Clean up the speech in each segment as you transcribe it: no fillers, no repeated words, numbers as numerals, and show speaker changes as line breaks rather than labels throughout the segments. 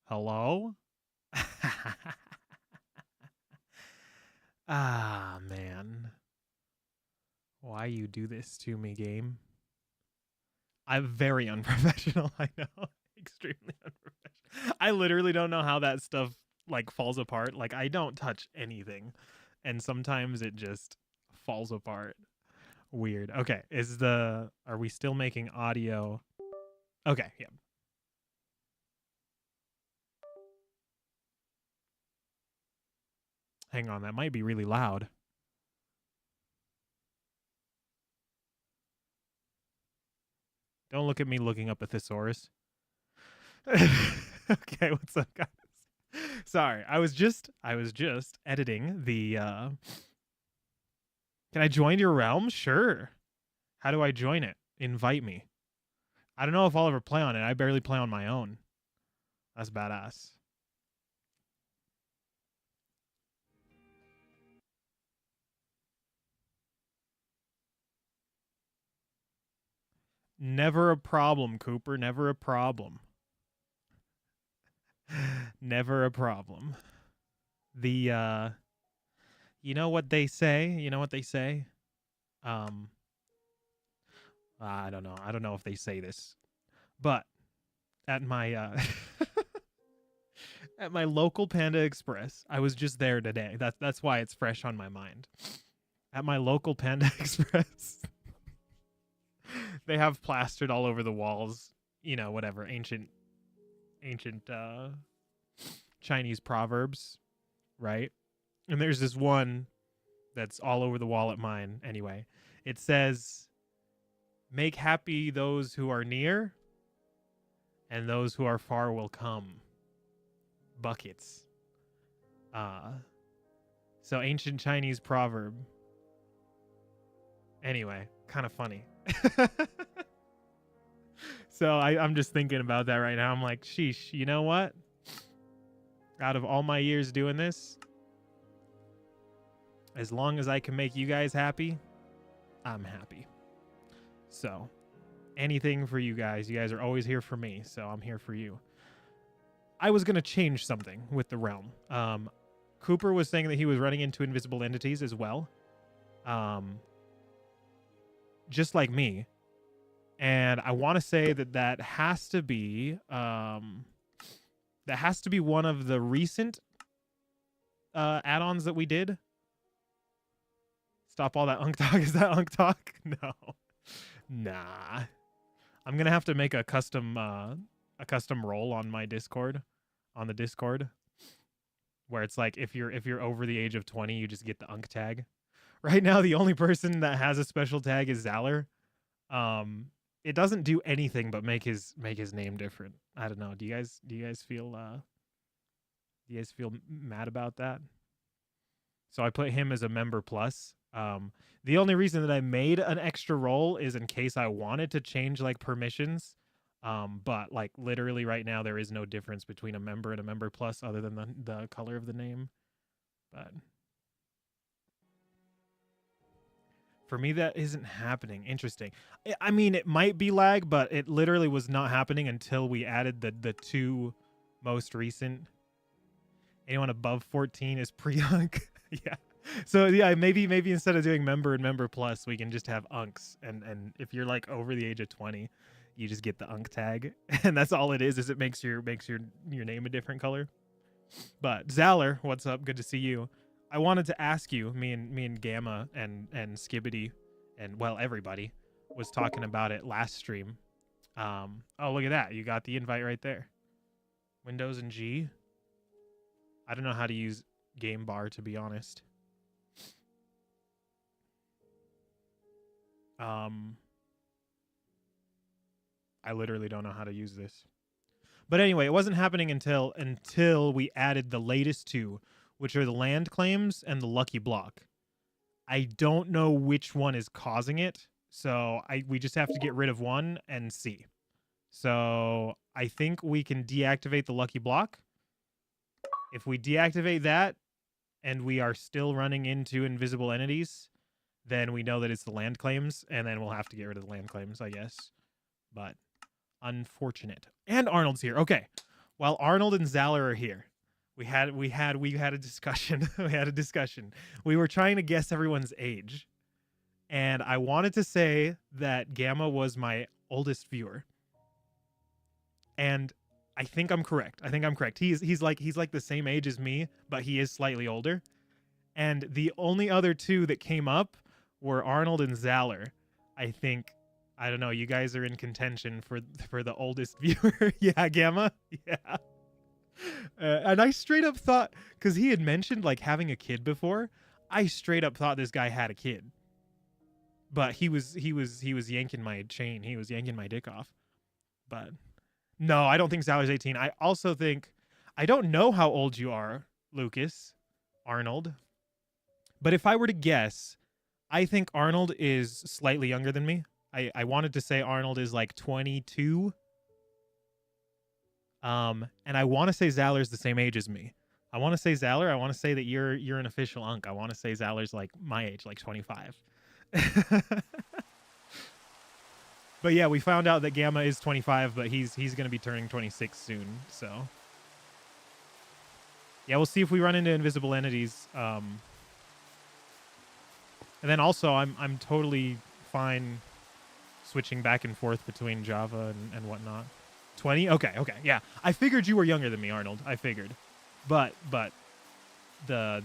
Hello? Ah, man. Why you do this to me, game? I'm very unprofessional, I know. Extremely unprofessional. I literally don't know how that stuff like falls apart. Like I don't touch anything. And sometimes it just falls apart. Weird. Okay, are we still making audio? Okay, yeah. Hang on, that might be really loud. Don't look at me looking up a thesaurus. Okay, what's up, guys? Sorry, I was just editing the Can I join your realm? Sure. How do I join it? Invite me. I don't know if I'll ever play on it. I barely play on my own. That's badass. Never a problem, Cooper. Never a problem. Never a problem. The you know what they say? You know what they say? Um I don't know. I don't know if they say this. But at my at my local Panda Express, I was just there today. That's why it's fresh on my mind. At my local Panda Express, they have plastered all over the walls, you know, whatever, ancient Chinese proverbs, right? And there's this one that's all over the wall at mine anyway. It says, "Make happy those who are near, and those who are far will come." Buckets. So ancient Chinese proverb. Anyway, kind of funny. So I'm just thinking about that right now. I'm like, sheesh, you know what? Out of all my years doing this, as long as I can make you guys happy, I'm happy. So anything for you guys. You guys are always here for me, so I'm here for you. I was going to change something with the realm. Cooper was saying that he was running into invisible entities as well. Just like me. And I want to say that has to be one of the recent add-ons that we did. Stop all that unk talk. Is that unk talk? No. Nah. I'm gonna have to make a custom role on my Discord, on the Discord, where it's like if you're over the age of 20, you just get the unk tag. Right now, the only person that has a special tag is Zaller. It doesn't do anything but make his name different. I don't know. Do you guys feel mad about that? So I put him as a member plus. The only reason that I made an extra role is in case I wanted to change like permissions. But like literally right now there is no difference between a member and a member plus other than the color of the name. But for me, that isn't happening. Interesting. I mean, it might be lag, but it literally was not happening until we added the two most recent. Anyone above 14 is pre-unk. Yeah. So yeah, maybe instead of doing member and member plus, we can just have unks. And if you're like over the age of 20, you just get the unk tag, and that's all it is. Is it makes your name a different color. But Zaller, what's up? Good to see you. I wanted to ask you, me and Gamma and Skibbity, and well everybody was talking about it last stream. Oh look at that, you got the invite right there. Windows and G. I don't know how to use game bar, to be honest. I literally don't know how to use this. But anyway, it wasn't happening until we added the latest two, which are the land claims and the lucky block. I don't know which one is causing it, so we just have to get rid of one and see. So I think we can deactivate the lucky block. If we deactivate that and we are still running into invisible entities, then we know that it's the land claims, and then we'll have to get rid of the land claims, I guess. But unfortunate. And Arnold's here. Okay. while Arnold and Zaller are here, we had a discussion. We had a discussion. We were trying to guess everyone's age, and I wanted to say that Gamma was my oldest viewer, and I think I'm correct. He's like the same age as me, but he is slightly older. And the only other two that came up were Arnold and Zaller. I think, I don't know. You guys are in contention for the oldest viewer. Yeah, Gamma. Yeah. And I straight up thought, because he had mentioned like having a kid before, I straight up thought this guy had a kid. But he was yanking my chain. He was yanking my dick off. But no, I don't think Zaller's 18. I also think, I don't know how old you are, Lucas, Arnold. But if I were to guess, I think Arnold is slightly younger than me. I wanted to say Arnold is like 22. And I want to say Zaller's the same age as me. I want to say Zaller. I want to say that you're an official unk. I want to say Zaller's like my age, like 25. But yeah, we found out that Gamma is 25, but he's going to be turning 26 soon. So yeah, we'll see if we run into invisible entities. And then also, I'm totally fine switching back and forth between Java and whatnot. 20? Okay, yeah. I figured you were younger than me, Arnold. I figured. But the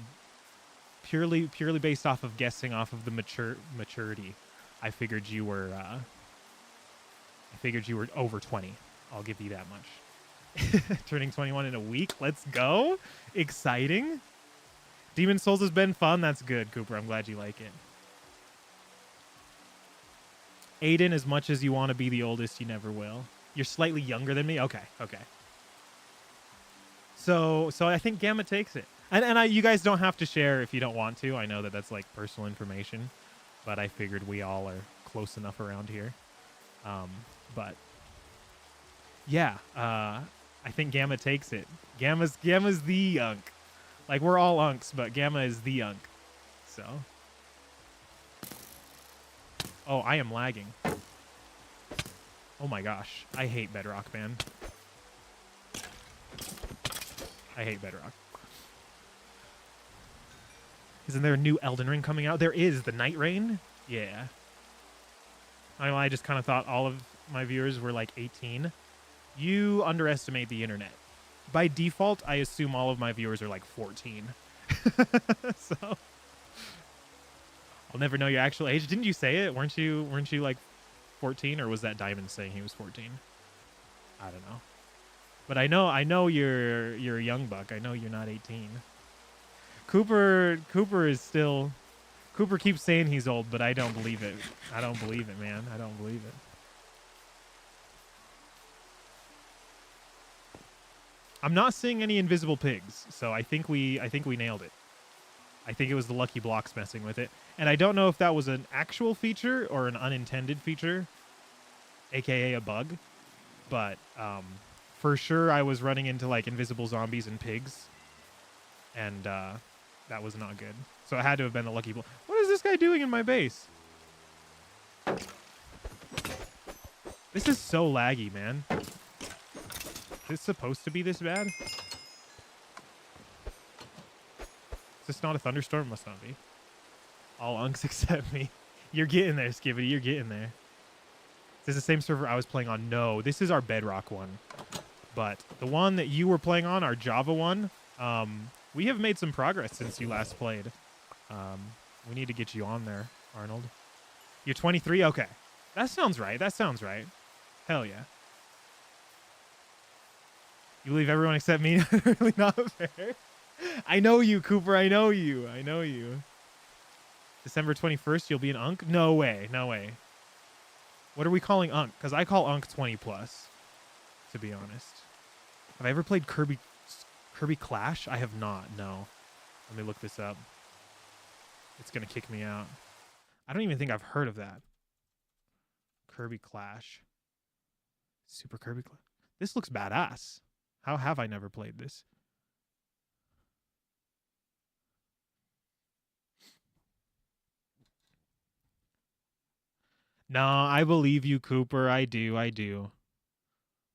purely based off of guessing off of the maturity, I figured you were over 20. I'll give you that much. Turning 21 in a week. Let's go. Exciting. Demon Souls has been fun. That's good, Cooper. I'm glad you like it. Aiden, as much as you want to be the oldest, you never will. You're slightly younger than me? Okay. So I think Gamma takes it. And you guys don't have to share if you don't want to. I know that that's like personal information, but I figured we all are close enough around here. But yeah, I think Gamma takes it. Gamma's the unk. Like, we're all unks, but Gamma is the unk. So. Oh, I am lagging. Oh my gosh. I hate Bedrock, man. I hate Bedrock. Isn't there a new Elden Ring coming out? There is. The Night Rain? Yeah. I just kind of thought all of my viewers were like 18. You underestimate the internet. By default, I assume all of my viewers are like 14. So I'll never know your actual age. Didn't you say it? Weren't you like 14, or was that Diamond saying he was 14? I don't know. But I know you're a young buck. I know you're not 18. Cooper is still. Cooper keeps saying he's old, but I don't believe it. I don't believe it, man. I don't believe it. I'm not seeing any invisible pigs, so I think we nailed it. I think it was the lucky blocks messing with it. And I don't know if that was an actual feature or an unintended feature, aka a bug, but for sure I was running into like invisible zombies and pigs, and that was not good. So it had to have been the lucky block. What is this guy doing in my base? This is so laggy, man. Is this supposed to be this bad? Is this not a thunderstorm? Must not be. All unks except me. You're getting there, Skibbity. You're getting there. Is this the same server I was playing on? No, this is our Bedrock one. But the one that you were playing on, our Java one, we have made some progress since you last played. We need to get you on there, Arnold. You're 23? Okay. That sounds right. That sounds right. Hell yeah. You believe everyone except me? Really not fair. I know you, Cooper. I know you. I know you. December 21st, you'll be an unk? No way. No way. What are we calling unk? Because I call unk 20 plus, to be honest. Have I ever played Kirby Clash? I have not. No. Let me look this up. It's going to kick me out. I don't even think I've heard of that. Kirby Clash. Super Kirby Clash. This looks badass. How have I never played this? No, I believe you, Cooper. I do.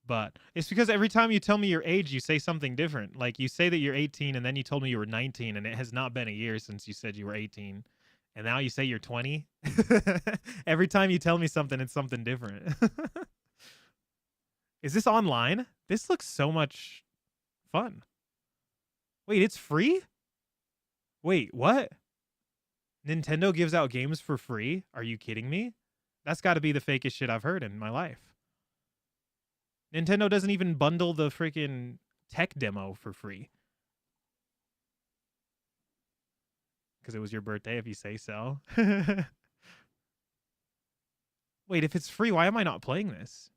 But it's because every time you tell me your age, you say something different. Like you say that you're 18 and then you told me you were 19 and it has not been a year since you said you were 18. And now you say you're 20. Every time you tell me something, it's something different. Is this online? This looks so much fun. Wait, it's free? Wait, what? Nintendo gives out games for free? Are you kidding me? That's got to be the fakest shit I've heard in my life. Nintendo doesn't even bundle the freaking tech demo for free. Because it was your birthday, if you say so. Wait, if it's free, why am I not playing this?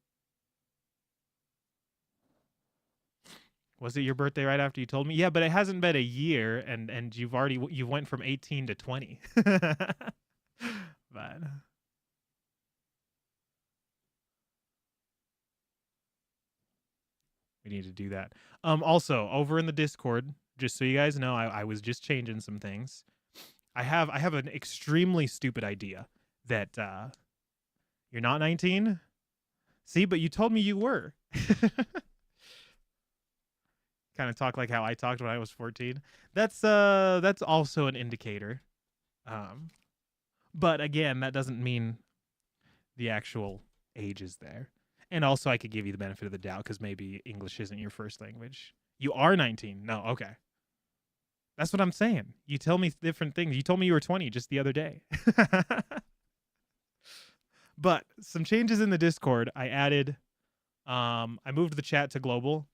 Was it your birthday right after you told me? Yeah, but it hasn't been a year, and you went from 18 to 20. But we need to do that. Also, over in the Discord, just so you guys know, I was just changing some things. I have an extremely stupid idea that you're not 19. See, but you told me you were. Kind of talk like how I talked when I was 14. That's also an indicator. But again, that doesn't mean the actual age is there. And also, I could give you the benefit of the doubt because maybe English isn't your first language. You are 19. No, okay. That's what I'm saying. You tell me different things. You told me you were 20 just the other day. But some changes in the Discord. I added, I moved the chat to global.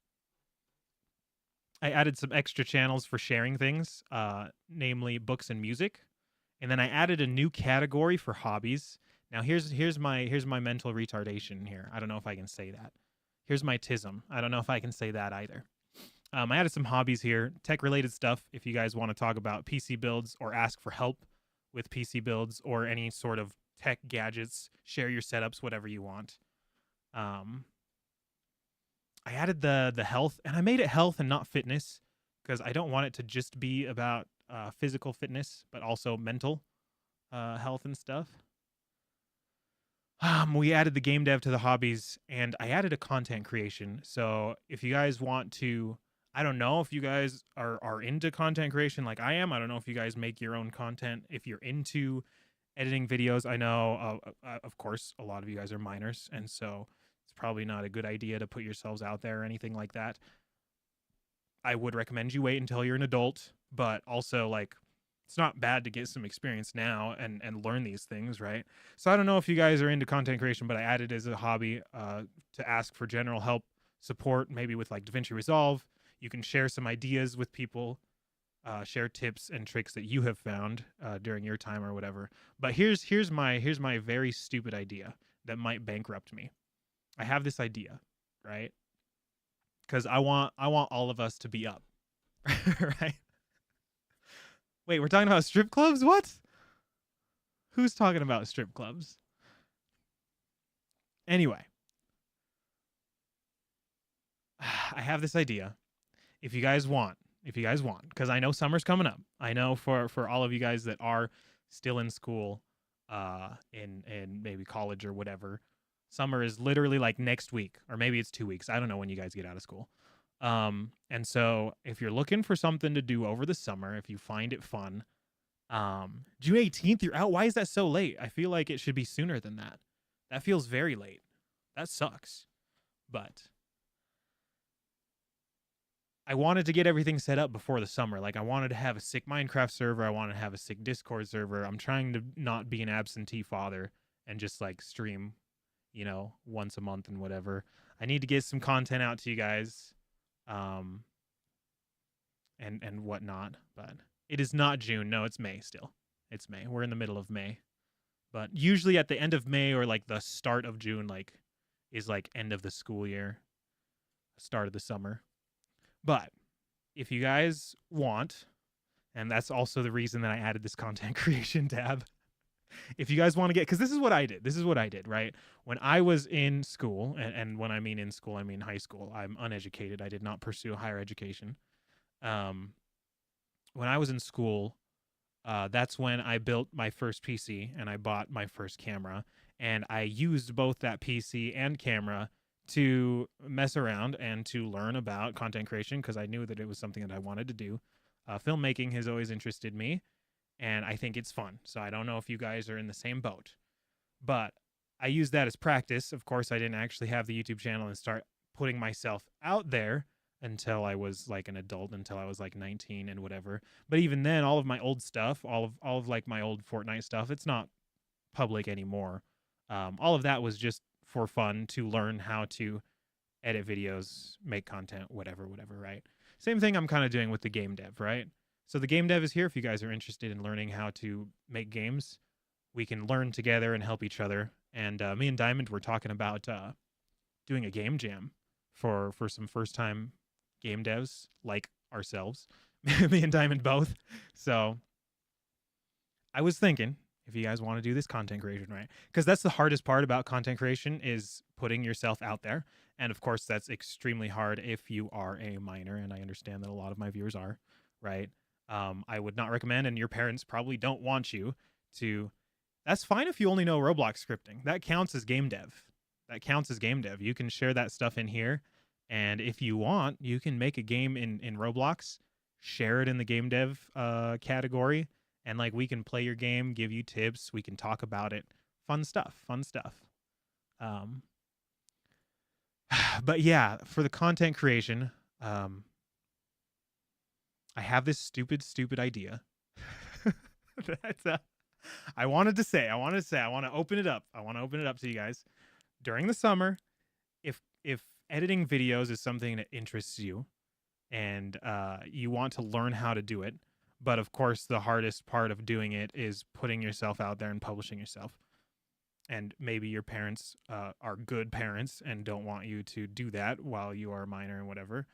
I added some extra channels for sharing things, namely books and music. And then I added a new category for hobbies. Now here's my mental retardation here. I don't know if I can say that. Here's my tism. I don't know if I can say that either. I added some hobbies here, tech-related stuff. If you guys want to talk about PC builds or ask for help with PC builds or any sort of tech gadgets, share your setups, whatever you want. I added the health, and I made it health and not fitness because I don't want it to just be about physical fitness, but also mental health and stuff. We added the game dev to the hobbies, and I added a content creation. So if you guys want to, I don't know if you guys are into content creation like I am. I don't know if you guys make your own content. If you're into editing videos, I know, of course, a lot of you guys are minors, and so it's probably not a good idea to put yourselves out there or anything like that. I would recommend you wait until you're an adult, but also, like, it's not bad to get some experience now and learn these things, right? So I don't know if you guys are into content creation, but I added as a hobby to ask for general help, support, maybe with like DaVinci Resolve. You can share some ideas with people, share tips and tricks that you have found during your time or whatever. But here's my very stupid idea that might bankrupt me. I have this idea, right? Because I want all of us to be up, right? Wait, we're talking about strip clubs? What? Who's talking about strip clubs? Anyway, I have this idea. If you guys want, because I know summer's coming up. I know for all of you guys that are still in school, in maybe college or whatever, summer is literally like next week, or maybe it's 2 weeks. I don't know when you guys get out of school. And so if you're looking for something to do over the summer, if you find it fun, June 18th, you're out. Why is that so late? I feel like it should be sooner than that. That feels very late. That sucks. But I wanted to get everything set up before the summer. Like, I wanted to have a sick Minecraft server. I wanted to have a sick Discord server. I'm trying to not be an absentee father and just like stream, once a month and whatever. I need to get some content out to you guys. And whatnot, but it is not June. No, it's May still. It's May. We're in the middle of May. But usually at the end of May or like the start of June, like, is like end of the school year, start of the summer. But if you guys want, and that's also the reason that I added this content creation tab, if you guys want to get, because this is what I did, right? When I was in school, and when I mean in school, I mean high school. I'm uneducated. I did not pursue higher education. When I was in school, that's when I built my first PC and I bought my first camera. And I used both that PC and camera to mess around and to learn about content creation because I knew that it was something that I wanted to do. Filmmaking has always interested me, and I think it's fun. So I don't know if you guys are in the same boat, but I use that as practice. Of course, I didn't actually have the YouTube channel and start putting myself out there until I was like an adult, until I was like 19 and whatever. But even then, all of my old stuff, all of like my old Fortnite stuff, it's not public anymore. All of that was just for fun to learn how to edit videos, make content, whatever, right? Same thing I'm kind of doing with the game dev, right? So the game dev is here if you guys are interested in learning how to make games. We can learn together and help each other. And me and Diamond were talking about doing a game jam for some first time game devs like ourselves, me and Diamond both. So I was thinking if you guys want to do this content creation, right? Because that's the hardest part about content creation is putting yourself out there. And of course, that's extremely hard if you are a minor. And I understand that a lot of my viewers are, right? I would not recommend, and your parents probably don't want you to. That's fine if you only know Roblox scripting. That counts as game dev. That counts as game dev. You can share that stuff in here. And if you want, you can make a game in Roblox, share it in the game dev category, and like we can play your game, give you tips, we can talk about it. Fun stuff. But yeah, for the content creation, I have this stupid idea. I want to open it up. I want to open it up to you guys. During the summer, if editing videos is something that interests you and you want to learn how to do it, but of course the hardest part of doing it is putting yourself out there and publishing yourself. And maybe your parents are good parents and don't want you to do that while you are a minor and whatever.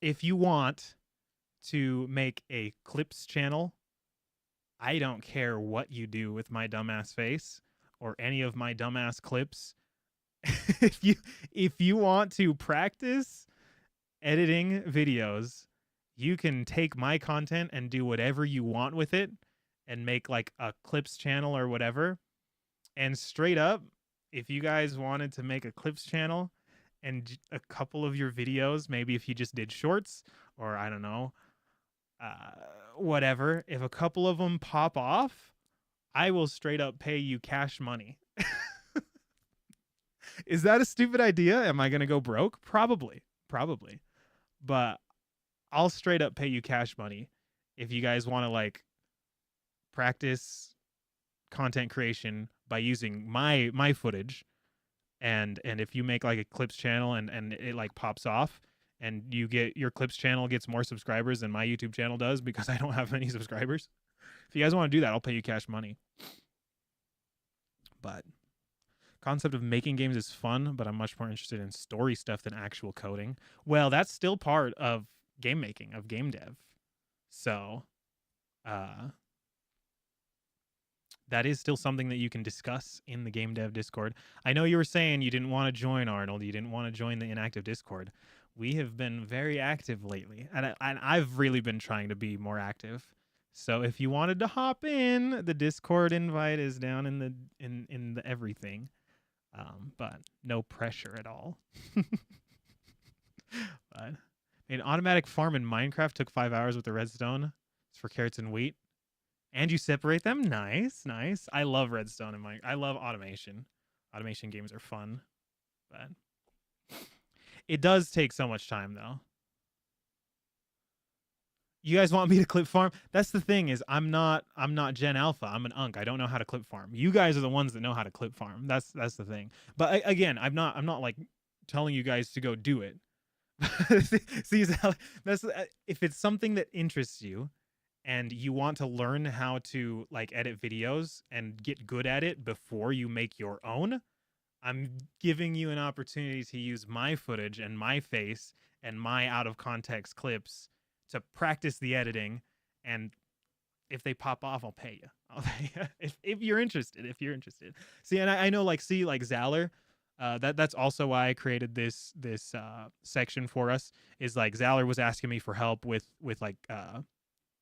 If you want to make a clips channel, I don't care what you do with my dumbass face or any of my dumbass clips. if you want to practice editing videos, you can take my content and do whatever you want with it and make like a clips channel or whatever. And straight up, if you guys wanted to make a clips channel and a couple of your videos, maybe if you just did shorts or I don't know, whatever, if a couple of them pop off, I will straight up pay you cash money. Is that a stupid idea? Am I going to go broke? Probably. But I'll straight up pay you cash money if you guys want to like practice content creation by using my footage. And if you make like a clips channel and it like pops off and you get your clips channel gets more subscribers than my YouTube channel does because I don't have many subscribers. If you guys want to do that, I'll pay you cash money. But concept of making games is fun, but I'm much more interested in story stuff than actual coding. Well, that's still part of game making, of game dev. So that is still something that you can discuss in the game dev Discord. I know you were saying you didn't want to join, Arnold. You didn't want to join the inactive Discord. We have been very active lately, and I've really been trying to be more active. So if you wanted to hop in, the Discord invite is down in the everything. But no pressure at all. But an automatic farm in Minecraft took 5 hours with the redstone. It's for carrots and wheat. And you separate them? Nice. I love redstone in I love automation. Automation games are fun. But it does take so much time though. You guys want me to clip farm? That's the thing is I'm not Gen Alpha. I'm an Unk. I don't know how to clip farm. You guys are the ones that know how to clip farm. That's the thing. But again, I'm not like telling you guys to go do it. See, that's if it's something that interests you and you want to learn how to like edit videos and get good at it before you make your own, I'm giving you an opportunity to use my footage and my face and my out of context clips to practice the editing, and if they pop off, I'll pay you. If you're interested. See, and I know like Zaller, that's also why I created this section for us. Is like Zaller was asking me for help with like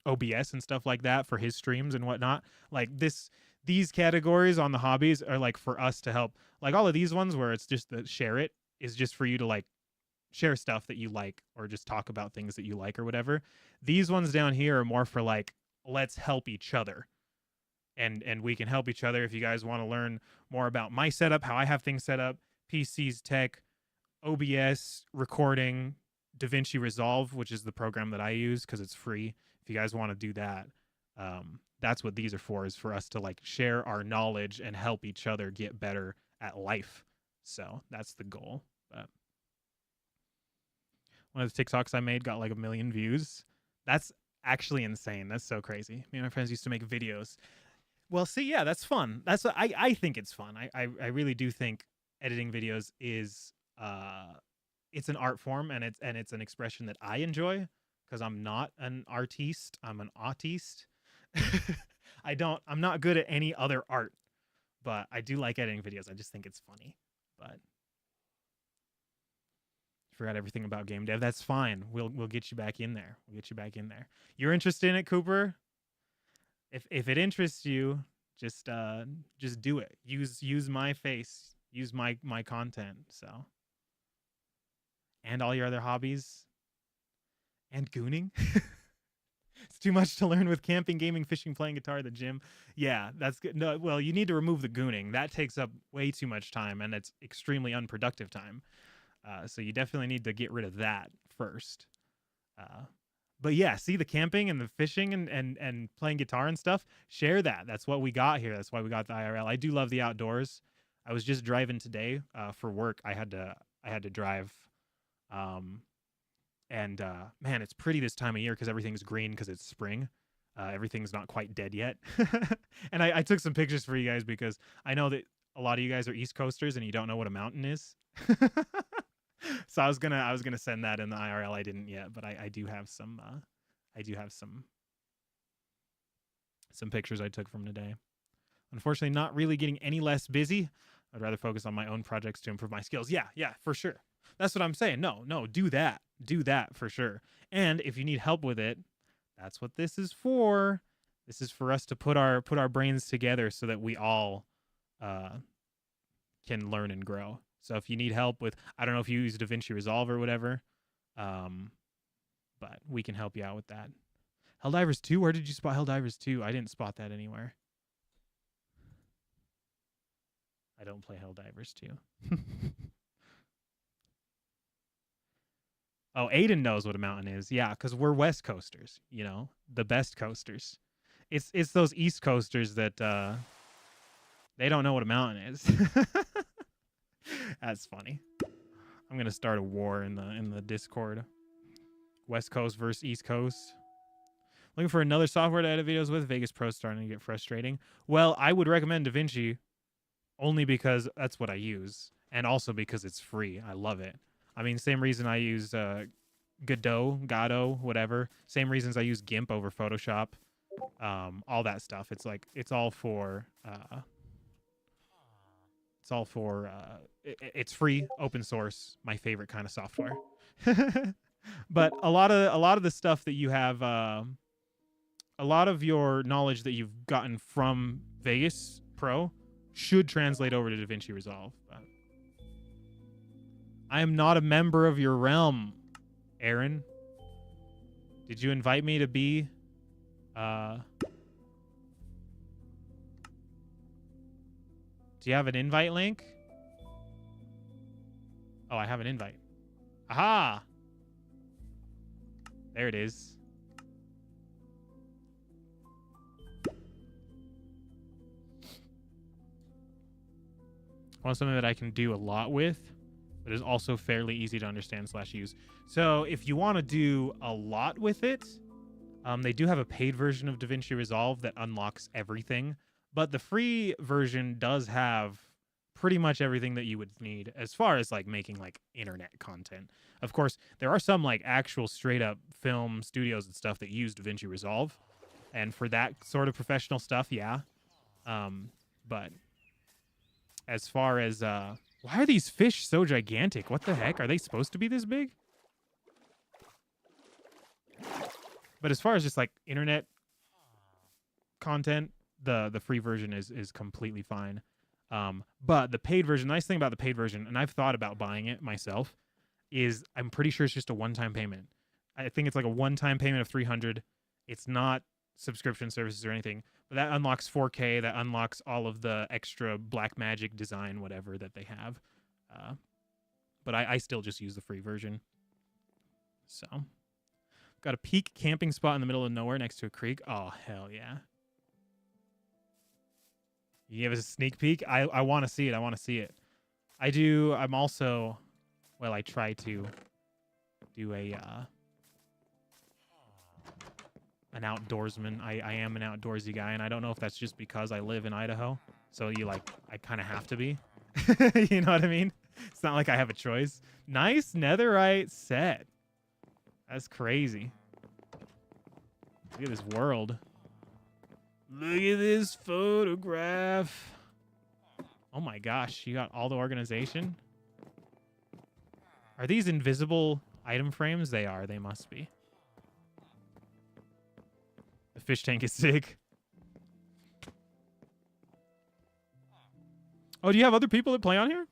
OBS and stuff like that for his streams and whatnot. Like this these categories on the hobbies are like for us to help. Like all of these ones where it's just the share it is just for you to like share stuff that you like or just talk about things that you like or whatever. These ones down here are more for like let's help each other. And we can help each other if you guys want to learn more about my setup, how I have things set up, PCs, tech, OBS, recording, DaVinci Resolve, which is the program that I use because it's free. If you guys want to do that, that's what these are for, is for us to like share our knowledge and help each other get better at life. So that's the goal. But one of the TikToks I made got like 1 million views. That's actually insane. That's so crazy. Me and my friends used to make videos. Well, see, yeah, that's fun. That's what I think it's fun. I really do think editing videos is it's an art form, and it's an expression that I enjoy because I'm not an artiste. I'm an autiste. I'm not good at any other art, but I do like editing videos. I just think it's funny. But forgot everything about game dev. That's fine. We'll get you back in there. We'll get you back in there. You're interested in it, Cooper? If it interests you, just do it. Use my face. Use my content. So, and all your other hobbies. And gooning. It's too much to learn with camping, gaming, fishing, playing guitar, the gym. Yeah, that's good. No, well, you need to remove the gooning. That takes up way too much time, and it's extremely unproductive time. So you definitely need to get rid of that first. But yeah, see the camping and the fishing and playing guitar and stuff. Share that. That's what we got here. That's why we got the IRL. I do love the outdoors. I was just driving today for work. I had to drive. And man, it's pretty this time of year because everything's green because it's spring. Everything's not quite dead yet. And I took some pictures for you guys because I know that a lot of you guys are East Coasters and you don't know what a mountain is. So I was gonna send that in the IRL. I didn't yet, but I do have some some pictures I took from today. Unfortunately, not really getting any less busy. I'd rather focus on my own projects to improve my skills. Yeah, for sure. That's what I'm saying. No, do that. Do that for sure. And if you need help with it, that's what this is for. This is for us to put our brains together so that we all can learn and grow. So if you need help with, I don't know if you use DaVinci Resolve or whatever, but we can help you out with that. Helldivers 2? Where did you spot Helldivers 2? I didn't spot that anywhere. I don't play Helldivers 2. Oh, Aiden knows what a mountain is. Yeah, because we're West Coasters, you know, the best coasters. It's those East Coasters that they don't know what a mountain is. That's funny. I'm gonna start a war in the Discord. West Coast versus East Coast. Looking for another software to edit videos with. Vegas Pro starting to get frustrating. Well, I would recommend DaVinci only because that's what I use, and also because it's free. I love it. I mean, same reason I use Godot, whatever. Same reasons I use GIMP over Photoshop. All that stuff. It's like it's all for it's free, open source, my favorite kind of software. But a lot of the stuff that you have, a lot of your knowledge that you've gotten from Vegas Pro should translate over to DaVinci Resolve. But I am not a member of your realm, Aaron. Did you invite me to be do you have an invite link? Oh, I have an invite. Aha! There it is. I want something that I can do a lot with, but is also fairly easy to understand / use. So if you want to do a lot with it, they do have a paid version of DaVinci Resolve that unlocks everything, but the free version does have pretty much everything that you would need as far as like making like internet content. Of course, there are some like actual straight up film studios and stuff that use DaVinci Resolve, and for that sort of professional stuff, yeah. But as far as why are these fish so gigantic? What the heck? Are they supposed to be this big? But as far as just like internet content, the free version is completely fine. But the paid version, nice thing about the paid version, and I've thought about buying it myself, is I'm pretty sure it's just a one-time payment. I think it's like a one-time payment of 300. It's not subscription services or anything, but that unlocks 4K. That unlocks all of the extra black magic design, whatever that they have. But I still just use the free version. So, got a peak camping spot in the middle of nowhere next to a creek. Oh, hell yeah. You give us a sneak peek? I want to see it. I want to see it. I do. I'm also, well, I try to do an outdoorsman. I am an outdoorsy guy, and I don't know if that's just because I live in Idaho. So I kind of have to be. You know what I mean? It's not like I have a choice. Nice netherite set. That's crazy. Look at this world. Look at this photograph. Oh my gosh, you got all the organization? Are these invisible item frames? They are. They must be. The fish tank is sick. Oh, do you have other people that play on here?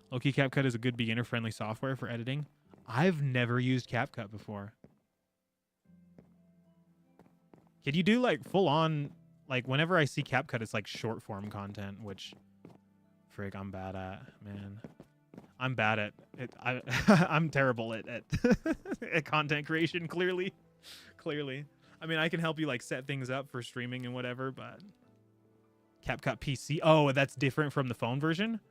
Low-key CapCut is a good beginner-friendly software for editing. I've never used CapCut before. Could you do like full-on, like whenever I see CapCut, it's like short-form content, which, frig, I'm bad at, man. I'm bad at it. I'm terrible at at content creation, clearly. Clearly. I mean, I can help you like set things up for streaming and whatever, but CapCut PC. Oh, that's different from the phone version?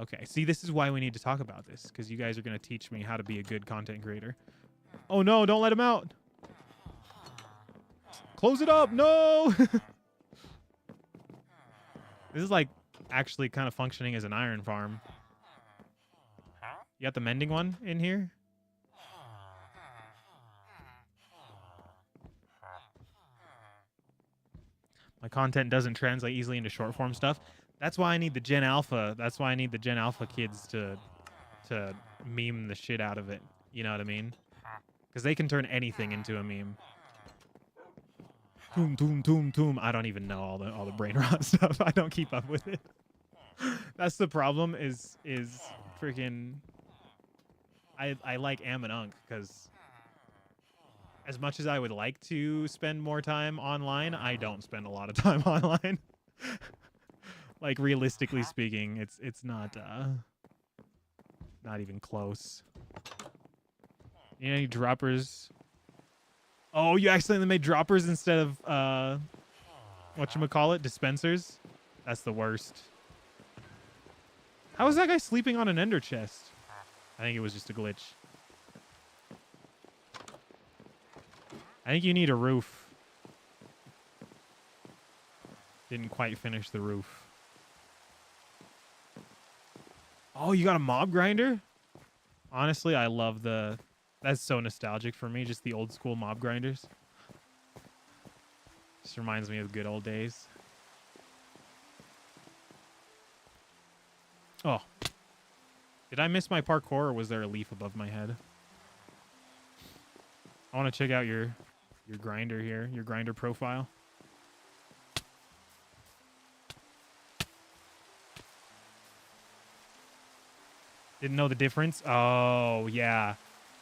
Okay, see, this is why we need to talk about this, because you guys are going to teach me how to be a good content creator. Oh, no, don't let him out. Close it up. No. This is like actually kind of functioning as an iron farm. You got the mending one in here? My content doesn't translate easily into short form stuff. That's why I need the Gen Alpha. That's why I need the Gen Alpha kids to meme the shit out of it. You know what I mean? Because they can turn anything into a meme. Toom, toom, toom, toom. I don't even know all the brain rot stuff. I don't keep up with it. That's the problem. Is freaking. I like Am and Unk because as much as I would like to spend more time online, I don't spend a lot of time online. Like realistically speaking, it's not even close. You know, any droppers? Oh, you accidentally made droppers instead of whatchamacallit, dispensers? That's the worst. How is that guy sleeping on an ender chest? I think it was just a glitch. I think you need a roof. Didn't quite finish the roof. Oh, you got a mob grinder? Honestly, I love the... That's so nostalgic for me, just the old school mob grinders. Just reminds me of the good old days. Oh. Did I miss my parkour, or was there a leaf above my head? I want to check out your grinder here, your grinder profile. Didn't know the difference? Oh, yeah.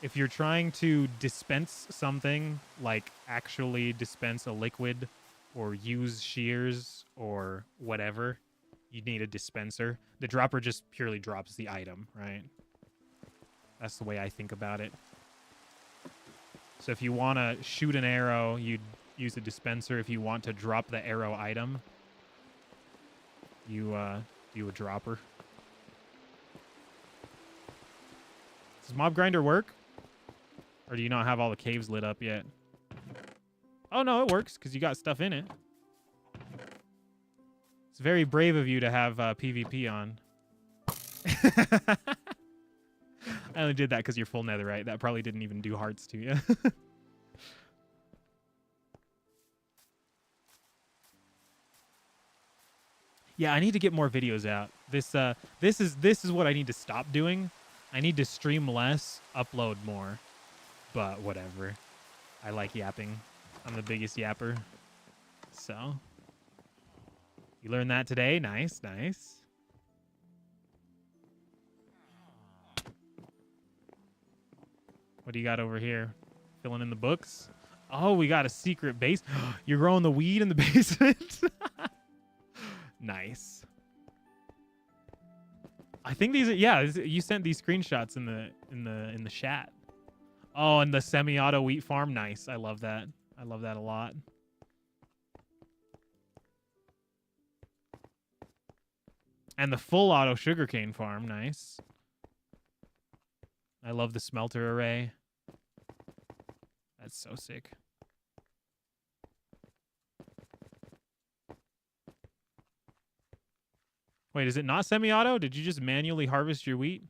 If you're trying to dispense something, like actually dispense a liquid or use shears or whatever, you need a dispenser. The dropper just purely drops the item, right? That's the way I think about it. So if you want to shoot an arrow, you'd use a dispenser. If you want to drop the arrow item, you do a dropper. Does Mob Grinder work? Or do you not have all the caves lit up yet? Oh, no, it works because you got stuff in it. It's very brave of you to have PvP on. I only did that because you're full netherite. That probably didn't even do hearts to you. Yeah, I need to get more videos out. This is what I need to stop doing. I need to stream less, upload more. But whatever. I like yapping. I'm the biggest yapper. So you learned that today. Nice, nice. What do you got over here? Filling in the books. Oh, we got a secret base. You're growing the weed in the basement. Nice. I think these are, yeah, you sent these screenshots in the chat. Oh, and the semi-auto wheat farm. Nice. I love that. I love that a lot. And the full auto sugarcane farm. Nice. I love the smelter array. That's so sick. Wait, is it not semi-auto? Did you just manually harvest your wheat?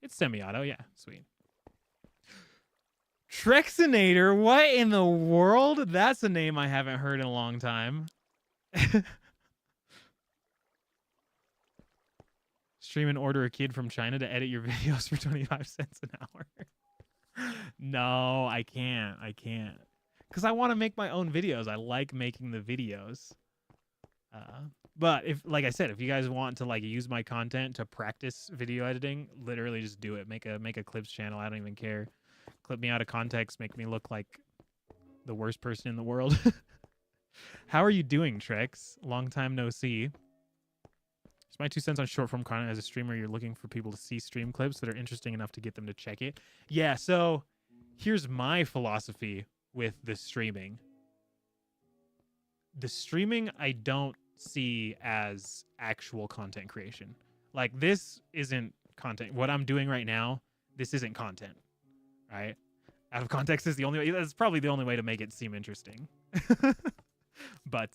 It's semi-auto, yeah. Sweet. Trexinator? What in the world? That's a name I haven't heard in a long time. Stream and order a kid from China to edit your videos for 25 cents an hour. No, I can't. I can't. Because I want to make my own videos. I like making the videos. But if, like I said, if you guys want to like use my content to practice video editing, literally just do it. Make a clips channel. I don't even care. Clip me out of context. Make me look like the worst person in the world. How are you doing, Trex? Long time no see. It's my 2 cents on short form content. As a streamer, you're looking for people to see stream clips that are interesting enough to get them to check it. Yeah, so here's my philosophy with the streaming. The streaming I don't see as actual content creation. Like, this isn't content. What I'm doing right now, this isn't content, right? Out of context is the only way. That's probably the only way to make it seem interesting. But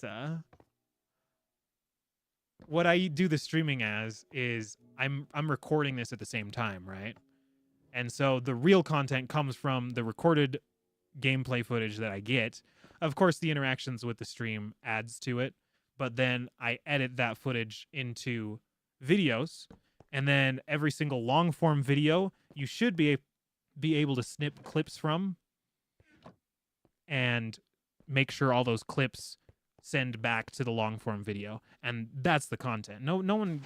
what I do the streaming as is I'm recording this at the same time, right? And so the real content comes from the recorded gameplay footage that I get. Of course, the interactions with the stream adds to it, but then I edit that footage into videos, and then every single long form video you should be able to snip clips from and make sure all those clips send back to the long form video, and that's the content. No one,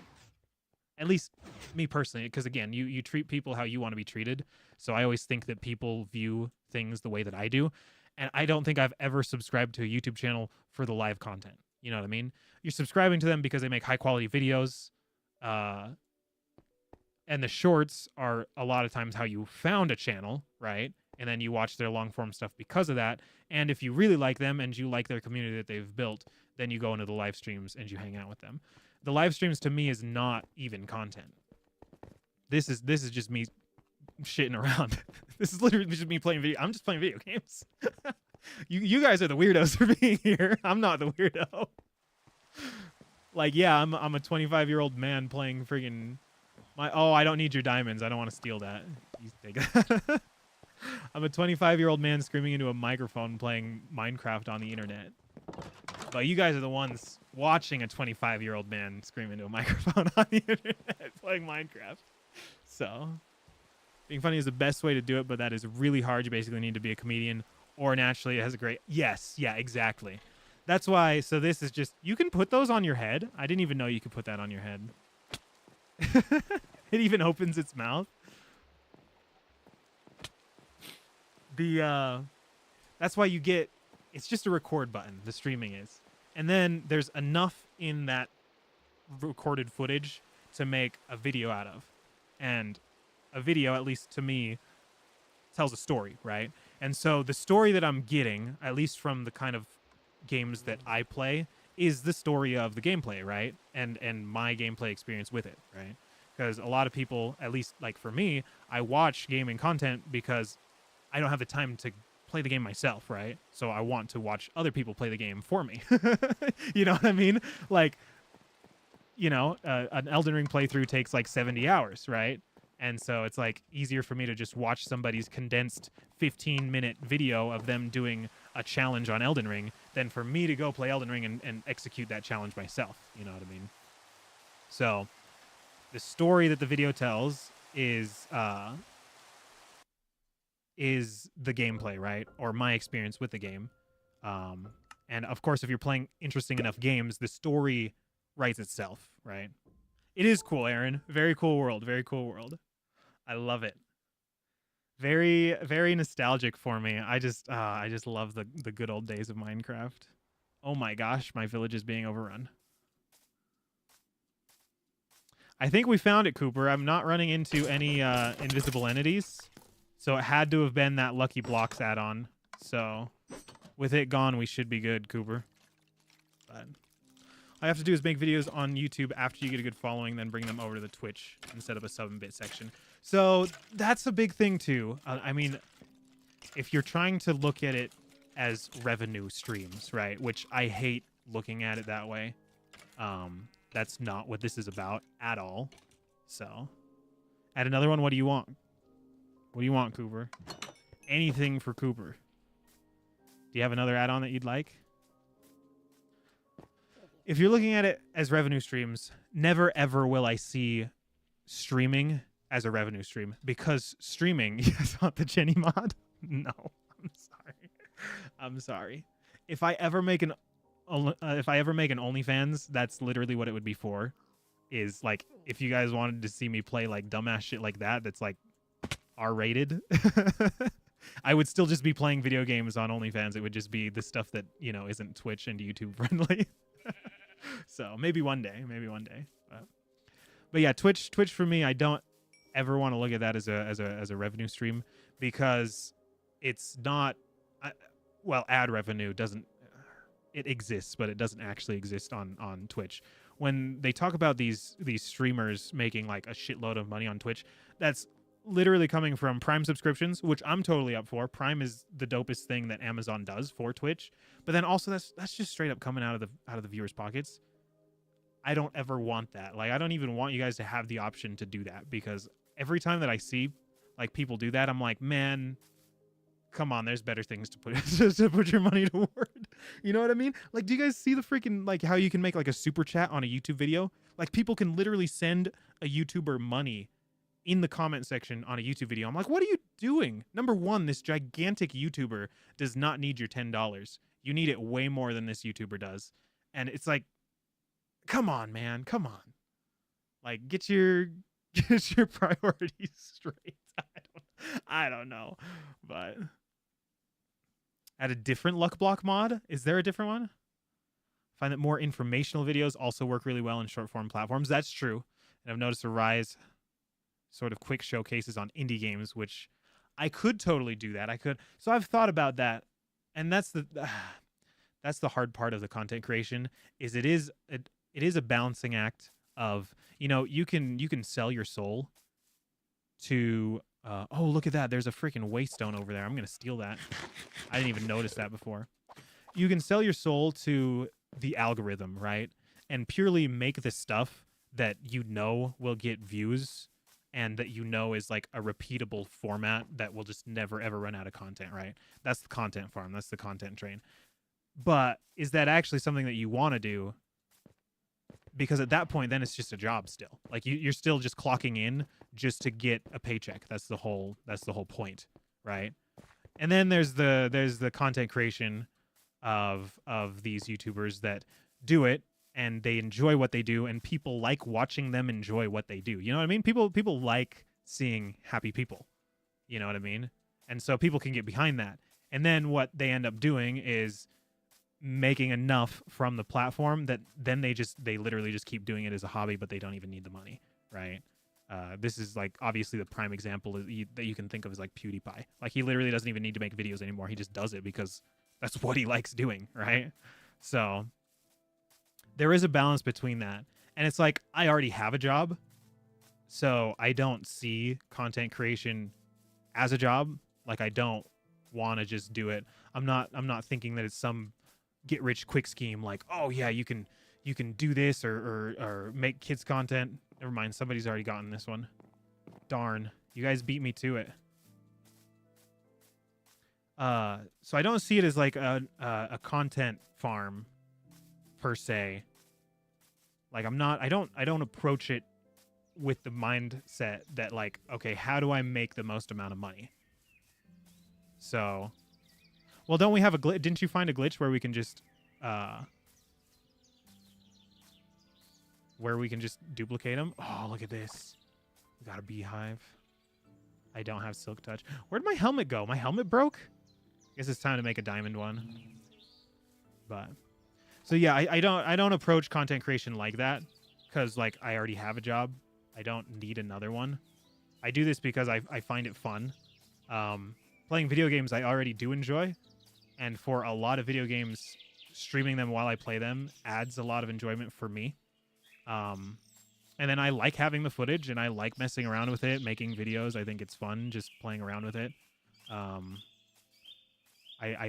at least me personally, because again, you treat people how you want to be treated. So I always think that people view things the way that I do, and I don't think I've ever subscribed to a YouTube channel for the live content. You know what I mean? You're subscribing to them because they make high quality videos, and the shorts are a lot of times how you found a channel, right? And then you watch their long form stuff because of that. And if you really like them and you like their community that they've built, then you go into the live streams and you hang out with them. The live streams to me is not even content. This is just me shitting around. This is literally just me playing video. I'm just playing video games. You guys are the weirdos for being here. I'm not the weirdo. Like, yeah, I'm a 25-year-old man playing friggin' I don't need your diamonds. I don't want to steal that. You take that. I'm a 25-year-old man screaming into a microphone playing Minecraft on the internet. But you guys are the ones watching a 25-year-old man scream into a microphone on the internet playing Minecraft. So, being funny is the best way to do it, but that is really hard. You basically need to be a comedian, or naturally it has a great... Yes, yeah, exactly. That's why, so this is just... You can put those on your head. I didn't even know you could put that on your head. It even opens its mouth. That's why you get... It's just a record button, the streaming is. And then there's enough in that recorded footage to make a video out of. And a video, at least to me, tells a story, right? And so the story that I'm getting, at least from the kind of games that I play, is the story of the gameplay, right? And my gameplay experience with it, right? Because a lot of people, at least like for me, I watch gaming content because I don't have the time to play the game myself, right? So I want to watch other people play the game for me. You know what I mean? Like, you know, an Elden Ring playthrough takes like 70 hours, right? And so it's like easier for me to just watch somebody's condensed 15-minute video of them doing a challenge on Elden Ring than for me to go play Elden Ring and execute that challenge myself. You know what I mean? So the story that the video tells is the gameplay, right? Or my experience with the game. And of course, if you're playing interesting enough games, the story writes itself, right? It is cool, Aaron. Very cool world. Very cool world. I love it. Very, very nostalgic for me. I just love the good old days of Minecraft. Oh my gosh, my village is being overrun. I think we found it, Cooper. I'm not running into any invisible entities, so it had to have been that Lucky Blocks add-on. So with it gone, we should be good, Cooper. But all I have to do is make videos on YouTube after you get a good following, then bring them over to the Twitch instead of a 7-bit section. So that's a big thing, too. I mean, if you're trying to look at it as revenue streams, right, which I hate looking at it that way, that's not what this is about at all. So add another one. What do you want? What do you want, Cooper? Anything for Cooper. Do you have another add-on that you'd like? If you're looking at it as revenue streams, never ever will I see streaming as a revenue stream, because streaming, you guys want the Jenny mod? No, I'm sorry. I'm sorry. If I ever make an OnlyFans, that's literally what it would be for. Is like, if you guys wanted to see me play like dumbass shit like that, that's like R-rated. I would still just be playing video games on OnlyFans. It would just be the stuff that, you know, isn't Twitch and YouTube friendly. So maybe one day. But yeah, Twitch for me, I don't ever want to look at that as a revenue stream, because it's not. Well, ad revenue doesn't. It exists, but it doesn't actually exist on Twitch. When they talk about these streamers making like a shitload of money on Twitch, that's literally coming from Prime subscriptions, which I'm totally up for. Prime is the dopest thing that Amazon does for Twitch. But then also that's just straight up coming out of the viewers' pockets. I don't ever want that. Like, I don't even want you guys to have the option to do that, because every time that I see like people do that, I'm like, man, come on, there's better things to put to put your money toward. You know what I mean? Like, do you guys see the freaking, like, how you can make like a super chat on a YouTube video? Like, people can literally send a YouTuber money in the comment section on a YouTube video. I'm like, what are you doing? Number one, this gigantic YouTuber does not need your $10. You need it way more than this YouTuber does. And it's like, come on, man, come on. Like, get your priorities straight. I don't know, but add a different luck block mod. Is there a different one? Find that more informational videos also work really well in short form platforms. That's true. And I've noticed a rise sort of quick showcases on indie games, which I could totally do that. I could. So I've thought about that. And that's the hard part of the content creation, is it is a balancing act of, you know, you can sell your soul to oh, look at that. There's a freaking waystone over there. I'm going to steal that. I didn't even notice that before. You can sell your soul to the algorithm, right? And purely make the stuff that you know will get views and that you know is like a repeatable format that will just never, ever run out of content, right? That's the content farm. That's the content train. But is that actually something that you want to do? Because at that point, then it's just a job still. Like, you're still just clocking in just to get a paycheck. That's the whole point, right? And then there's the content creation of these YouTubers that do it and they enjoy what they do, and people like watching them enjoy what they do. You know what I mean? People like seeing happy people. You know what I mean? And so people can get behind that. And then what they end up doing is making enough from the platform that then they literally just keep doing it as a hobby, but they don't even need the money, right? This is like obviously the prime example that you can think of is like PewDiePie. Like, he literally doesn't even need to make videos anymore. He just does it because that's what he likes doing, right? So there is a balance between that. And it's like, I already have a job, so I don't see content creation as a job. Like, I don't want to just do it. I'm not thinking that it's some get rich quick scheme like, oh yeah, you can do this or make kids content. Never mind, somebody's already gotten this one. Darn, you guys beat me to it. So I don't see it as like a content farm per se. Like, I don't approach it with the mindset that like, okay, how do I make the most amount of money? So, well, don't we have a glitch? Didn't you find a glitch where we can just where we can just duplicate them. Oh, look at this. We got a beehive. I don't have silk touch. Where'd my helmet go? My helmet broke? I guess it's time to make a diamond one. But so yeah, I don't approach content creation like that because like I already have a job. I don't need another one. I do this because I find it fun. Playing video games I already do enjoy, and for a lot of video games, streaming them while I play them adds a lot of enjoyment for me. And then I like having the footage, and I like messing around with it, making videos. I think it's fun just playing around with it. I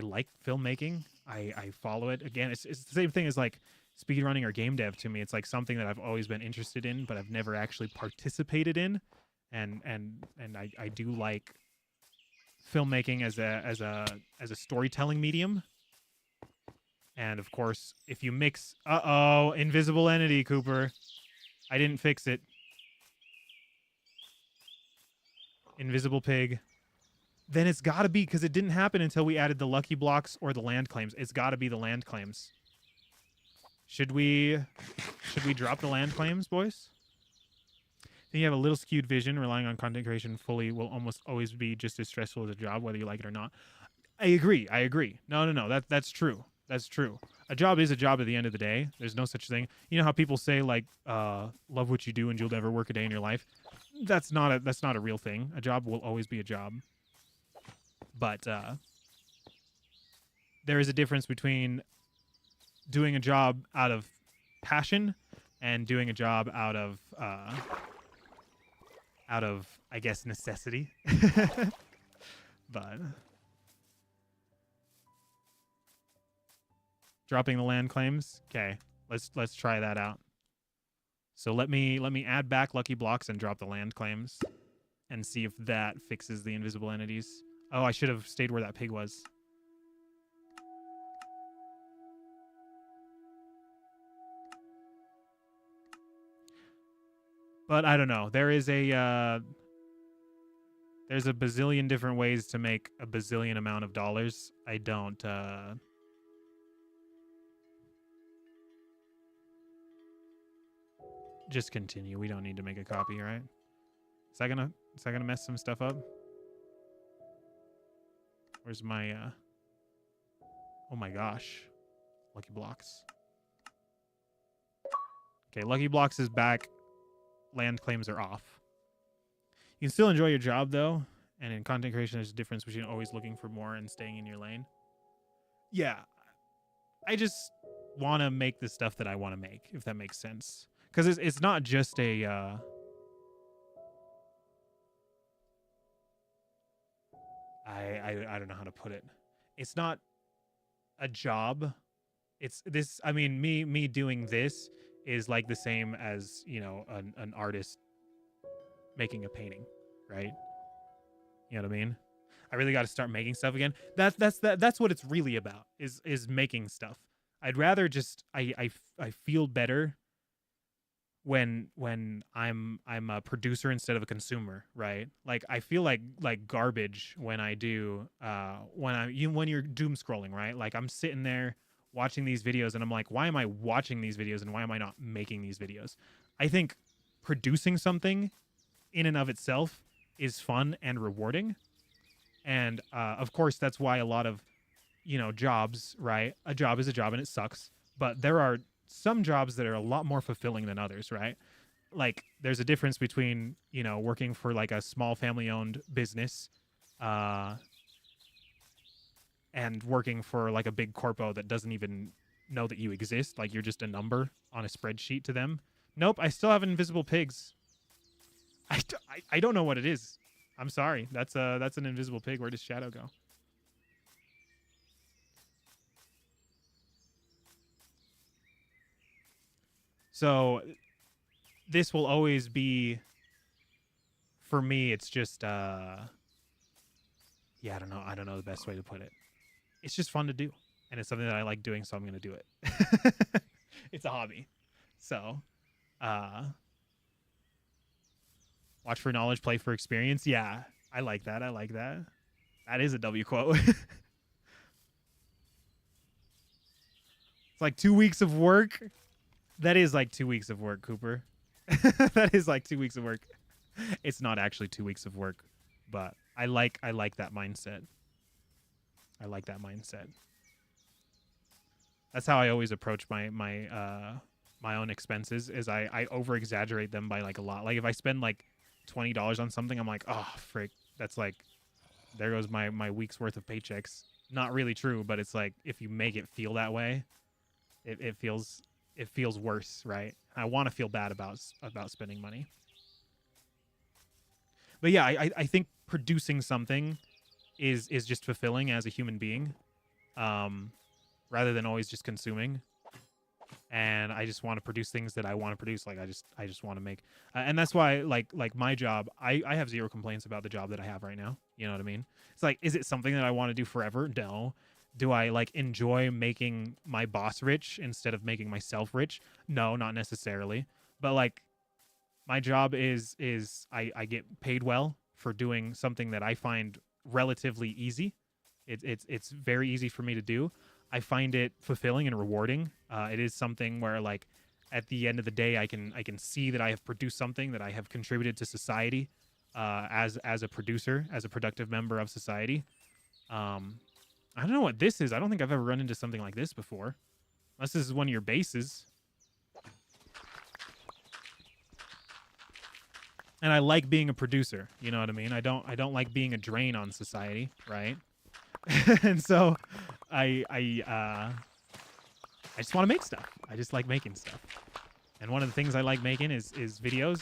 like filmmaking. I follow it. Again, it's the same thing as like speedrunning or game dev to me. It's like something that I've always been interested in, but I've never actually participated in. And I do like filmmaking as a storytelling medium. And of course, if you mix invisible entity, Cooper. I didn't fix it. Invisible pig. Then it's got to be, because it didn't happen until we added the lucky blocks or the land claims. It's got to be the land claims. Should we drop the land claims, boys? Then you have a little skewed vision. Relying on content creation fully will almost always be just as stressful as a job, whether you like it or not. I agree. No. That's true. That's true. A job is a job at the end of the day. There's no such thing. You know how people say like, love what you do and you'll never work a day in your life. That's not a real thing. A job will always be a job. But there is a difference between doing a job out of passion and doing a job out of I guess necessity. But dropping the land claims. Okay, let's try that out. So let me add back lucky blocks and drop the land claims and see if that fixes the invisible entities. Oh, I should have stayed where that pig was. But I don't know. There's a bazillion different ways to make a bazillion amount of dollars. I don't just continue. We don't need to make a copy, right? Is that gonna mess some stuff up? Where's my oh my gosh. Lucky blocks. Okay, lucky blocks is back. Land claims are off. You can still enjoy your job though, and in content creation there's a difference between always looking for more and staying in your lane. Yeah. I just want to make the stuff that I want to make, if that makes sense. Because it's not just a I don't know how to put it. It's not a job. It's this. I mean, me doing this is like the same as, you know, an artist making a painting, right? You know what I mean? I really got to start making stuff again. That's what it's really about. Is making stuff. I'd rather just I feel better when I'm a producer instead of a consumer, right? Like I feel like garbage when I do when you're doom scrolling, right? Like I'm sitting there watching these videos and I'm like, why am I watching these videos and why am I not making these videos? I think producing something in and of itself is fun and rewarding. And of course that's why a lot of, you know, jobs, right? A job is a job and it sucks, but there are some jobs that are a lot more fulfilling than others, right? Like there's a difference between, you know, working for like a small family owned business and working for like a big corpo that doesn't even know that you exist. Like you're just a number on a spreadsheet to them. Nope, I still have invisible pigs. I don't know what it is. I'm sorry. That's an invisible pig. Where does Shadow go? So this will always be, for me, it's just yeah, I don't know the best way to put it. It's just fun to do, and it's something that I like doing, so I'm going to do it. It's a hobby. So watch for knowledge, play for experience. Yeah, I like that. That is a W quote. like 2 weeks of work. That is like 2 weeks of work, Cooper. That is like 2 weeks of work. It's not actually 2 weeks of work, but I like that mindset. I like that mindset. That's how I always approach my own expenses. Is I over exaggerate them by like a lot. Like if I spend like $20 on something, I'm like, oh frick, that's like, there goes my week's worth of paychecks. Not really true, but it's like if you make it feel that way, it feels worse, right? I want to feel bad about spending money. But yeah, I think producing something is just fulfilling as a human being, rather than always just consuming. And I just want to produce things that I want to produce. Like I just want to make, and that's why like my job, I have zero complaints about the job that I have right now. You know what I mean? It's like, is it something that I want to do forever? No. Do I like enjoy making my boss rich instead of making myself rich? No, not necessarily. But like my job is I get paid well for doing something that I find relatively easy. It's very easy for me to do. I find it fulfilling and rewarding. It is something where like at the end of the day, I can see that I have produced something, that I have contributed to society as a producer, as a productive member of society. I don't know what this is. I don't think I've ever run into something like this before, unless this is one of your bases. And I like being a producer. You know what I mean? I don't like being a drain on society, right? And so I just want to make stuff. I just like making stuff. And one of the things I like making is videos.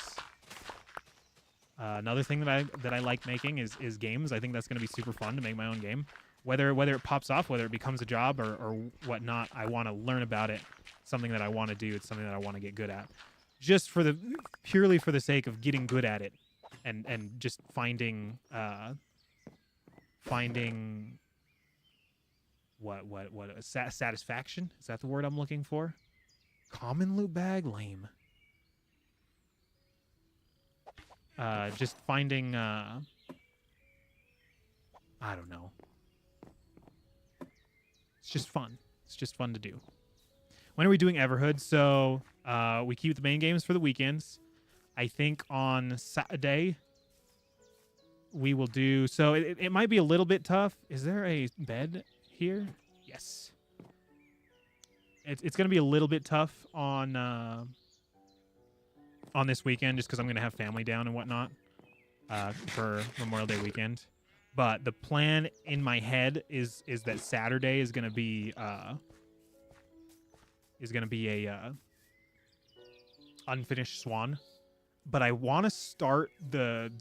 Another thing that I like making is games. I think that's going to be super fun to make my own game. Whether it pops off, whether it becomes a job or whatnot, I want to learn about it. Something that I want to do. It's something that I want to get good at. Just purely for the sake of getting good at it, and just finding satisfaction. Is that the word I'm looking for? Common loot bag, lame. Just finding I don't know. It's just fun. It's just fun to do. When are we doing Everhood? So we keep the main games for the weekends. I think on Saturday we will do... So it might be a little bit tough. Is there a bed here? Yes. It's going to be a little bit tough on this weekend just because I'm going to have family down and whatnot for Memorial Day weekend. But the plan in my head is that Saturday is going to be a unfinished swan. But I want to start the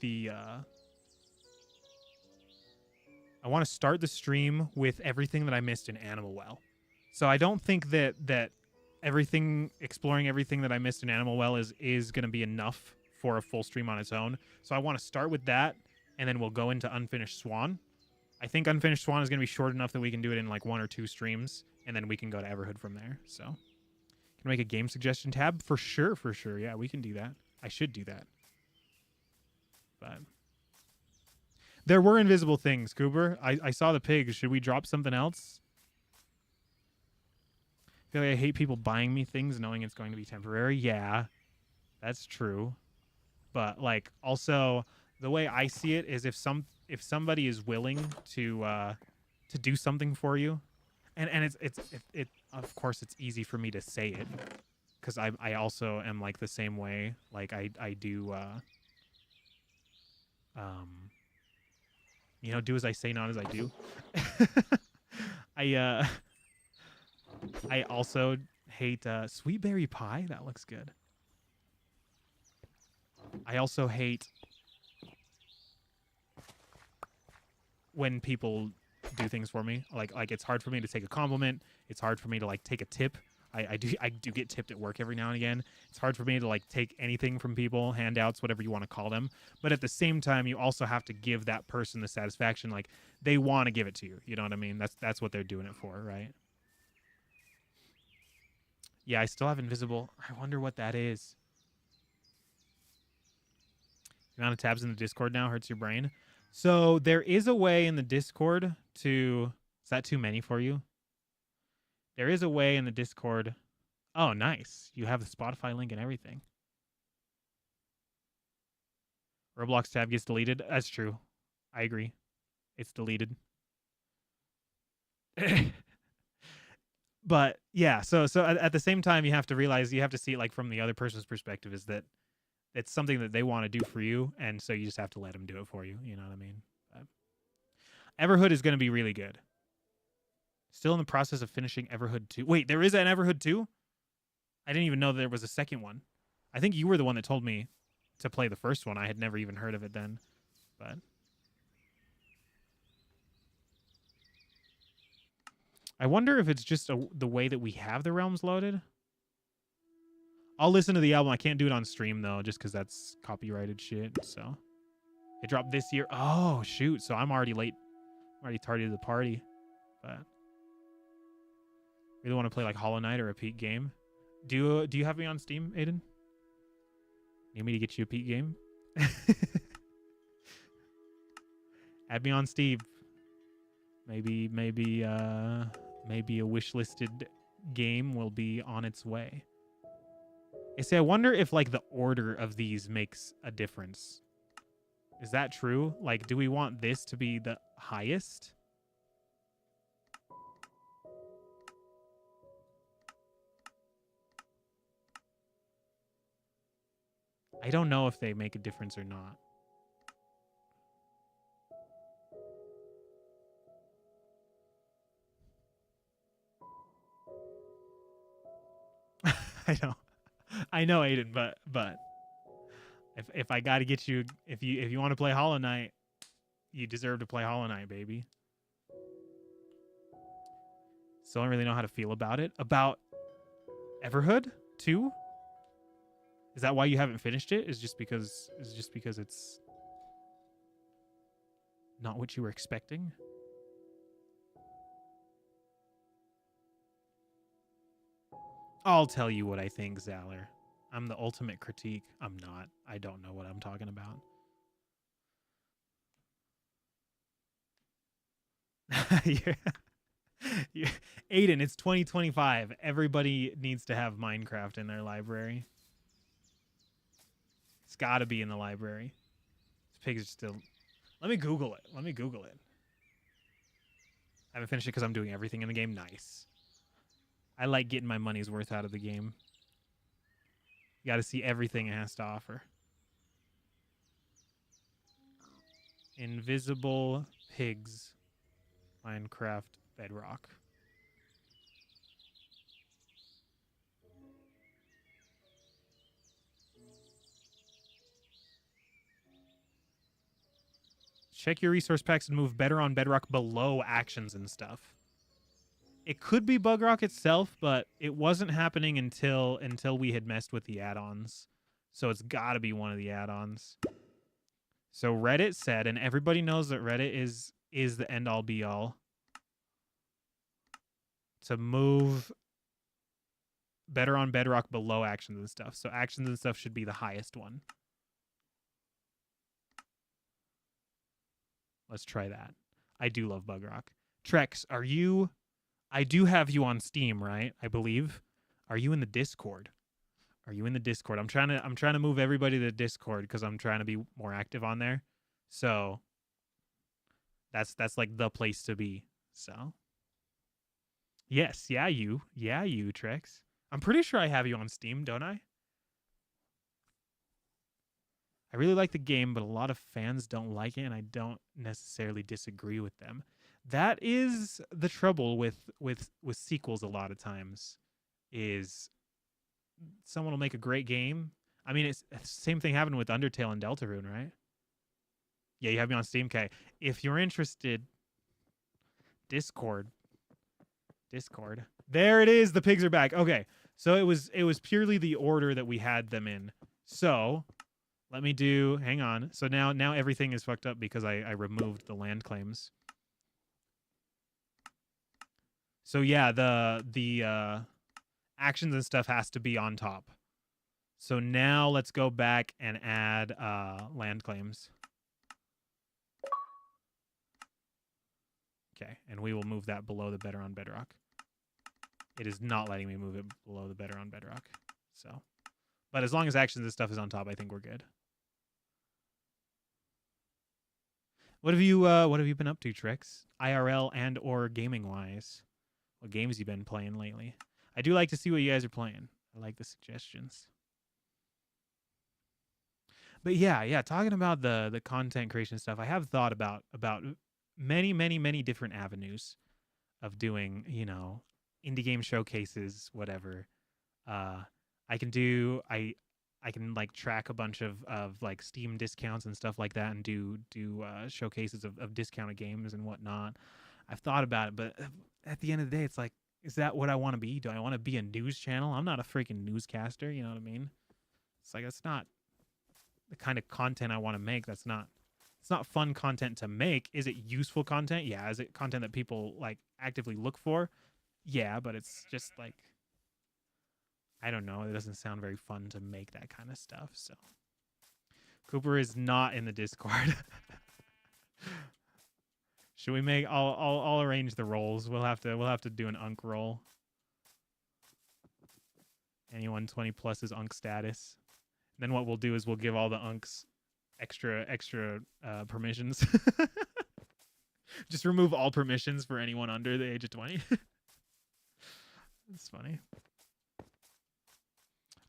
stream with everything that I missed in Animal Well. So I don't think that exploring everything that I missed in Animal Well is going to be enough for a full stream on its own. So I want to start with that, and then we'll go into Unfinished Swan. I think Unfinished Swan is going to be short enough that we can do it in like 1 or 2 streams, and then we can go to Everhood from there. So can I make a game suggestion tab? For sure. Yeah, we can do that. I should do that. But there were invisible things, Cooper. I saw the pigs. Should we drop something else? I feel like I hate people buying me things knowing it's going to be temporary. Yeah, that's true. But like also the way I see it is if somebody is willing to do something for you, and it's of course it's easy for me to say it because I also am like the same way. Like I do do as I say, not as I do. I also hate sweet berry pie. That looks good. I also hate when people do things for me. Like it's hard for me to take a compliment. It's hard for me to like take a tip. I do get tipped at work every now and again. It's hard for me to like take anything from people, handouts, whatever you want to call them. But at the same time, you also have to give that person the satisfaction. Like they want to give it to you. You know what I mean? That's what they're doing it for, right? Yeah, I still have invisible. I wonder what that is. The amount of tabs in the Discord now hurts your brain. So there is a way in the Discord to... Is that too many for you? There is a way in the Discord. Oh, nice. You have the Spotify link and everything. Roblox tab gets deleted. That's true. I agree. It's deleted. But yeah, so at the same time, you have to realize, you have to see it like from the other person's perspective, is that it's something that they want to do for you, and so you just have to let them do it for you. You know what I mean? But Everhood is going to be really good. Still in the process of finishing Everhood 2. Wait, there is an Everhood 2? I didn't even know there was a second one. I think you were the one that told me to play the first one. I had never even heard of it then. But I wonder if it's just the way that we have the realms loaded. I'll listen to the album. I can't do it on stream, though, just because that's copyrighted shit. So it dropped this year. Oh, shoot. So I'm already late. I'm already tardy to the party. But really want to play like Hollow Knight or a peak game. Do you have me on Steam, Aiden? Need me to get you a peak game? Add me on Steam. Maybe a wish-listed game will be on its way. I say, I wonder if like the order of these makes a difference. Is that true? Like, do we want this to be the highest? I don't know if they make a difference or not. I know, Aiden, but if I gotta get you, if you want to play Hollow Knight, you deserve to play Hollow Knight, baby. So I don't really know how to feel about it. About Everhood 2? Is that why you haven't finished it? Is just because it's not what you were expecting? I'll tell you what I think, Zaller. I'm the ultimate critique. I'm not. I don't know what I'm talking about. Aiden, it's 2025. Everybody needs to have Minecraft in their library. It's got to be in the library. These pigs are still... Let me Google it. I haven't finished it because I'm doing everything in the game. Nice. I like getting my money's worth out of the game. You got to see everything it has to offer. Invisible Pigs. Minecraft Bedrock. Check your resource packs and move better on Bedrock below actions and stuff. It could be Bug Rock itself, but it wasn't happening until we had messed with the add-ons. So it's got to be one of the add-ons. So Reddit said, and everybody knows that Reddit is the end-all be-all, to move better on Bedrock below actions and stuff. So actions and stuff should be the highest one. Let's try that. I do love Bug Rock. Trex, are you... I do have you on Steam, right? I believe. Are you in the Discord? Are you in the Discord? I'm trying to move everybody to the Discord because I'm trying to be more active on there. So that's like the place to be. So yes, yeah, you, Trex. I'm pretty sure I have you on Steam, don't I? I really like the game, but a lot of fans don't like it, and I don't necessarily disagree with them. That is the trouble with sequels a lot of times, is someone will make a great game. I mean, it's the same thing happened with Undertale and Deltarune, right? Yeah, you have me on Steam. Okay. If you're interested, Discord. There it is. The pigs are back. Okay. So it was purely the order that we had them in. So let me do, hang on. So now everything is fucked up because I removed the land claims. So yeah, the actions and stuff has to be on top. So now let's go back and add land claims. Okay, and we will move that below the better on Bedrock. it is not letting me move it below the better on Bedrock. So, but as long as actions and stuff is on top, I think we're good. What have you been up to, Trix? IRL and or gaming wise? What games you been playing lately? I do like to see what you guys are playing. I like the suggestions. But yeah, talking about the content creation stuff, I have thought about many different avenues of doing, indie game showcases, whatever. Uh I can do I can like track a bunch of like Steam discounts and stuff like that and do showcases of discounted games and whatnot. I've thought about it, but at the end of the day, it's like, is that what I want to be? Do I want to be a news channel? I'm not a freaking newscaster, you know what I mean? It's like, that's not the kind of content I want to make. It's not fun content to make. Is it useful content? Yeah. Is it content that people like actively look for? Yeah, but it's just like, I don't know. It doesn't sound very fun to make that kind of stuff. So Cooper is not in the Discord. Should we make? I'll arrange the roles. We'll have to do an Unk roll. Anyone 20 plus is Unk status. And then what we'll do is we'll give all the Unks extra permissions. Just remove all permissions for anyone under the age of 20. That's funny.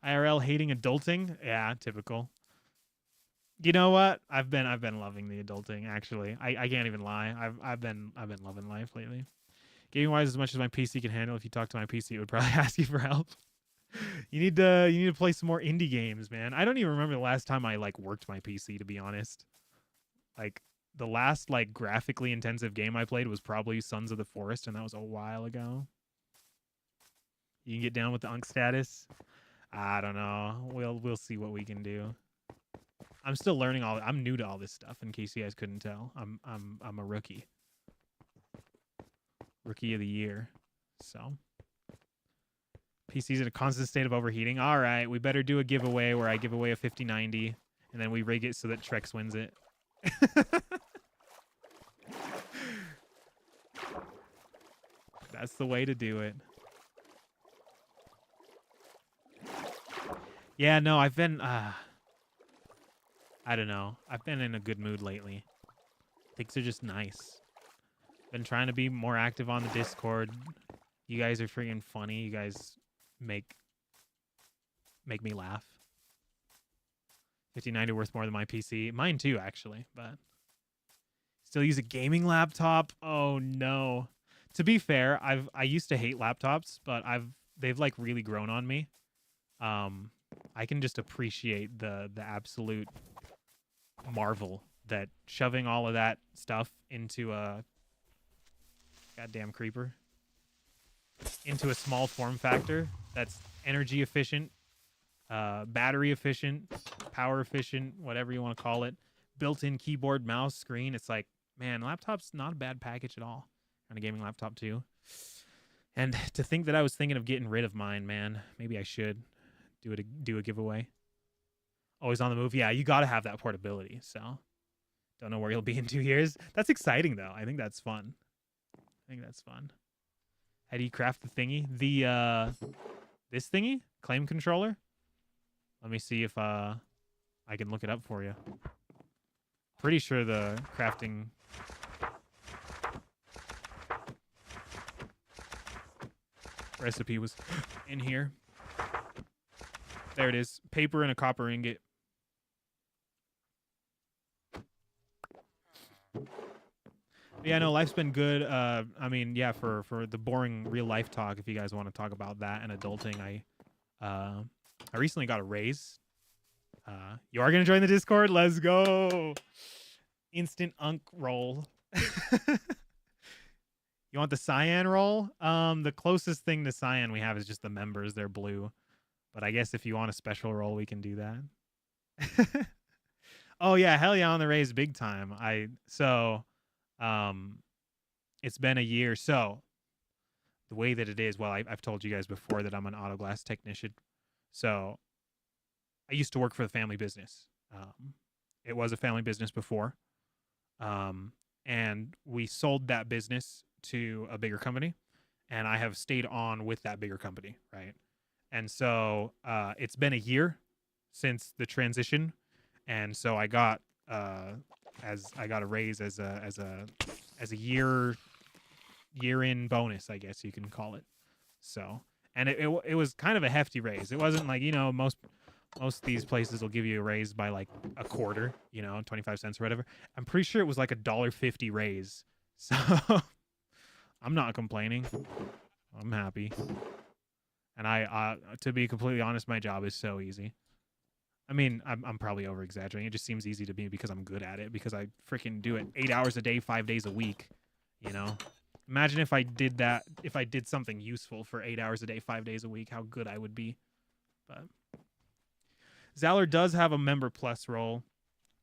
IRL hating adulting? Yeah, typical. You know what? I've been loving the adulting, actually. I can't even lie. I've been loving life lately. Gaming wise, as much as my PC can handle, if you talk to my PC, it would probably ask you for help. You need to play some more indie games, man. I don't even remember the last time I like worked my PC, to be honest. Like the last like graphically intensive game I played was probably Sons of the Forest, and that was a while ago. You can get down with the Unk status. I don't know. We'll see what we can do. I'm still learning I'm new to all this stuff, in case you guys couldn't tell. I'm a rookie. Rookie of the year. So PC's in a constant state of overheating. All right, we better do a giveaway where I give away a 5090 and then we rig it so that Trex wins it. That's the way to do it. Yeah, no, I've been I don't know. I've been in a good mood lately. Things are just nice. Been trying to be more active on the Discord. You guys are freaking funny. You guys make me laugh. 5090 worth more than my PC. Mine too, actually, but still use a gaming laptop. Oh no. To be fair, I used to hate laptops, but they've like really grown on me. I can just appreciate the absolute marvel that shoving all of that stuff into a goddamn creeper into a small form factor that's energy efficient, battery efficient, power efficient, whatever you want to call it, built-in keyboard, mouse, screen. It's like, man, laptop's not a bad package at all. On a gaming laptop too. And to think that I was thinking of getting rid of mine, man, maybe I should do a giveaway. Always on the move. Yeah, you got to have that portability. So don't know where you'll be in 2 years. That's exciting, though. I think that's fun. How do you craft the thingy? This thingy? Claim controller? Let me see if I can look it up for you. Pretty sure the crafting recipe was in here. There it is. Paper and a copper ingot. Yeah, no, life's been good. I mean, yeah, for the boring real life talk, if you guys want to talk about that and adulting, I recently got a raise. You are gonna join the Discord? Let's go. Instant Unk roll. You want the cyan roll? The closest thing to cyan we have is just the members. They're blue. But I guess if you want a special roll, we can do that. Oh yeah, hell yeah, on the raise big time. It's been a year. So the way that it is, well, I've told you guys before that I'm an auto glass technician. So I used to work for the family business. It was a family business before. And we sold that business to a bigger company. and I have stayed on with that bigger company, right? And so it's been a year since the transition, and so I got a raise as a year in bonus, I guess you can call it. So, and it was kind of a hefty raise. It wasn't like, most of these places will give you a raise by like a quarter, 25 cents or whatever. I'm pretty sure it was like $1.50 raise. So I'm not complaining. I'm happy. And to be completely honest, my job is so easy. I mean, I'm probably over exaggerating. It just seems easy to me because I'm good at it, because I freaking do it 8 hours a day, 5 days a week, Imagine if I did something useful for 8 hours a day, 5 days a week, how good I would be. But Zaller does have a member plus role.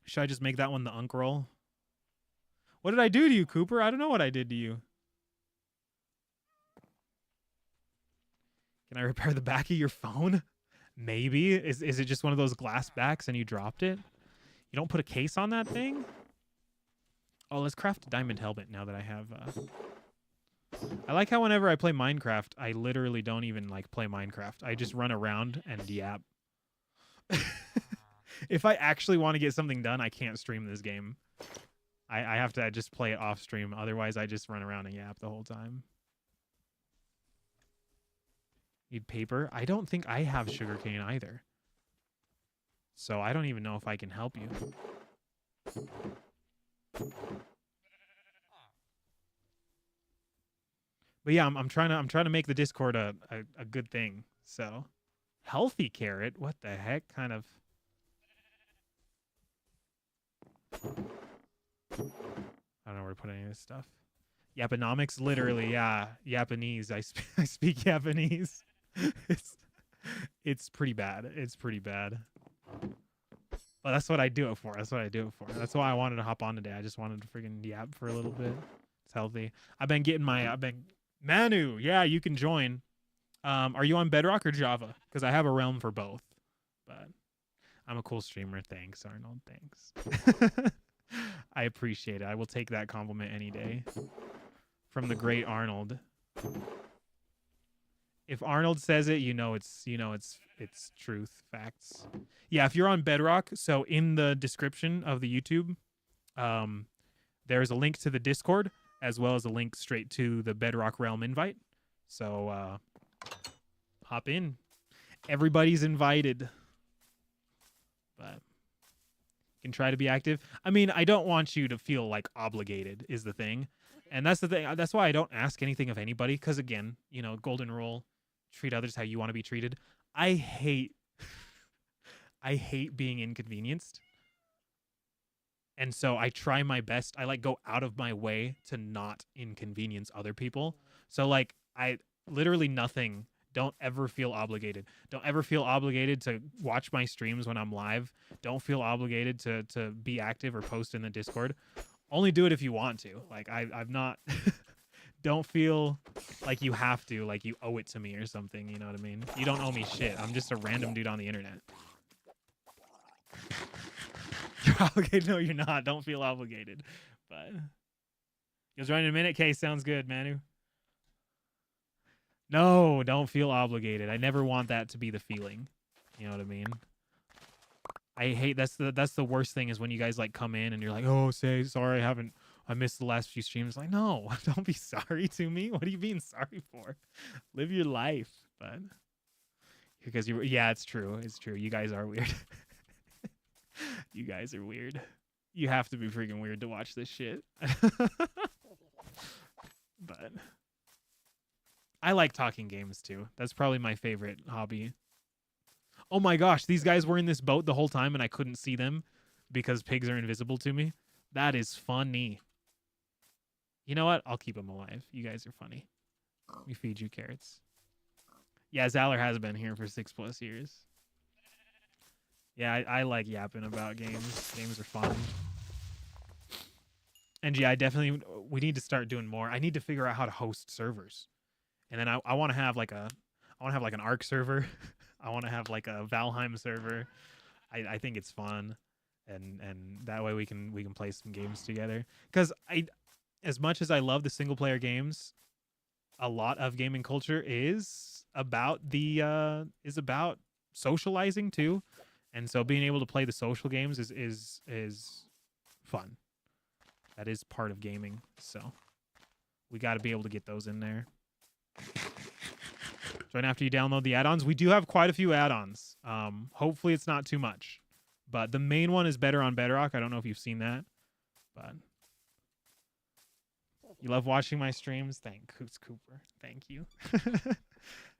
Should I just make that one the Unk role? What did I do to you, Cooper? I don't know what I did to you. Can I repair the back of your phone? Maybe. Is it just one of those glass backs and you dropped it? You don't put a case on that thing? Oh, let's craft a diamond helmet now that I have... I like how whenever I play Minecraft, I literally don't even like play Minecraft. I just run around and yap. If I actually want to get something done, I can't stream this game. I have to just play it off stream. Otherwise, I just run around and yap the whole time. Need paper? I don't think I have sugarcane either. So I don't even know if I can help you. But yeah, I'm trying to make the Discord a good thing. So, healthy carrot. What the heck? Kind of. I don't know where to put any of this stuff. Yaponomics, literally, yeah, Japanese. I speak Japanese. It's pretty bad. It's pretty bad. But that's what I do it for. That's what I do it for. That's why I wanted to hop on today. I just wanted to freaking yap for a little bit. It's healthy. Manu, yeah, you can join. Are you on Bedrock or Java? Because I have a realm for both. But I'm a cool streamer. Thanks, Arnold. Thanks. I appreciate it. I will take that compliment any day. From the great Arnold. If Arnold says it, it's truth, facts. Yeah, if you're on Bedrock, so in the description of the YouTube, there's a link to the Discord, as well as a link straight to the Bedrock Realm invite. So hop in. Everybody's invited. But you can try to be active. I mean, I don't want you to feel like obligated is the thing. And that's the thing. That's why I don't ask anything of anybody. Because again, golden rule, treat others how you want to be treated. I hate being inconvenienced. And so I try my best. I go out of my way to not inconvenience other people. So I literally nothing. Don't ever feel obligated. Don't ever feel obligated to watch my streams when I'm live. Don't feel obligated to be active or post in the Discord. Only do it if you want to. I've not... Don't feel like you have to, like you owe it to me or something, you know what I mean? You don't owe me shit. I'm just a random dude on the internet. You're obligated? No, you're not. Don't feel obligated. But... Goes right in a minute. Okay, sounds good, Manu. No, don't feel obligated. I never want that to be the feeling. You know what I mean? I hate that's the worst thing is when you guys come in and you're like, "Oh, say sorry, I missed the last few streams." Like, no, don't be sorry to me. What are you being sorry for? Live your life, but because yeah, it's true. It's true. You guys are weird. You guys are weird. You have to be freaking weird to watch this shit. But I like talking games too. That's probably my favorite hobby. Oh my gosh, these guys were in this boat the whole time and I couldn't see them because pigs are invisible to me. That is funny. You know what? I'll keep them alive. You guys are funny. We feed you carrots. Yeah, Zaller has been here for 6+ years. Yeah, I like yapping about games. Games are fun. And yeah, we need to start doing more. I need to figure out how to host servers. And then I want to have an Ark server. I want to have a Valheim server. I think it's fun, and that way we can play some games together. Because as much as I love the single player games, a lot of gaming culture is about socializing too, and so being able to play the social games is fun. That is part of gaming, so we got to be able to get those in there. Join after you download the add-ons. We do have quite a few add-ons. Hopefully it's not too much, but the main one is Better on Bedrock. I don't know if you've seen that, but you love watching my streams. Thanks, Cooper. Thank you.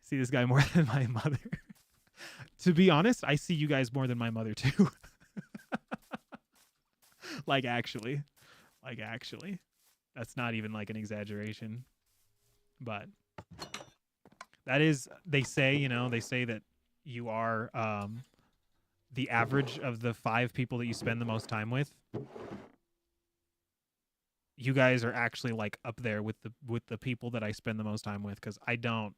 See this guy more than my mother. To be honest, I see you guys more than my mother too. Like actually, that's not even like an exaggeration, but that is, they say that you are the average of the 5 people that you spend the most time with. You guys are actually like up there with the people that I spend the most time with, because I don't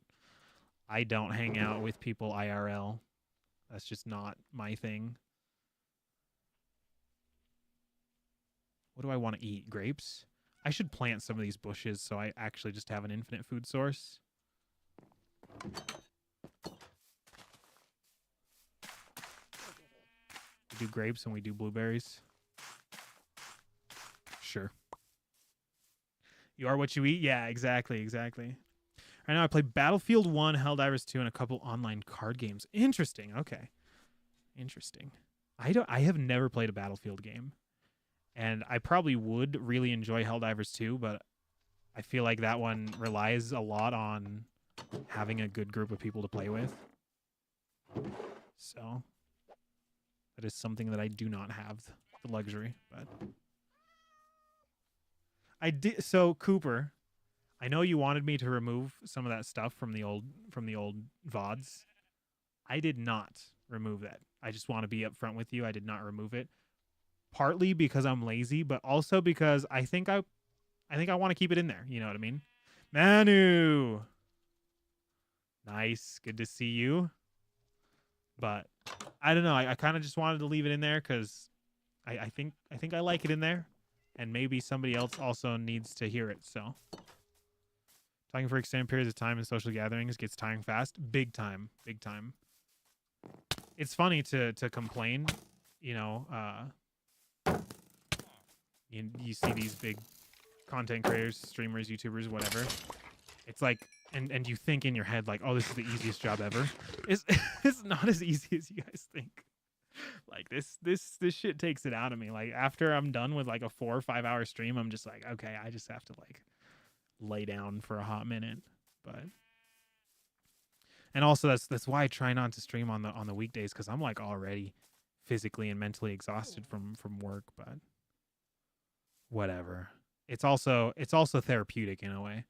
hang out with people IRL. That's just not my thing. What do I want to eat? Grapes? I should plant some of these bushes so I actually just have an infinite food source. We do grapes and we do blueberries. Sure. You are what you eat? Yeah, exactly. Right now I play Battlefield 1, Helldivers 2, and a couple online card games. Interesting. Okay. Interesting. I have never played a Battlefield game. And I probably would really enjoy Helldivers 2, but I feel like that one relies a lot on having a good group of people to play with. So that is something that I do not have the luxury, but I did. So Cooper, I know you wanted me to remove some of that stuff from the old VODs. I did not remove that. I just want to be upfront with you. I did not remove it. Partly because I'm lazy, but also because I think I want to keep it in there. You know what I mean? Manu. Nice. Good to see you. But I don't know. I kind of just wanted to leave it in there because I think I like it in there. And maybe somebody else also needs to hear it. So talking for extended periods of time in social gatherings gets tiring fast. Big time. It's funny to complain, you know, you see these big content creators, streamers, YouTubers, whatever. It's like, and you think in your head like, oh, this is the easiest job ever. It's not as easy as you guys think. Like this shit takes it out of me. Like after I'm done with like a 4 or 5 hour stream, I'm just like, okay, I just have to like lay down for a hot minute. But and also that's why I try not to stream on the weekdays, because I'm like already physically and mentally exhausted from work. But whatever. It's also therapeutic in a way.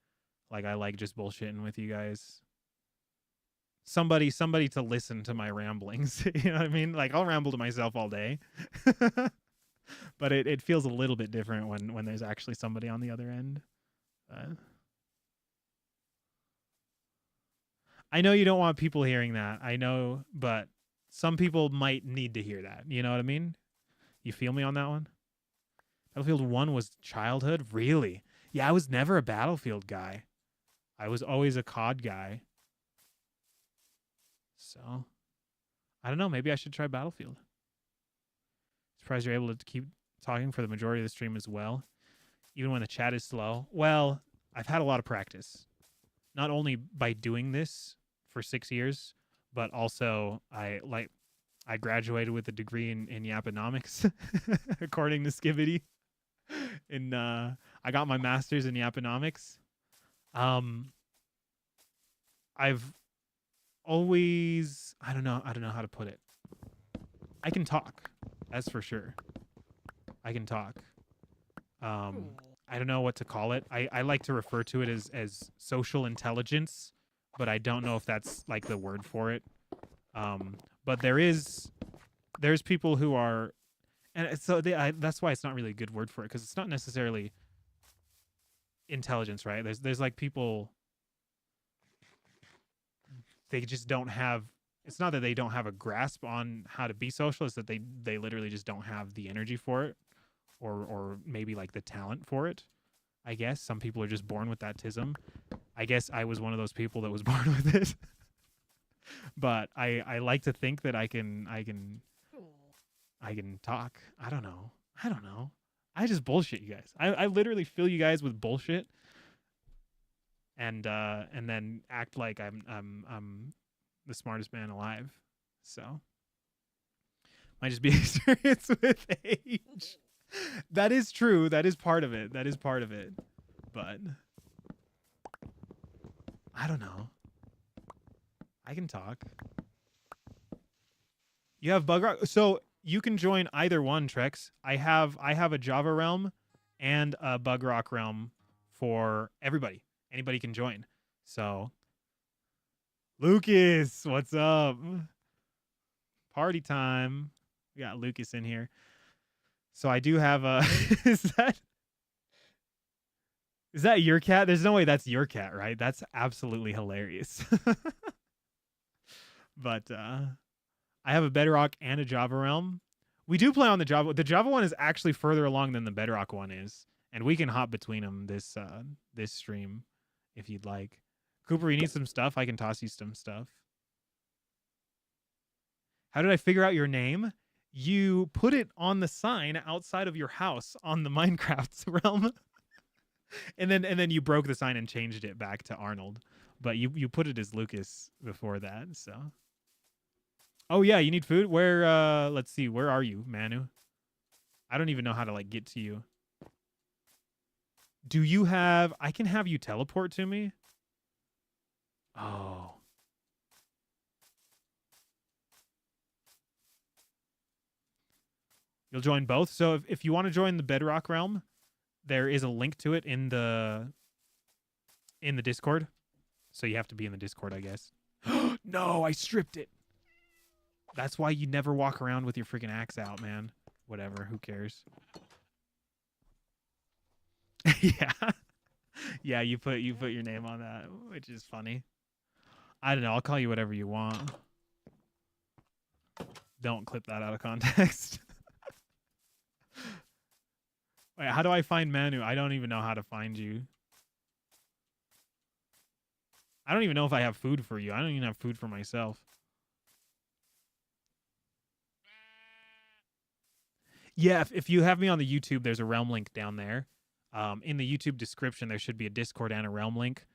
Like I like just bullshitting with you guys. Somebody to listen to my ramblings. You know what I mean? Like I'll ramble to myself all day. But it feels a little bit different when there's actually somebody on the other end. I know you don't want people hearing that. I know, but some people might need to hear that. You know what I mean? You feel me on that one? Battlefield 1 was childhood? Really? Yeah, I was never a Battlefield guy. I was always a COD guy. So, I don't know. Maybe I should try Battlefield. Surprised you're able to keep talking for the majority of the stream as well, even when the chat is slow. Well, I've had a lot of practice. Not only by doing this for 6 years, but also I graduated with a degree in Yaponomics, according to Skibidi. I got my master's in Yaponomics. I've always, I don't know how to put it. I can talk, that's for sure. I can talk. I don't know what to call it. I like to refer to it as social intelligence, but I don't know if that's like the word for it. But there's people who are, and so that's why it's not really a good word for it, because it's not necessarily intelligence, right? There's like people, they just don't have, it's not that they don't have a grasp on how to be social, it's that they literally just don't have the energy for it, or maybe like the talent for it. I guess some people are just born with that tism. I guess I was one of those people that was born with it. But I like to think that I can talk. I don't know. I just bullshit you guys. I literally fill you guys with bullshit and then act like I'm the smartest man alive. So might just be experience with age. That is true. That is part of it. But I don't know. I can talk. You have Bug Rock, so you can join either one, Trex. I have a Java realm and a Bug Rock realm for everybody. Anybody can join. So Lucas, what's up? Party time. We got Lucas in here. So I do have a is that your cat? There's no way that's your cat, right? That's absolutely hilarious. But I have a Bedrock and a Java realm. We do play on the Java. The Java one is actually further along than the Bedrock one is, and we can hop between them this stream if you'd like. Cooper, you need some stuff? I can toss you some stuff. How did I figure out your name? You put it on the sign outside of your house on the Minecraft realm. and then you broke the sign and changed it back to Arnold. But you put it as Lucas before that, so. Oh yeah, you need food? Where let's see, where are you, Manu? I don't even know how to like get to you. Do you have I can have you teleport to me? Oh. You'll join both. So if you want to join the Bedrock realm, there is a link to it in the Discord. So you have to be in the Discord, I guess. No, I stripped it. That's why you never walk around with your freaking axe out, man. Whatever, who cares? Yeah. Yeah, you put your name on that, which is funny. I don't know, I'll call you whatever you want. Don't clip that out of context. Wait, how do I find Manu? I don't even know how to find you. I don't even know if I have food for you. I don't even have food for myself. Yeah, if you have me on the YouTube, there's a realm link down there. In the YouTube description, there should be a Discord and a realm link.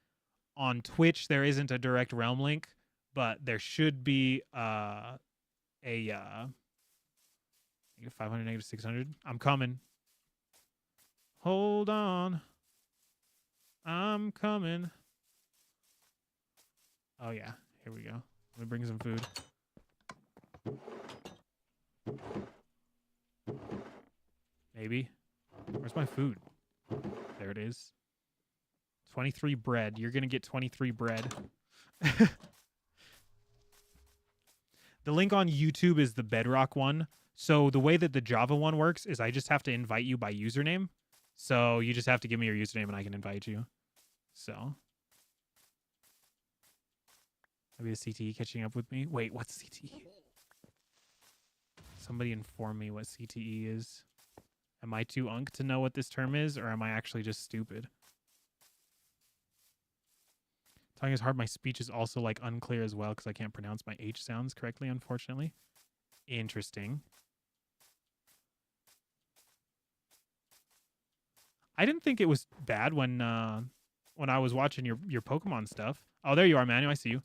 On Twitch, there isn't a direct realm link, but there should be a -500, -600. I'm coming. Hold on. I'm coming. Oh, yeah. Here we go. Let me bring some food. Maybe. Where's my food? There it is. 23 bread. You're going to get 23 bread. The link on YouTube is the Bedrock one. So the way that the Java one works is I just have to invite you by username. So you just have to give me your username and I can invite you. So. Maybe the CTE catching up with me. Wait, what's CTE? Somebody inform me what CTE is. Am I too unk to know what this term is, or am I actually just stupid? Talking is hard. My speech is also like unclear as well because I can't pronounce my H sounds correctly, unfortunately. Interesting. I didn't think it was bad when I was watching your Pokemon stuff. Oh, there you are, Manu. I see you.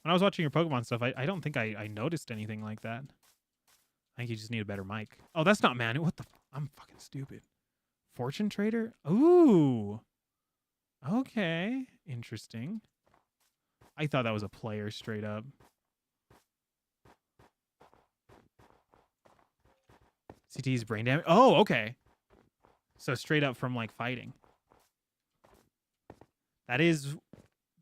When I was watching your Pokemon stuff, I don't think I noticed anything like that. I think you just need a better mic. Oh, that's not Manu. What the? I'm fucking stupid. Fortune Trader? Ooh. Okay. Interesting. I thought that was a player straight up. CT's brain damage. Oh, okay. So straight up from like fighting. That is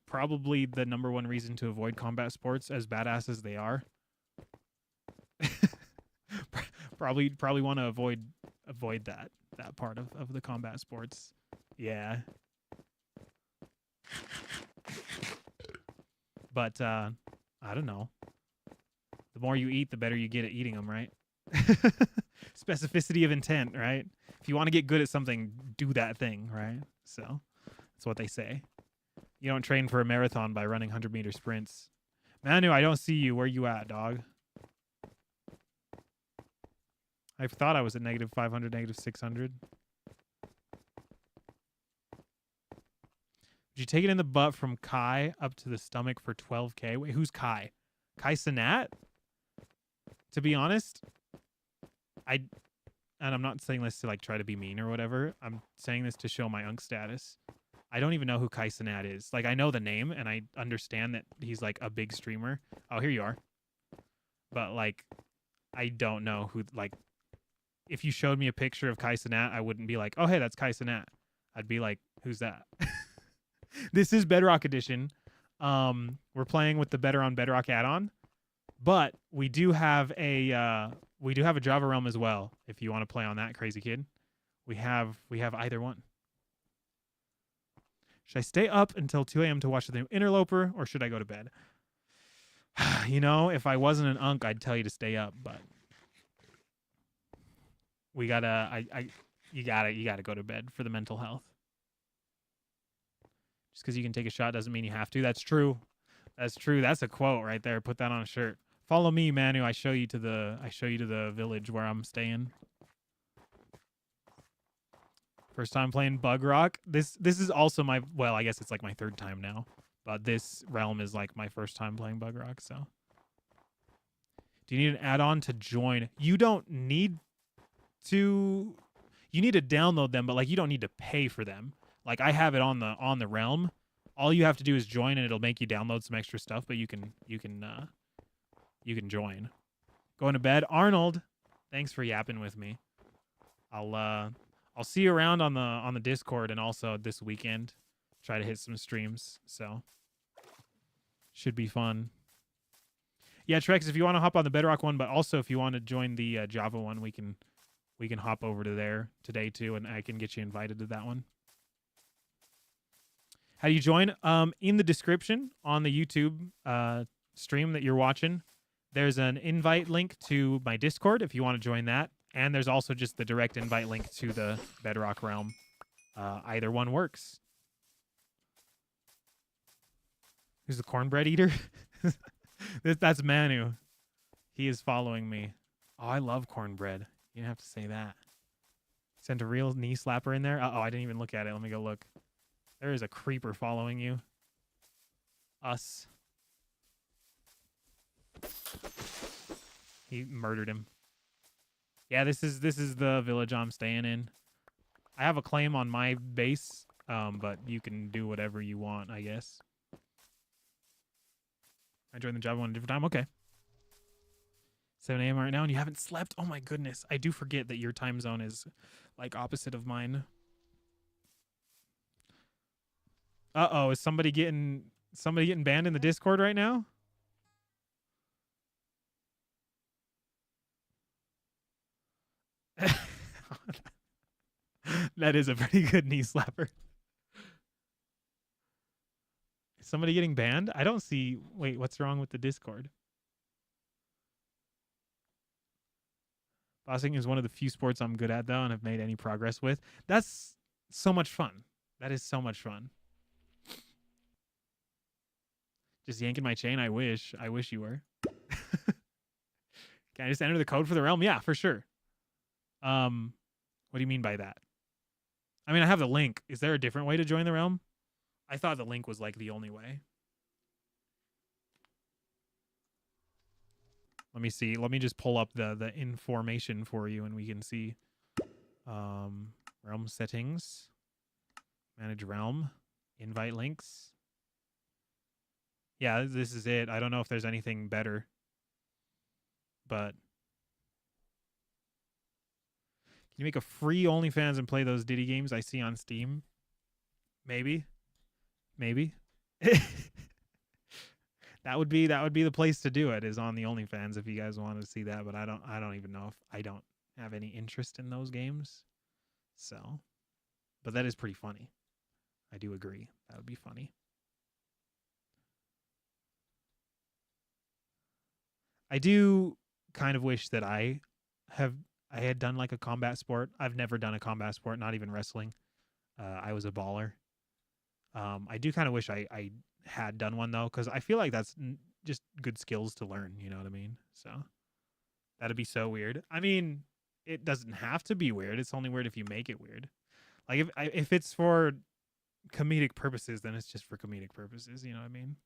probably the #1 reason to avoid combat sports, as badass as they are. probably want to avoid that part of the combat sports. Yeah. But I don't know. The more you eat, the better you get at eating them, right? Specificity of intent, right? If you want to get good at something, do that thing, right? So that's what they say. You don't train for a marathon by running 100-meter sprints. Manu, I don't see you. Where you at, dog? I thought I was at negative 500, negative 600. Did you take it in the butt from Kai up to the stomach for 12K? Wait, who's Kai? Kai Sanat? To be honest, and I'm not saying this to like try to be mean or whatever. I'm saying this to show my unk status. I don't even know who Kai Sanat is. Like, I know the name and I understand that he's like a big streamer. Oh, here you are. But like, I don't know who, like, if you showed me a picture of Kai Sanat, I wouldn't be like, oh, hey, that's Kai Sanat. I'd be like, who's that? This is Bedrock Edition. We're playing with the Better on Bedrock add-on, but we do have a Java realm as well. If you want to play on that, crazy kid, we have either one. Should I stay up until 2 a.m. to watch the new Interloper, or should I go to bed? You know, if I wasn't an unk, I'd tell you to stay up, but we gotta. You gotta go to bed for the mental health. Just because you can take a shot doesn't mean you have to. That's true. That's true. That's a quote right there. Put that on a shirt. Follow me, Manu. I show you to the village where I'm staying. First time playing Bug Rock. This is also my, well, I guess it's like my third time now. But this realm is like my first time playing Bug Rock, so. Do you need an add-on to join? You don't need to, you need to download them, but like you don't need to pay for them. Like I have it on the realm. All you have to do is join, and it'll make you download some extra stuff. But you can join. Going to bed, Arnold. Thanks for yapping with me. I'll see you around on the Discord, and also this weekend. Try to hit some streams. So should be fun. Yeah, Trex, if you want to hop on the Bedrock one, but also if you want to join the Java one, we can hop over to there today too, and I can get you invited to that one. How do you join? In the description on the YouTube stream that you're watching, there's an invite link to my Discord if you want to join that. And there's also just the direct invite link to the Bedrock realm. Either one works. Who's the cornbread eater? That's Manu. He is following me. Oh, I love cornbread. You didn't have to say that. Sent a real knee slapper in there. Uh-oh, I didn't even look at it. Let me go look. There is a creeper following you. Us. He murdered him. Yeah, this is the village I'm staying in. I have a claim on my base, but you can do whatever you want, I guess. I joined the job one a different time. Okay. 7 a.m. right now, and you haven't slept? Oh my goodness. I do forget that your time zone is like opposite of mine. Uh-oh, is somebody getting banned in the Discord right now? That is a pretty good knee slapper. Is somebody getting banned? I don't see. Wait, what's wrong with the Discord? Bossing is one of the few sports I'm good at, though, and have made any progress with. That's so much fun. That is so much fun. Just yanking my chain? I wish. I wish you were. Can I just enter the code for the realm? Yeah, for sure. What do you mean by that? I mean, I have the link. Is there a different way to join the realm? I thought the link was like the only way. Let me see. Let me just pull up the information for you, and we can see. Realm settings. Manage realm. Invite links. Yeah, this is it. I don't know if there's anything better. But can you make a free OnlyFans and play those Diddy games I see on Steam? Maybe. Maybe. That would be the place to do it, is on the OnlyFans if you guys want to see that, but I don't even know if I don't have any interest in those games. So, but that is pretty funny. I do agree. That would be funny. I do kind of wish that I I had done like a combat sport. I've never done a combat sport, not even wrestling. I was a baller. I do kind of wish I had done one though, because I feel like that's just good skills to learn. You know what I mean? So that'd be so weird. I mean, it doesn't have to be weird. It's only weird if you make it weird. Like if it's for comedic purposes, then it's just for comedic purposes. You know what I mean?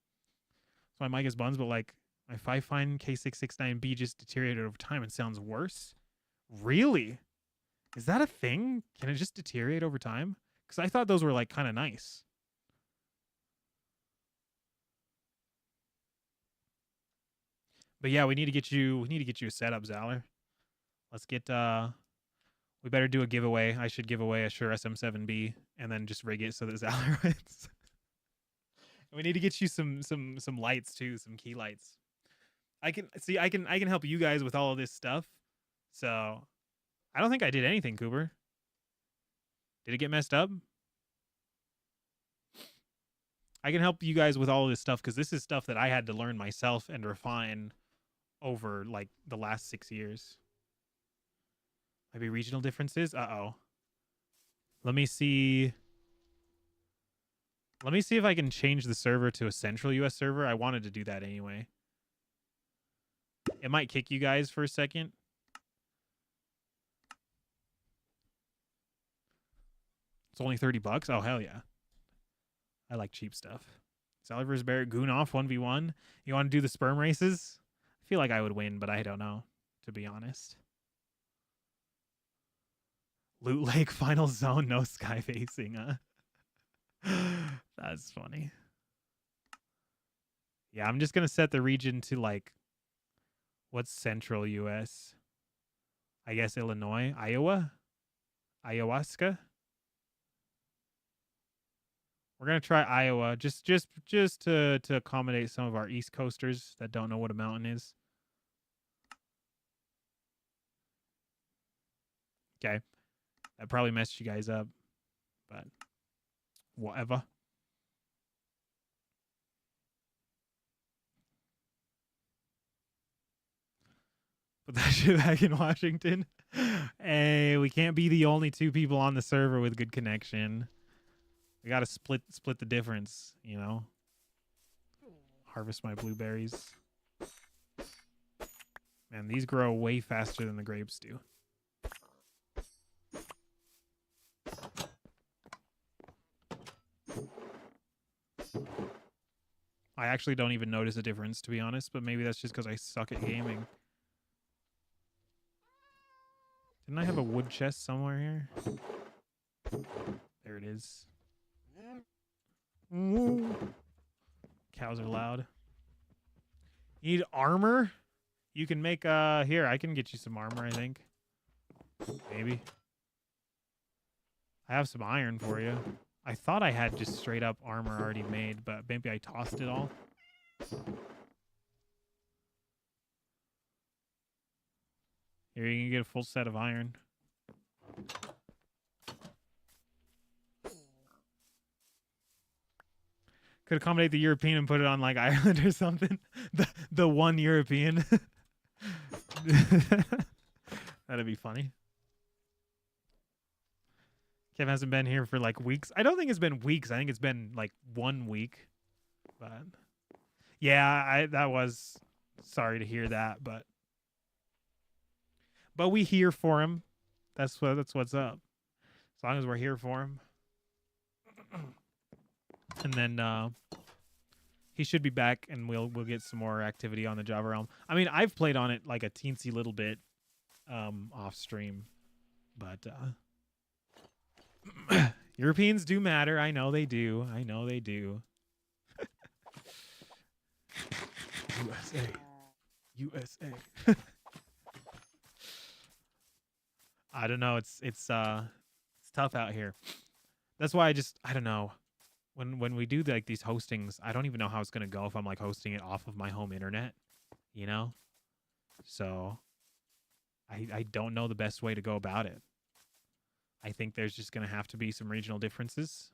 So my mic is buns, but like my 5-fine K669B just deteriorated over time and sounds worse. Really? Is that a thing? Can it just deteriorate over time? Because I thought those were like kind of nice. But yeah, we need to get you a setup, Zaller. Let's get we better do a giveaway. I should give away a Shure SM7B and then just rig it so that Zaller wins. We need to get you some lights too, some key lights. I can help you guys with all of this stuff. So I don't think I did anything, Cooper. Did it get messed up? I can help you guys with all of this stuff because this is stuff that I had to learn myself and refine over like the last 6 years. Maybe regional differences. Uh-oh. Let me see if I can change the server to a central US server. I wanted to do that anyway. It might kick you guys for a second. It's only $30. Oh, hell yeah. I like cheap stuff. Sally vs. Barrett, Goon off 1v1. You want to do the sperm races? I feel like I would win, but I don't know, to be honest. Loot Lake, Final Zone, no sky facing, huh? That's funny. Yeah, I'm just going to set the region to, like, what's central U.S.? I guess Illinois? Iowa? Ayahuasca? We're going to try Iowa just to accommodate some of our East Coasters that don't know what a mountain is. Okay. That probably messed you guys up, but whatever. Put that shit back in Washington. Hey, we can't be the only 2 people on the server with good connection. We gotta split the difference, you know? Harvest my blueberries. Man, these grow way faster than the grapes do. I actually don't even notice a difference, to be honest, but maybe that's just because I suck at gaming. Didn't I have a wood chest somewhere here? There it is. Cows are loud. You need armor? You can make, here, I can get you some armor, I think. Maybe. I have some iron for you. I thought I had just straight up armor already made, but maybe I tossed it all. Here, you can get a full set of iron. Could accommodate the European and put it on like Ireland or something. The one European. That'd be funny. Kev hasn't been here for like weeks. I don't think it's been weeks. I think it's been like 1 week. But yeah, that was sorry to hear that, but we here for him. That's what's up. As long as we're here for him. And then he should be back and we'll get some more activity on the Java realm. I mean, I've played on it like a teensy little bit off stream, but Europeans do matter. I know they do. I know they do. USA. USA. I don't know. It's tough out here. That's why I don't know. When we do like these hostings, I don't even know how it's gonna go if I'm like hosting it off of my home internet, you know? So I don't know the best way to go about it. I think there's just gonna have to be some regional differences.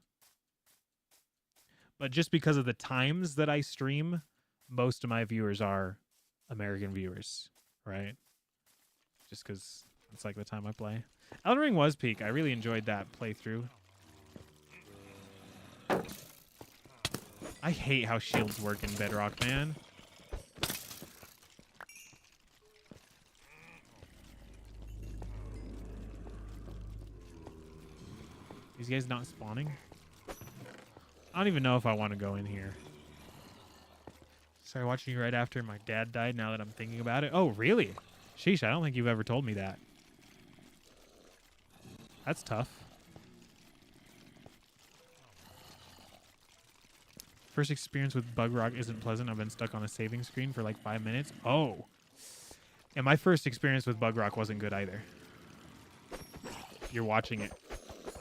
But just because of the times that I stream, most of my viewers are American viewers, right? Just because It's like the time I play. Elden Ring was peak. I really enjoyed that playthrough. I hate how shields work in Bedrock, man. These guys not spawning? I don't even know if I want to go in here. Started watching you right after my dad died, now that I'm thinking about it. Oh, really? Sheesh, I don't think you've ever told me that. That's tough. First experience with bug rock isn't pleasant. I've been stuck on a saving screen for like 5 minutes. Oh. And my first experience with bug rock wasn't good either. You're watching it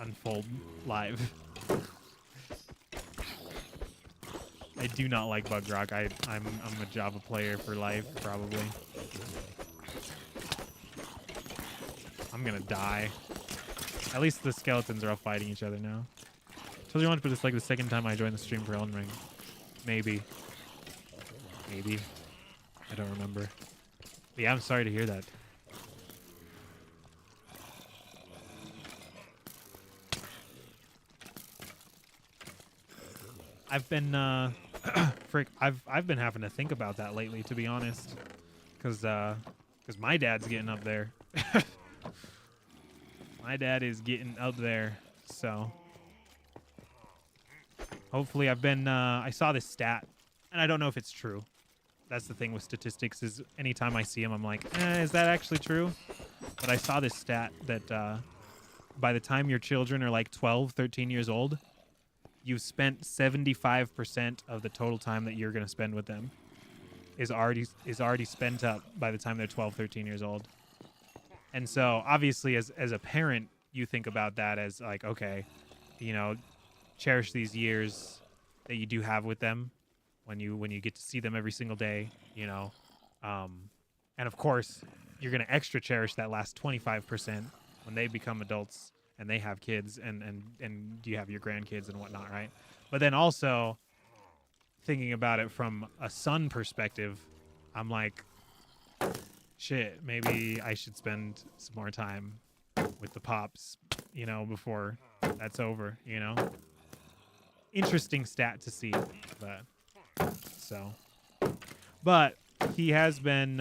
unfold live. I do not like bug rock. I'm a Java player for life, probably. I'm gonna die. At least the skeletons are all fighting each other now. Told you once, but it's like the second time I joined the stream for Elden Ring. Maybe. Maybe. I don't remember. But yeah, I'm sorry to hear that. I've been I've been having to think about that lately, to be honest, because my dad's getting up there. My dad is getting up there, so hopefully I saw this stat, and I don't know if it's true. That's the thing with statistics, is anytime I see them, I'm like, is that actually true? But I saw this stat that by the time your children are like 12, 13 years old, you've spent 75% of the total time that you're going to spend with them is already spent up by the time they're 12, 13 years old. And so obviously as a parent, you think about that as like, okay, you know, cherish these years that you do have with them when you get to see them every single day, you know. And of course, you're going to extra cherish that last 25% when they become adults and they have kids and you have your grandkids and whatnot, right? But then also thinking about it from a son perspective, I'm like, shit, maybe I should spend some more time with the pops, you know, before that's over, you know? Interesting stat to see, but he has been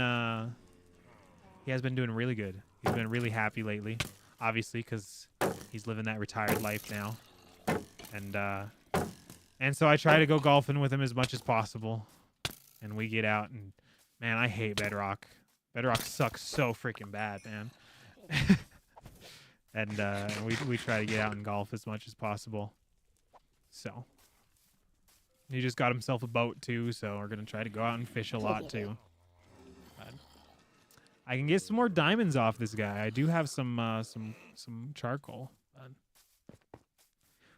doing really good. He's been really happy lately, obviously, because he's living that retired life now, and so I try to go golfing with him as much as possible, and we get out, and man, I hate Bedrock. Bedrock sucks so freaking bad, man. And we try to get out and golf as much as possible. So he just got himself a boat too, so we're gonna try to go out and fish a lot too. But I can get some more diamonds off this guy. I do have some charcoal. But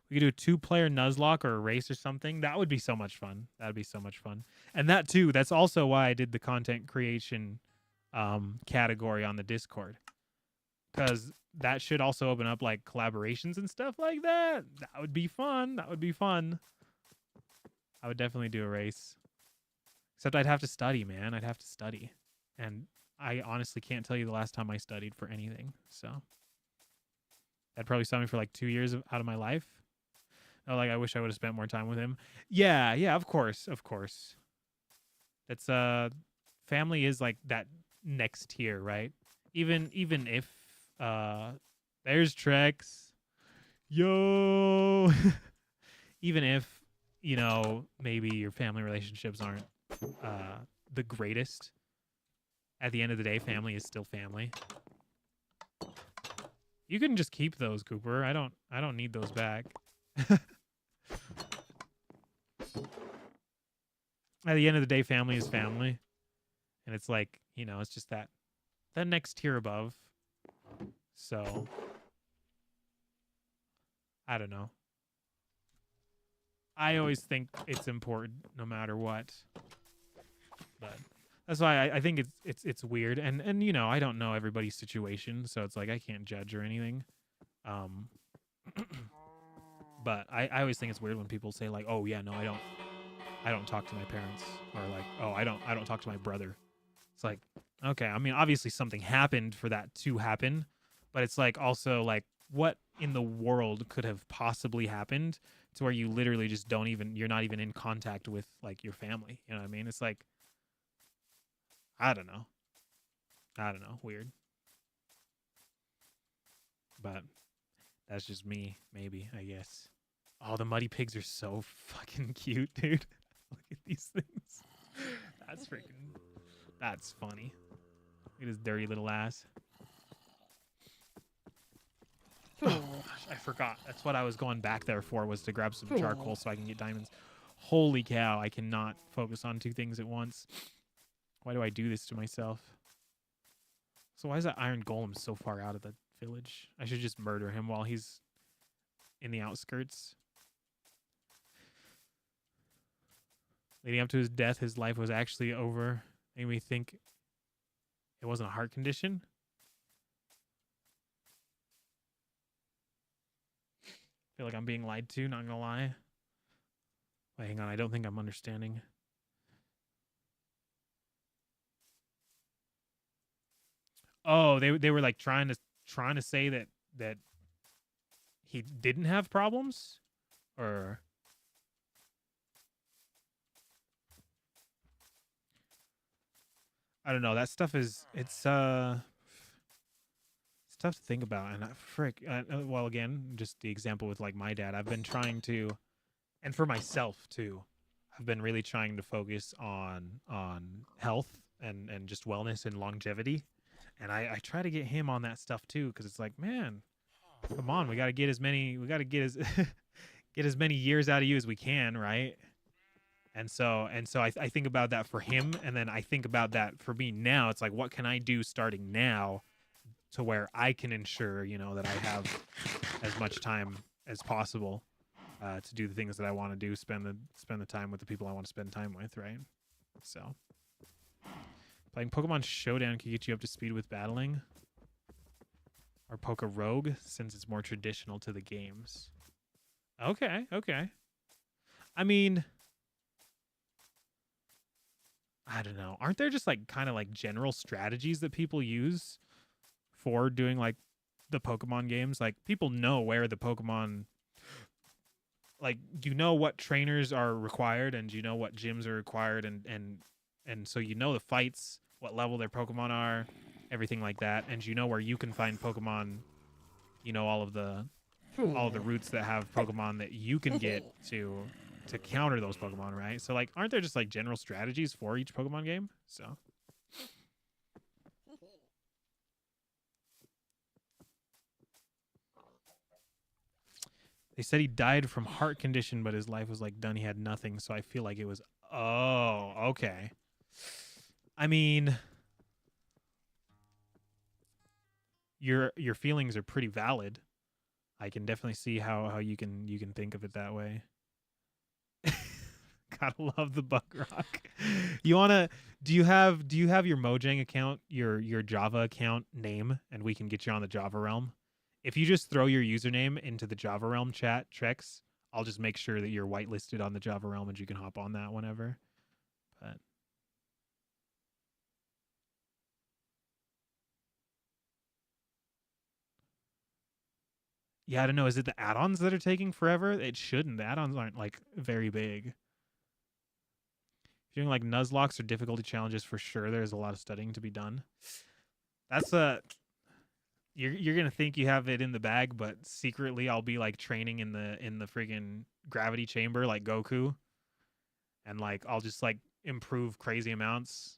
we could do a 2-player Nuzlocke or a race or something. That would be so much fun. That'd be so much fun. And that too, that's also why I did the content creation category on the Discord, because that should also open up like collaborations and stuff like that. That would be fun. That would be fun. I would definitely do a race, except I'd have to study, man. I'd have to study, and I honestly can't tell you the last time I studied for anything. So that'd probably stop me for like 2 years out of my life. Oh, like I wish I would have spent more time with him. Yeah, of course. That's family is like that next tier, right? Even if there's Trex, yo. Even if, you know, maybe your family relationships aren't the greatest, at the end of the day, family is still family. You can just keep those, Cooper. I don't need those back. At the end of the day, family is family. And it's like, you know, it's just that next tier above. So I don't know. I always think it's important no matter what. But that's why I think it's weird. And you know, I don't know everybody's situation, so it's like I can't judge or anything. But I always think it's weird when people say like, "Oh yeah, no, I don't talk to my parents," or like, "Oh, I don't talk to my brother." It's like, Okay, I mean, obviously something happened for that to happen, but it's like also like what in the world could have possibly happened to where you literally just don't even you're not even in contact with like your family. You know what I mean? It's like I don't know. I don't know. Weird. But that's just me, maybe, I guess. Oh, the muddy pigs are so fucking cute, dude. Look at these things. That's freaking that's funny. Look at his dirty little ass. Oh gosh, I forgot. That's what I was going back there for, was to grab some charcoal so I can get diamonds. Holy cow, I cannot focus on two things at once. Why do I do this to myself? So why is that iron golem so far out of the village? I should just murder him while he's in the outskirts. Leading up to his death, his life was actually over. Made me think it wasn't a heart condition. I feel like I'm being lied to, not gonna lie. Wait, hang on, I don't think I'm understanding. Oh, they were like trying to say that he didn't have problems, or I don't know. That stuff is it's tough to think about. And frick, well, again, just the example with like my dad. I've been trying to, and for myself too, I've been really trying to focus on health and just wellness and longevity. And I try to get him on that stuff too, because it's like, man, come on, we got to get as many, we got to get as get as many years out of you as we can, right? And so I think about that for him, and then I think about that for me now. It's like, what can I do starting now to where I can ensure, that I have as much time as possible to do the things that I want to do, spend the time with the people I want to spend time with, right? So playing Pokemon Showdown can get you up to speed with battling, or Poke Rogue since it's more traditional to the games. Okay, okay. I mean, I don't know. Aren't there just like kind of like general strategies that people use for doing like the Pokemon games? Like people know where the Pokemon, like, you know what trainers are required, and you know what gyms are required, and so you know the fights, what level their Pokemon are, everything like that, and you know where you can find Pokemon. You know all of the routes that have Pokemon that you can get to counter those Pokemon, right? So like, aren't there just like general strategies for each Pokemon game? So they said he died from heart condition, but his life was like done. He had nothing, so I feel like it was. Oh, okay. I mean, your feelings are pretty valid. I can definitely see how you can think of it that way. Gotta love the bug rock. You wanna do you have your Mojang account, your Java account name, and we can get you on the Java realm? If you just throw your username into the Java realm chat, Trex, I'll just make sure that you're whitelisted on the Java realm and you can hop on that whenever. But yeah, I don't know. Is it the add-ons that are taking forever? It shouldn't. The add-ons aren't like very big. If you're doing like Nuzlocks or difficulty challenges, for sure there's a lot of studying to be done. That's a you're gonna think you have it in the bag, but secretly I'll be like training in the friggin' gravity chamber like Goku, and like I'll just like improve crazy amounts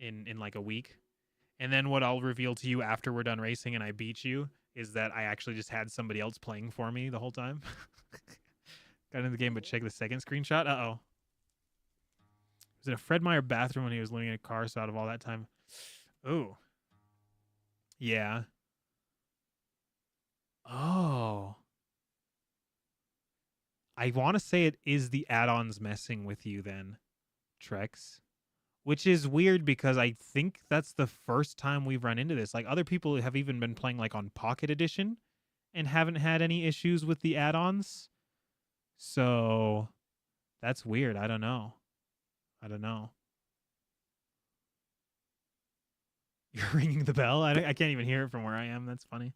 in like a week. And then what I'll reveal to you after we're done racing and I beat you is that I actually just had somebody else playing for me the whole time. Got in the game, but check the second screenshot. Uh-oh. Was it a Fred Meyer bathroom when he was living in a car? So out of all that time. Ooh. Yeah. Oh. I want to say it is the add-ons messing with you then, Trex. Which is weird because I think that's the first time we've run into this. Like other people have even been playing like on Pocket Edition and haven't had any issues with the add-ons. So that's weird. I don't know. I don't know. You're ringing the bell? I can't even hear it from where I am. That's funny.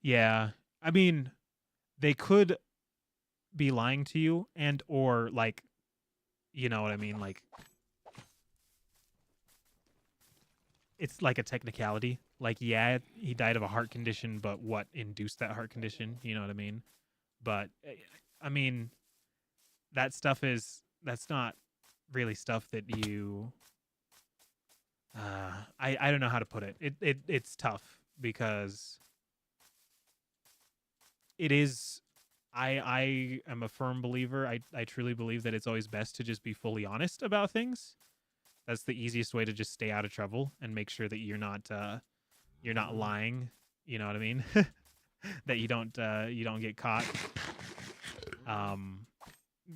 Yeah. I mean, they could be lying to you and or like, you know what I mean? Like, it's like a technicality. Like, yeah, he died of a heart condition, but what induced that heart condition? You know what I mean? But I mean, that's not really stuff that you I don't know how to put it. It's tough because it is I am a firm believer. I truly believe that it's always best to just be fully honest about things. That's the easiest way to just stay out of trouble and make sure that you're not lying. You know what I mean? That you don't get caught.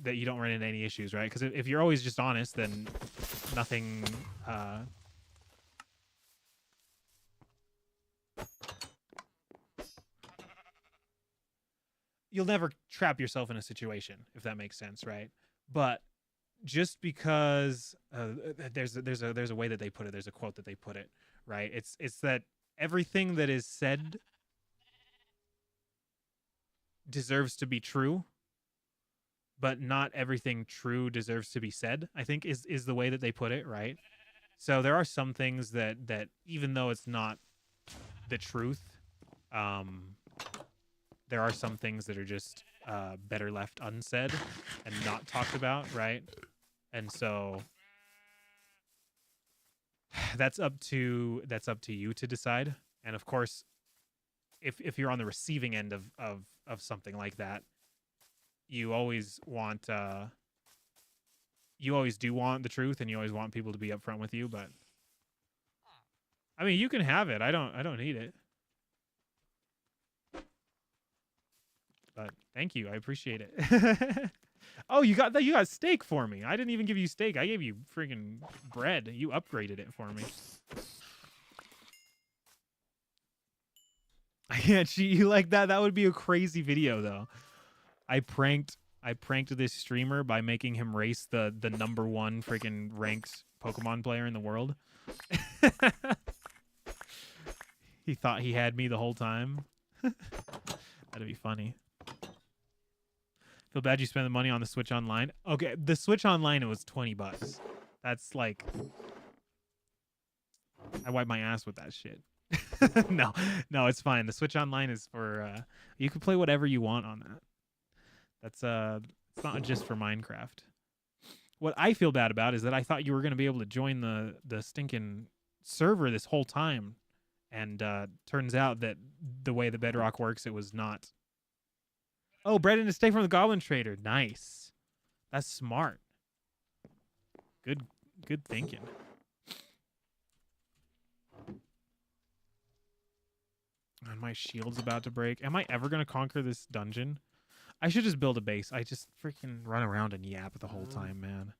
That you don't run into any issues, right? Because if you're always just honest, then nothing. You'll never trap yourself in a situation, if that makes sense, right? But just because there's a way that they put it, there's a quote that they put it, right? It's that everything that is said deserves to be true, but not everything true deserves to be said. I think is the way that they put it, right? So there are some things that even though it's not the truth, um, there are some things that are just better left unsaid and not talked about, right? And so that's up to you to decide. And of course, if you're on the receiving end of something like that, you always want you always do want the truth, and you always want people to be upfront with you. But I mean, you can have it. I don't need it. But thank you. I appreciate it. Oh, you got steak for me. I didn't even give you steak. I gave you freaking bread. You upgraded it for me. I can't cheat you like that. That would be a crazy video though. I pranked this streamer by making him race the #1 freaking ranked Pokemon player in the world. He thought he had me the whole time. That'd be funny. Feel bad you spent the money on the Switch Online. Okay, the Switch Online, it was $20. That's like, I wipe my ass with that shit. No, it's fine. The Switch Online is for you can play whatever you want on that. That's it's not just for Minecraft. What I feel bad about is that I thought you were gonna be able to join the stinking server this whole time, and turns out that the way the Bedrock works, it was not. Oh, bread and a steak from the Goblin Trader. Nice. That's smart. Good thinking. And my shield's about to break. Am I ever going to conquer this dungeon? I should just build a base. I just freaking run around and yap the whole time, man.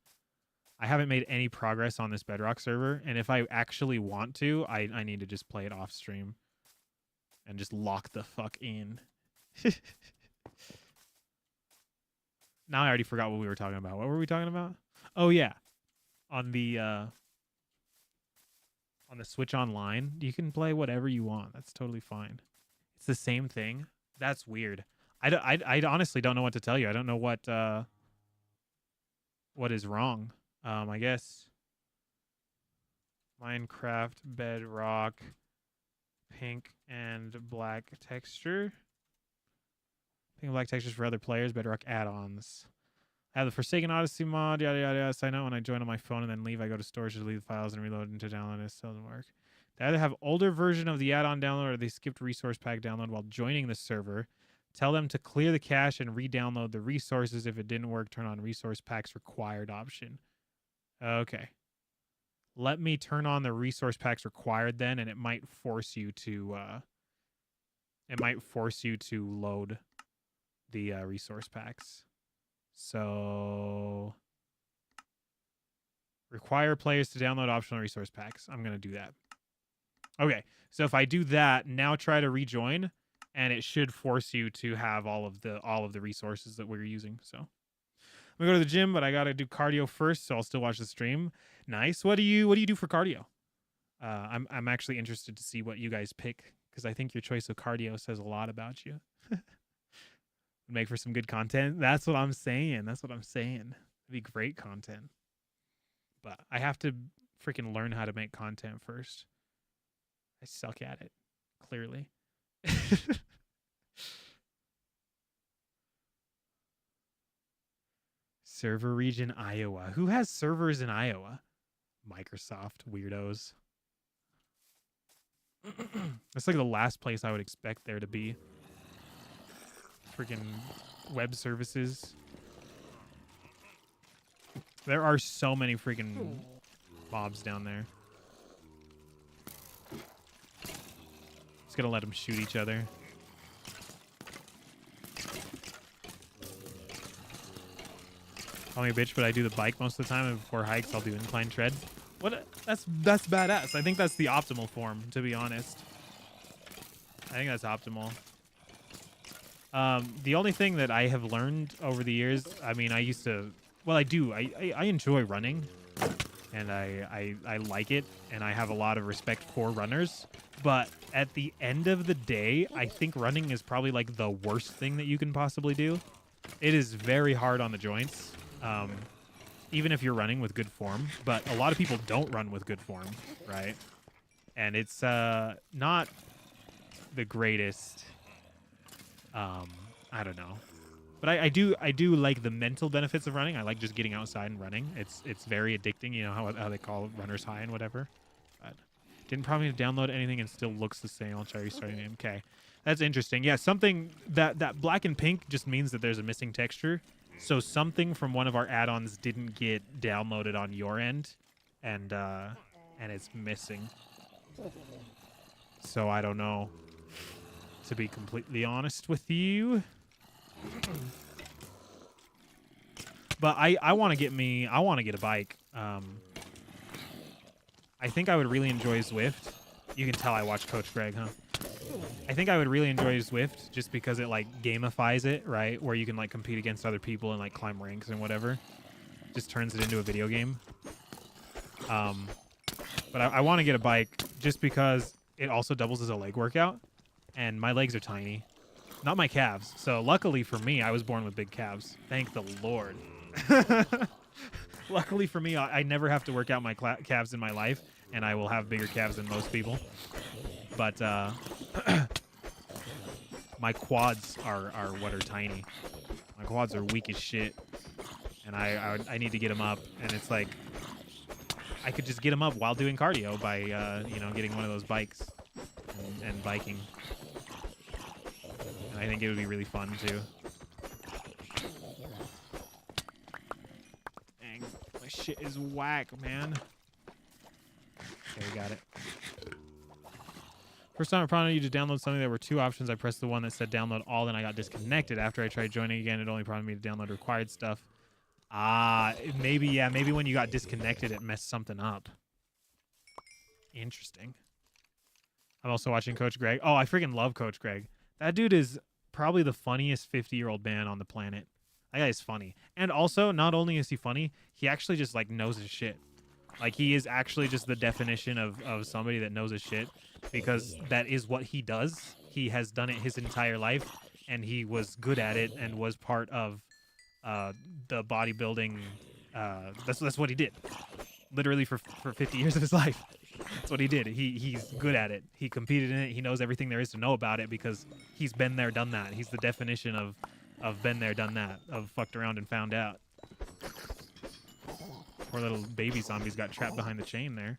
I haven't made any progress on this Bedrock server, and if I actually want to, I need to just play it off stream and just lock the fuck in. Now I already forgot what we were talking about. What were we talking about? Oh yeah. On the Switch Online, you can play whatever you want. That's totally fine. It's the same thing. That's weird. I honestly don't know what to tell you. I don't know what is wrong. I guess Minecraft Bedrock pink and black texture. Pink and black textures for other players. Bedrock add-ons. I have the Forsaken Odyssey mod, yada yada yada. Sign out when I join on my phone and then leave. I go to storage to leave the files and reload into download. It still doesn't work. They either have older version of the add-on download or they skipped resource pack download while joining the server. Tell them to clear the cache and re-download the resources. If it didn't work, turn on resource packs required option. Okay. Let me turn on the resource packs required then, and it might force you to load the resource packs. So require players to download optional resource packs. I'm going to do that. Okay. So if I do that, now try to rejoin, and it should force you to have all of the resources that we're using. So I'm gonna go to the gym, but I gotta do cardio first, so I'll still watch the stream. Nice. What do you do for cardio? I'm actually interested to see what you guys pick because I think your choice of cardio says a lot about you. Make for some good content. That's what I'm saying. That's what I'm saying. It'd be great content. But I have to freaking learn how to make content first. I suck at it, clearly. Server region Iowa. Who has servers in Iowa? Microsoft weirdos. That's like the last place I would expect there to be. Freaking web services. There are so many freaking mobs down there. Just gonna let them shoot each other. Call me a bitch, but I do the bike most of the time, and before hikes, I'll do incline tread. What? That's badass. I think that's the optimal form, to be honest. I think that's optimal. The only thing that I have learned over the years, I mean, I used to, well, I do. I enjoy running, and I like it, and I have a lot of respect for runners. But at the end of the day, I think running is probably like the worst thing that you can possibly do. It is very hard on the joints. Even if you're running with good form, but a lot of people don't run with good form, right? And it's not the greatest. I don't know, but I do like the mental benefits of running. I like just getting outside and running. It's very addicting. You know how they call it runner's high and whatever. But didn't prompt me to download anything and still looks the same. I'll try restarting it. Okay, that's interesting. Yeah, something that black and pink just means that there's a missing texture. So something from one of our add-ons didn't get downloaded on your end, and it's missing. So I don't know, to be completely honest with you. But I want to get a bike. I think I would really enjoy Zwift. You can tell I watch Coach Greg, huh? I think I would really enjoy Zwift just because it like gamifies it, right? Where you can like compete against other people and like climb ranks and whatever. Just turns it into a video game. But I want to get a bike just because it also doubles as a leg workout, and my legs are tiny, not my calves. So luckily for me, I was born with big calves. Thank the Lord. Luckily for me, I never have to work out my calves in my life, and I will have bigger calves than most people. But my quads are what are tiny. My quads are weak as shit, and I need to get them up. And it's like I could just get them up while doing cardio by you know, getting one of those bikes and biking. And I think it would be really fun too. Dang, my shit is whack, man. Okay, we got it. First time I prompted you to download something, there were two options. I pressed the one that said download all, then I got disconnected. After I tried joining again, it only prompted me to download required stuff. Maybe, yeah, maybe when you got disconnected, it messed something up. Interesting. I'm also watching Coach Greg. Oh, I freaking love Coach Greg. That dude is probably the funniest 50-year-old man on the planet. That guy is funny. And also, not only is he funny, he actually just, like, knows his shit. Like, he is actually just the definition of somebody that knows his shit, because that is what he does. He has done it his entire life, and he was good at it and was part of the bodybuilding. That's what he did. Literally for 50 years of his life. That's what he did. He's good at it. He competed in it. He knows everything there is to know about it because he's been there, done that. He's the definition of been there, done that, of fucked around and found out. Poor little baby zombies got trapped behind the chain there.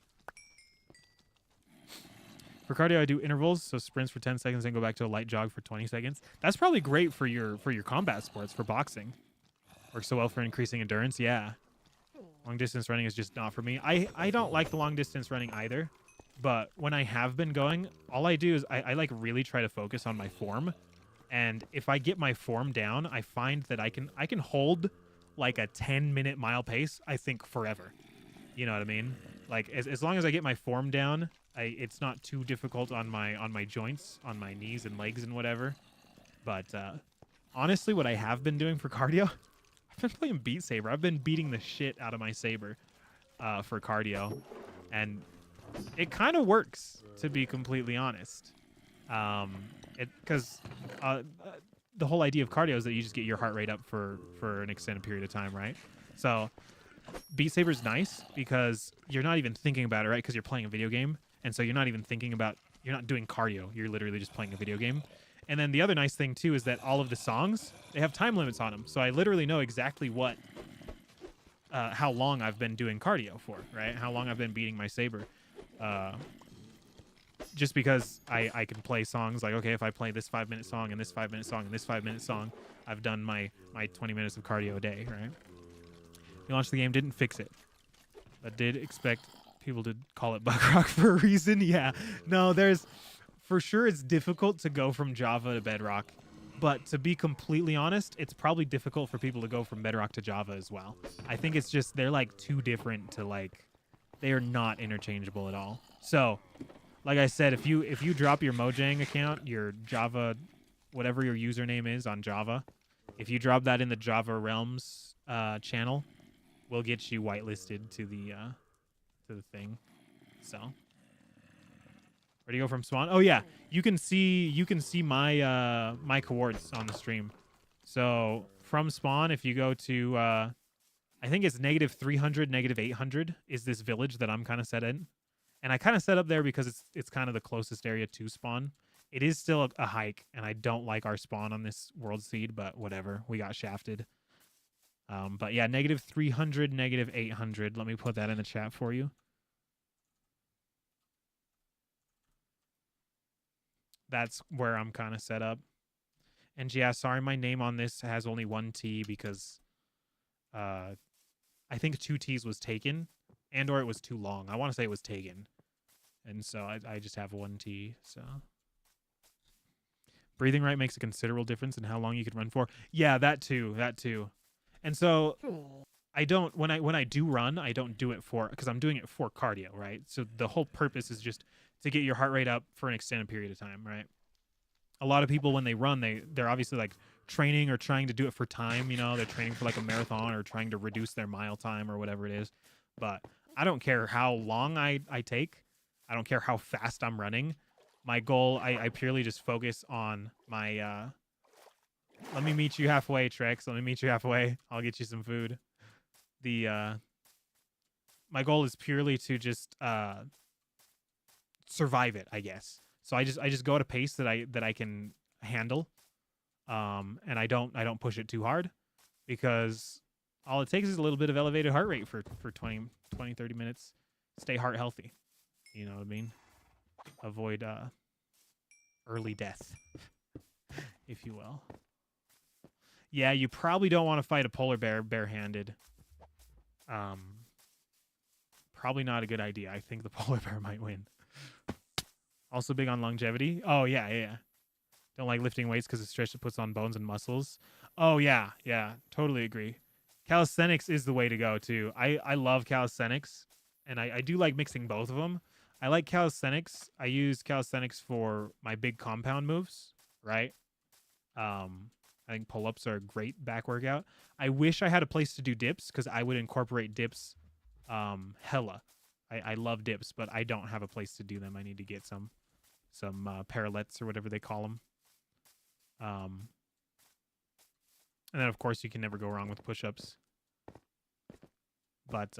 For cardio, I do intervals, so sprints for 10 seconds and go back to a light jog for 20 seconds. That's probably great for your combat sports, for boxing. Works so well for increasing endurance, yeah. Long distance running is just not for me. I don't like the long distance running either, but when I have been going, all I do is I like really try to focus on my form. And if I get my form down, I find that I can hold like a 10-minute mile pace, I think, forever. You know what I mean? Like as long as I get my form down, it's not too difficult on my joints, on my knees and legs and whatever. But honestly, what I have been doing for cardio, I've been playing Beat Saber. I've been beating the shit out of my saber for cardio, and it kind of works, to be completely honest. Because the whole idea of cardio is that you just get your heart rate up for an extended period of time, right? So Beat Saber's nice because you're not even thinking about it, right? Because you're playing a video game, and so you're not even thinking about, you're not doing cardio. You're literally just playing a video game. And then the other nice thing too is that all of the songs, they have time limits on them, so I literally know exactly what, how long I've been doing cardio for, right? How long I've been beating my saber. Just because I can play songs like, okay, if I play this 5-minute song and this 5-minute song and this 5-minute song, I've done my 20 minutes of cardio a day, right? We launched the game, didn't fix it, but did expect people to call it bug rock for a reason. Yeah, no, there's, for sure it's difficult to go from Java to Bedrock, but to be completely honest, it's probably difficult for people to go from Bedrock to Java as well. I think it's just, they're like too different to like, they are not interchangeable at all. So, like I said, if you drop your Mojang account, your Java, whatever your username is on Java, if you drop that in the Java Realms channel, we'll get you whitelisted to the thing. So, where do you go from spawn? Oh yeah, you can see my my coords on the stream. So from spawn, if you go to I think it's -300, -800 is this village that I'm kind of set in. And I kind of set up there because it's kind of the closest area to spawn. It is still a hike, and I don't like our spawn on this world seed, but whatever. We got shafted. But yeah, -300, -800. Let me put that in the chat for you. That's where I'm kind of set up. And yeah, sorry, my name on this has only one T because I think 2 T's was taken, and or it was too long. I want to say it was taken. And so I just have 1 T. So breathing right makes a considerable difference in how long you can run for. Yeah, that too. And so I don't, when I do run, I don't do it for, because I'm doing it for cardio, right? So the whole purpose is just to get your heart rate up for an extended period of time, right? A lot of people, when they run, they're obviously like training or trying to do it for time, you know, they're training for like a marathon or trying to reduce their mile time or whatever it is. But I don't care how long I take. I don't care how fast I'm running. My goal, I purely just focus on my, let me meet you halfway, Trex. Let me meet you halfway. I'll get you some food. My goal is purely to just survive it, I guess. So I just go at a pace that I can handle, and I don't push it too hard, because all it takes is a little bit of elevated heart rate for 20, 30 minutes. Stay heart healthy. You know what I mean? Avoid early death, if you will. Yeah, you probably don't want to fight a polar bear barehanded. Probably not a good idea. I think the polar bear might win. Also big on longevity. Oh, yeah. Don't like lifting weights because the stretch it puts on bones and muscles. Oh, yeah. Totally agree. Calisthenics is the way to go, too. I love calisthenics, and I do like mixing both of them. I like calisthenics. I use calisthenics for my big compound moves, right? I think pull-ups are a great back workout. I wish I had a place to do dips, because I would incorporate dips hella. I love dips, but I don't have a place to do them. I need to get some parallettes or whatever they call them. And then, of course, you can never go wrong with push-ups. But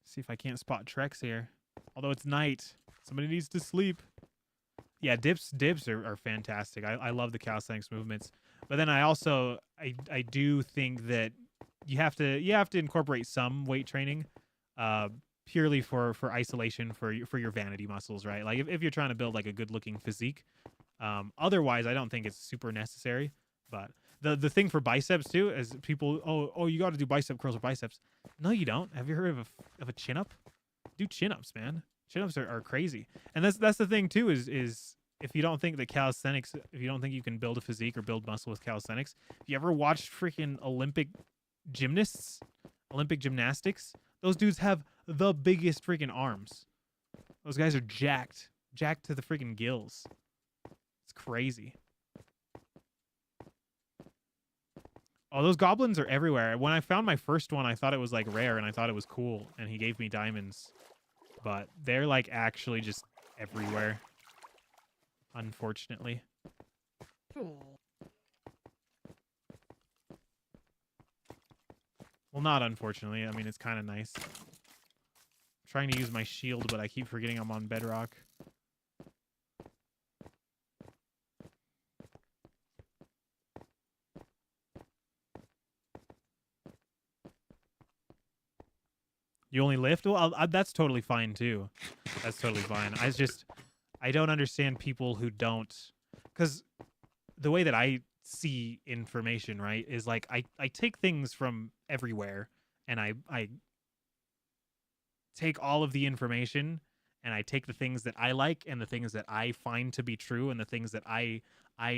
see if I can't spot Trex here. Although it's night. Somebody needs to sleep. Yeah, dips are fantastic. I love the calisthenics movements. But then I also I do think that you have to incorporate some weight training, purely for isolation for your vanity muscles, right? Like if you're trying to build like a good looking physique. Otherwise, I don't think it's super necessary. But the thing for biceps too is people, oh you got to do bicep curls or biceps. No, you don't. Have you heard of a chin up? Do chin ups, man. Chin ups are crazy. And that's the thing too is if you don't think that calisthenics, if you don't think you can build a physique or build muscle with calisthenics, if you ever watched freaking Olympic gymnastics, those dudes have the biggest freaking arms. Those guys are jacked to the freaking gills. It's crazy. Oh, those goblins are everywhere. When I found my first one, I thought it was like rare and I thought it was cool, and he gave me diamonds. But they're like actually just everywhere, unfortunately. Well, not unfortunately. I mean, it's kind of nice. I'm trying to use my shield, but I keep forgetting I'm on Bedrock. You only lift? Well, that's totally fine, too. That's totally fine. I don't understand people who don't... Because the way that I see information, right, is like I take things from everywhere, and I take all of the information, and I take the things that I like and the things that I find to be true and the things that I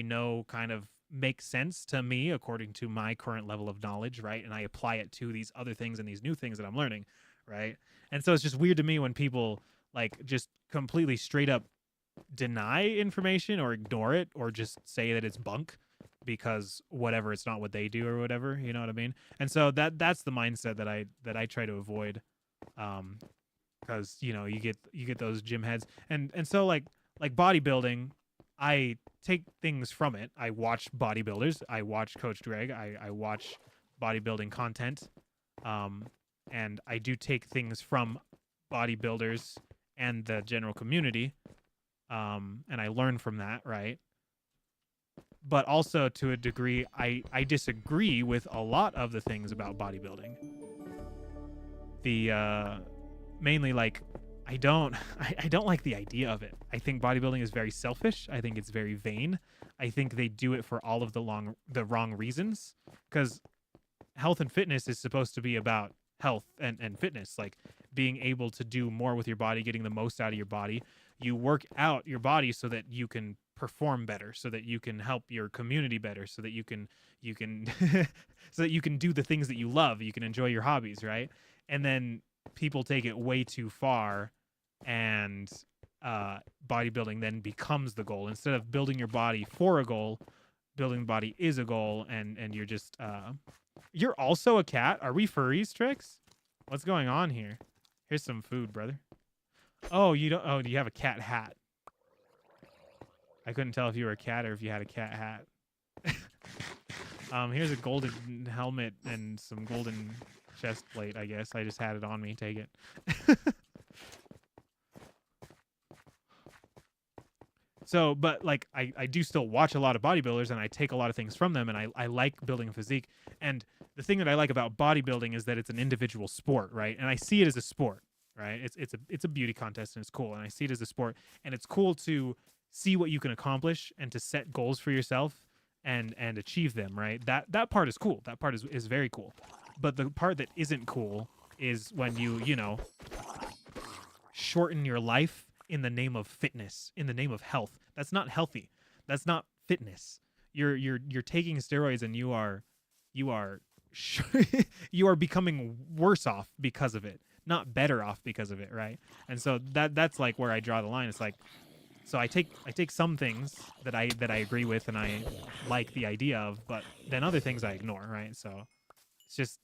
know kind of make sense to me according to my current level of knowledge, right? And I apply it to these other things and these new things that I'm learning, right? And so it's just weird to me when people like just completely straight up deny information or ignore it or just say that it's bunk because whatever, it's not what they do or whatever, you know what I mean? And so that's the mindset that I try to avoid. Because you get those gym heads, and so like bodybuilding, I take things from it. I watch bodybuilders, I watch Coach Greg, I watch bodybuilding content, and I do take things from bodybuilders and the general community, and I learn from that, right? But also to a degree, I disagree with a lot of the things about bodybuilding. The mainly like I don't I don't like the idea of it. I think bodybuilding is very selfish. I think it's very vain. I think they do it for all of the wrong reasons, because health and fitness is supposed to be about health and fitness, like being able to do more with your body, getting the most out of your body. You work out your body so that you can perform better, so that you can help your community better, so that you can so that you can do the things that you love, you can enjoy your hobbies, right? And then people take it way too far, and bodybuilding then becomes the goal instead of building your body for a goal. Building the body is a goal, and you're just you're also a cat. Are we furries, Trix? What's going on here? Here's some food, brother. Oh, you don't. Oh, you have a cat hat. I couldn't tell if you were a cat or if you had a cat hat. Here's a golden helmet and some golden chest plate, I guess. I just had it on me. Take it. So, but like I do still watch a lot of bodybuilders, and I take a lot of things from them, and I like building a physique. And the thing that I like about bodybuilding is that it's an individual sport, right? And I see it as a sport, right? It's a beauty contest, and it's cool. And I see it as a sport, and it's cool to see what you can accomplish and to set goals for yourself and achieve them, right? That part is cool. That part is very cool. But the part that isn't cool is when you know, shorten your life in the name of fitness, in the name of health. That's not healthy. That's not fitness. You're taking steroids, and you are you are becoming worse off because of it, not better off because of it, right? And so that's like where I draw the line. It's like, so I take some things that I agree with and I like the idea of, but then other things I ignore, right? So it's just,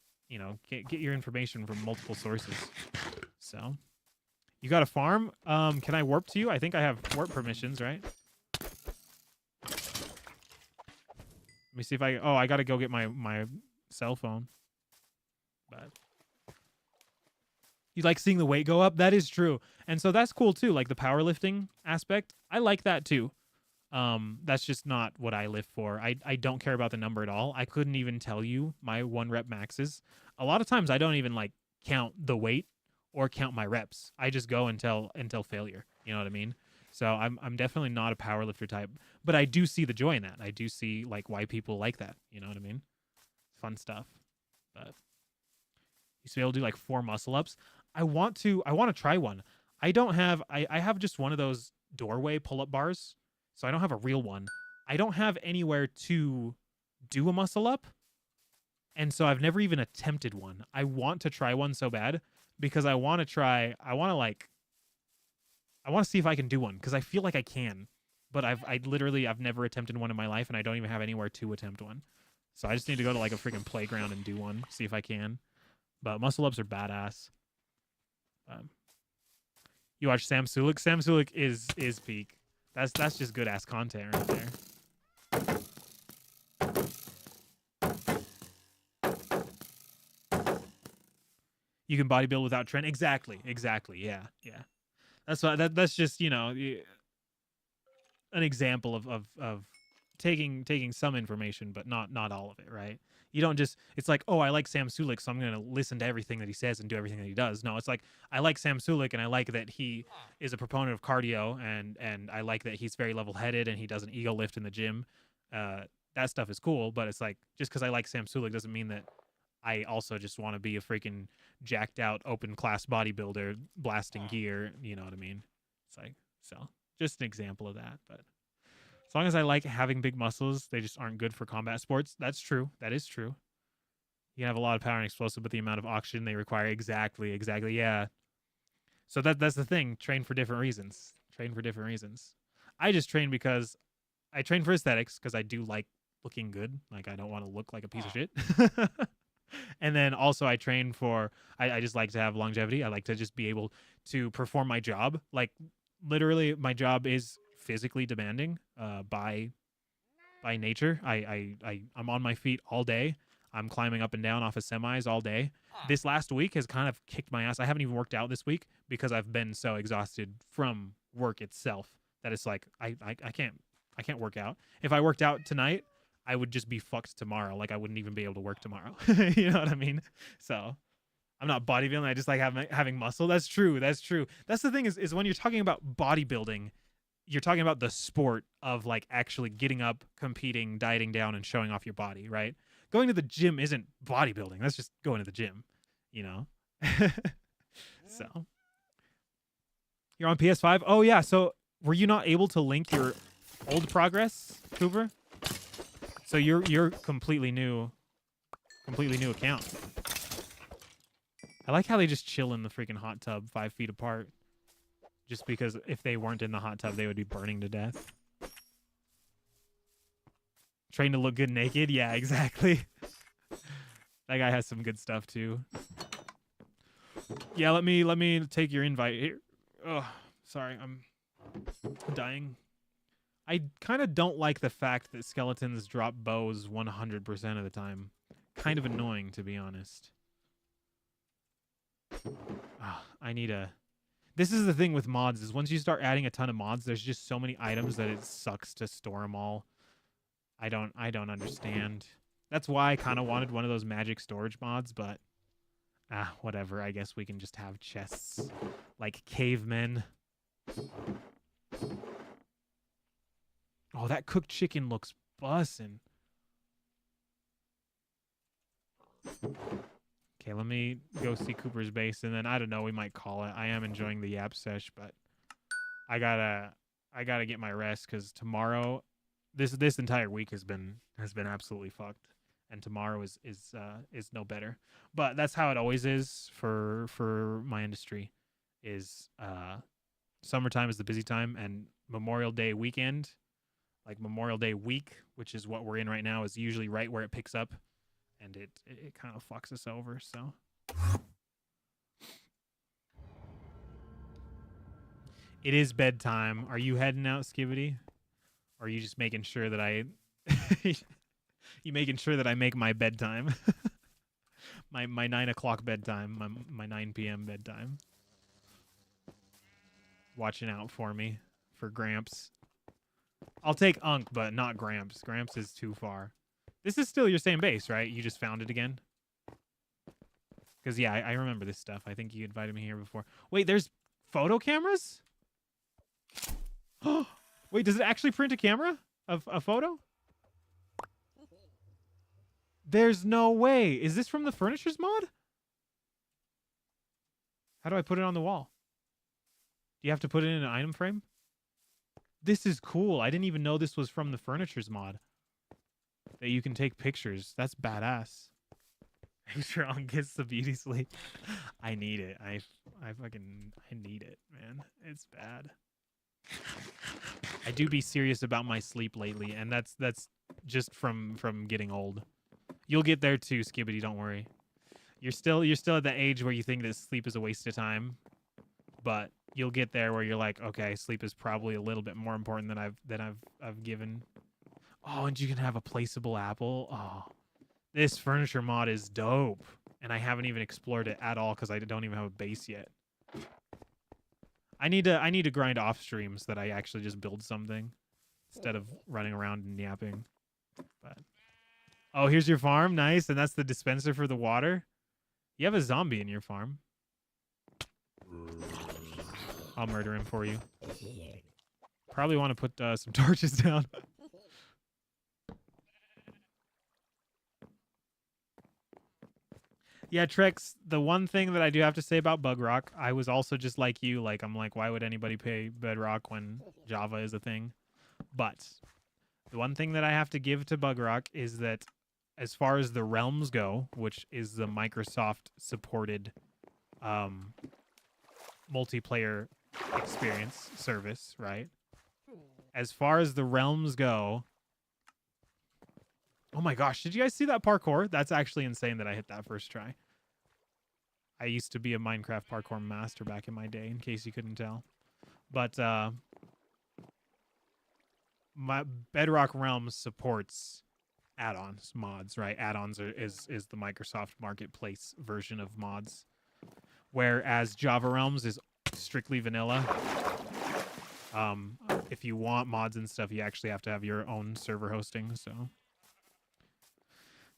get your information from multiple sources. So you got a farm? Can I warp to you? I think I have warp permissions, right? Let me see if I got to go get my cell phone. But you like seeing the weight go up? That is true. And so that's cool too. Like the powerlifting aspect, I like that too. That's just not what I live for. I don't care about the number at all. I couldn't even tell you my 1 rep maxes. A lot of times I don't even like count the weight or count my reps. I just go until failure. You know what I mean? So I'm definitely not a powerlifter type, but I do see the joy in that. I do see like why people like that. You know what I mean? Fun stuff. But you should be able to do like 4 muscle ups. I want to try one. I have just one of those doorway pull-up bars. So I don't have a real one. I don't have anywhere to do a muscle up. And so I've never even attempted one. I want to try one so bad because I want to see if I can do one because I feel like I can. But I've never attempted one in my life, and I don't even have anywhere to attempt one. So I just need to go to like a freaking playground and do one, see if I can. But muscle ups are badass. You watch Sam Sulik? Sam Sulik is peak. That's just good ass content right there. You can bodybuild without training. Exactly. Yeah. That's why that's just, you know, an example of taking some information, but not all of it, right? You don't just, it's like, oh, I like Sam Sulik, so I'm going to listen to everything that he says and do everything that he does. No, it's like, I like Sam Sulik, and I like that he is a proponent of cardio, and I like that he's very level-headed, and he does an ego lift in the gym. That stuff is cool, but it's like, just because I like Sam Sulik doesn't mean that I also just want to be a freaking jacked out open class bodybuilder blasting gear. You know what I mean? It's like, so just an example of that. But as long as I like having big muscles, they just aren't good for combat sports. That's true. That is true. You can have a lot of power and explosive, but the amount of oxygen they require, exactly. Yeah. So that's the thing. Train for different reasons. I just train because I train for aesthetics, because I do like looking good. Like, I don't want to look like a piece of shit. And then also I train for, I just like to have longevity. I like to just be able to perform my job. Like, literally, my job is physically demanding by nature. I'm on my feet all day. I'm climbing up and down off of semis all day. This last week has kind of kicked my ass. I haven't even worked out this week because I've been so exhausted from work itself that it's like I can't work out. If I worked out tonight, I would just be fucked tomorrow. Like, I wouldn't even be able to work tomorrow. You know what I mean? So I'm not bodybuilding. I just like having muscle. That's true. That's the thing is when you're talking about bodybuilding, you're talking about the sport of like actually getting up, competing, dieting down, and showing off your body, right? Going to the gym isn't bodybuilding. That's just going to the gym, you know? So you're on PS5? Oh yeah. So were you not able to link your old progress, Cooper? So you're completely new account. I like how they just chill in the freaking hot tub 5 feet apart. Just because if they weren't in the hot tub, they would be burning to death. Train to look good naked? Yeah, exactly. That guy has some good stuff too. Yeah, let me take your invite here. Oh, sorry, I'm dying. I kind of don't like the fact that skeletons drop bows 100% of the time. Kind of annoying, to be honest. I need a... This is the thing with mods, is once you start adding a ton of mods, there's just so many items that it sucks to store them all. I don't understand. That's why I kind of wanted one of those magic storage mods, but... whatever. I guess we can just have chests like cavemen. Oh, that cooked chicken looks bussin'. Okay, let me go see Cooper's base, and then I don't know, we might call it. I am enjoying the yap sesh, but I gotta get my rest, because tomorrow, this entire week has been absolutely fucked, and tomorrow is no better. But that's how it always is for my industry. Is summertime is the busy time, and Memorial Day weekend, like Memorial Day week, which is what we're in right now, is usually right where it picks up, and it kind of fucks us over. So it is bedtime. Are you heading out, Skibbity? Or are you just making sure that I you making sure that I make my bedtime? my 9 o'clock bedtime, my 9 p.m. bedtime. Watching out for me, for Gramps. I'll take Unk, but not Gramps. Gramps is too far. This is still your same base, right? You just found it again? Because, yeah, I remember this stuff. I think you invited me here before. Wait, there's photo cameras? Wait, does it actually print a camera of a photo? There's no way. Is this from the Furnitures mod? How do I put it on the wall? Do you have to put it in an item frame? This is cool. I didn't even know this was from the Furnitures mod. That you can take pictures. That's badass. Make sure Unk gets the beauty sleep. I need it. I need it, man. It's bad. I do be serious about my sleep lately, and that's just from getting old. You'll get there too, Skibbity, don't worry. You're still at the age where you think that sleep is a waste of time, but you'll get there where you're like, okay, sleep is probably a little bit more important than I've given. Oh, and you can have a placeable apple. Oh, this furniture mod is dope, and I haven't even explored it at all because I don't even have a base yet. I need to grind off stream so that I actually just build something instead of running around and yapping. But oh, here's your farm, nice, and that's the dispenser for the water. You have a zombie in your farm. I'll murder him for you. Probably want to put some torches down. Yeah, Trex, the one thing that I do have to say about Bedrock, I was also just like you. Like, I'm like, why would anybody pay Bedrock when Java is a thing? But the one thing that I have to give to Bedrock is that as far as the realms go, which is the Microsoft-supported multiplayer experience service, right? As far as the realms go... Oh my gosh, did you guys see that parkour? That's actually insane that I hit that first try. I used to be a Minecraft parkour master back in my day, in case you couldn't tell. But my Bedrock Realms supports add-ons, mods, right? Add-ons is the Microsoft Marketplace version of mods. Whereas Java Realms is strictly vanilla. If you want mods and stuff, you actually have to have your own server hosting, so...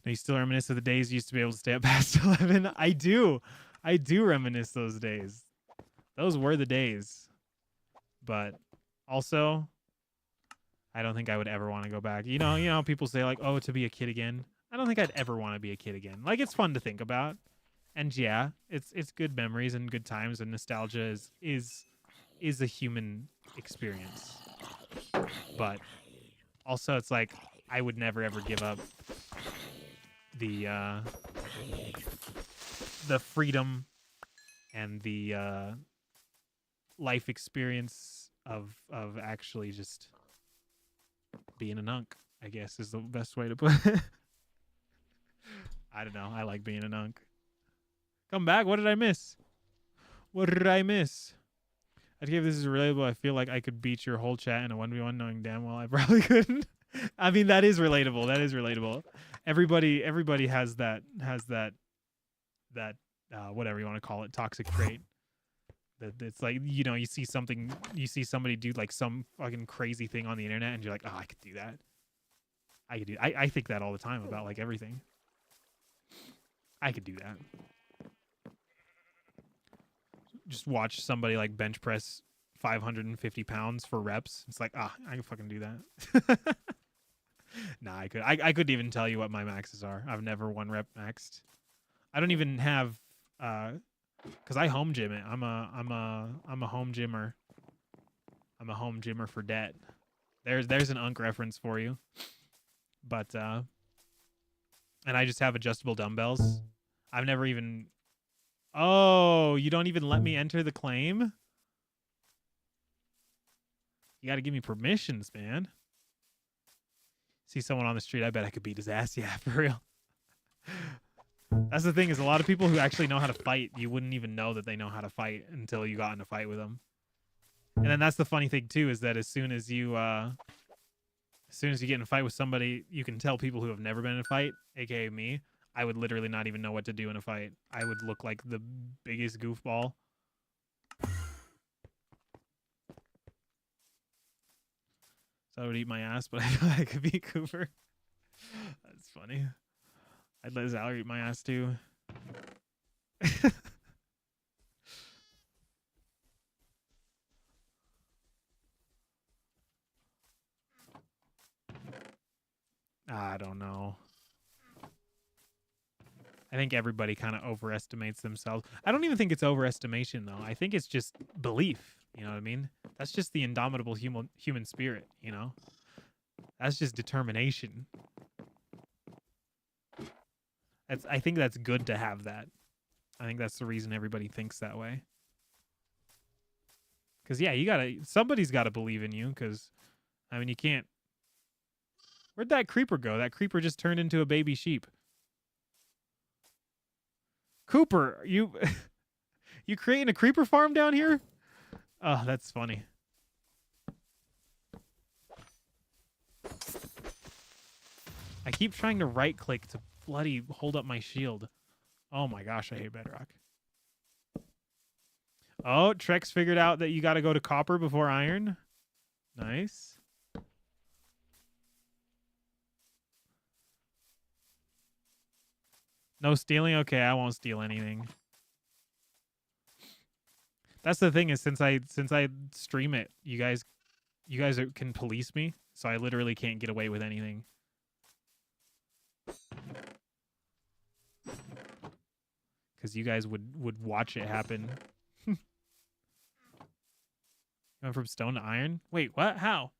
Now you still reminisce of the days you used to be able to stay up past 11? I do reminisce those days. Those were the days. But also, I don't think I would ever want to go back. You know, people say like, oh, to be a kid again. I don't think I'd ever want to be a kid again. Like, it's fun to think about. And yeah, it's good memories and good times, and nostalgia is a human experience. But also it's like I would never ever give up the freedom and the life experience of actually just being an unk, I guess is the best way to put it. I don't know. I like being an unk. Come back. What did I miss? What did I miss? I think if this is relatable, I feel like I could beat your whole chat in a 1v1 knowing damn well I probably couldn't. I mean, that is relatable. That is relatable. Everybody has that whatever you want to call it, toxic trait. That it's like, you know, you see somebody do like some fucking crazy thing on the internet and you're like, oh, I could do that. I think that all the time about like everything. I could do that. Just watch somebody like bench press 550 pounds for reps. It's like, I can fucking do that. Nah, I couldn't even tell you what my maxes are. I've never one rep maxed. I don't even have, cause I home gym it. I'm a home gymmer. I'm a home gymmer for debt. There's an unk reference for you. But and I just have adjustable dumbbells. I've never even. Oh, you don't even let me enter the claim? You got to give me permissions, man. See someone on the street, I bet I could beat his ass. Yeah, for real. That's the thing, is a lot of people who actually know how to fight, you wouldn't even know that they know how to fight until you got in a fight with them. And then that's the funny thing too, is that as soon as you get in a fight with somebody, you can tell people who have never been in a fight, aka me, I would literally not even know what to do in a fight. I would look like the biggest goofball. So I would eat my ass, but I could be Cooper. That's funny. I'd let Zalor eat my ass too. I don't know. I think everybody kind of overestimates themselves. I don't even think it's overestimation, though. I think it's just belief. You know what I mean? That's just the indomitable human spirit, you know? That's just determination. I think that's good to have that. I think that's the reason everybody thinks that way. Because, yeah, somebody's got to believe in you, because, I mean, you can't. Where'd that creeper go? That creeper just turned into a baby sheep. Cooper, you you creating a creeper farm down here? Oh, that's funny. I keep trying to right click to bloody hold up my shield. Oh my gosh, I hate Bedrock. Oh, Trex figured out that you got to go to copper before iron. Nice. No stealing? Okay, I won't steal anything. That's the thing is since I stream it, you guys can police me, so I literally can't get away with anything. Because you guys would watch it happen. Going from stone to iron? Wait, what? How?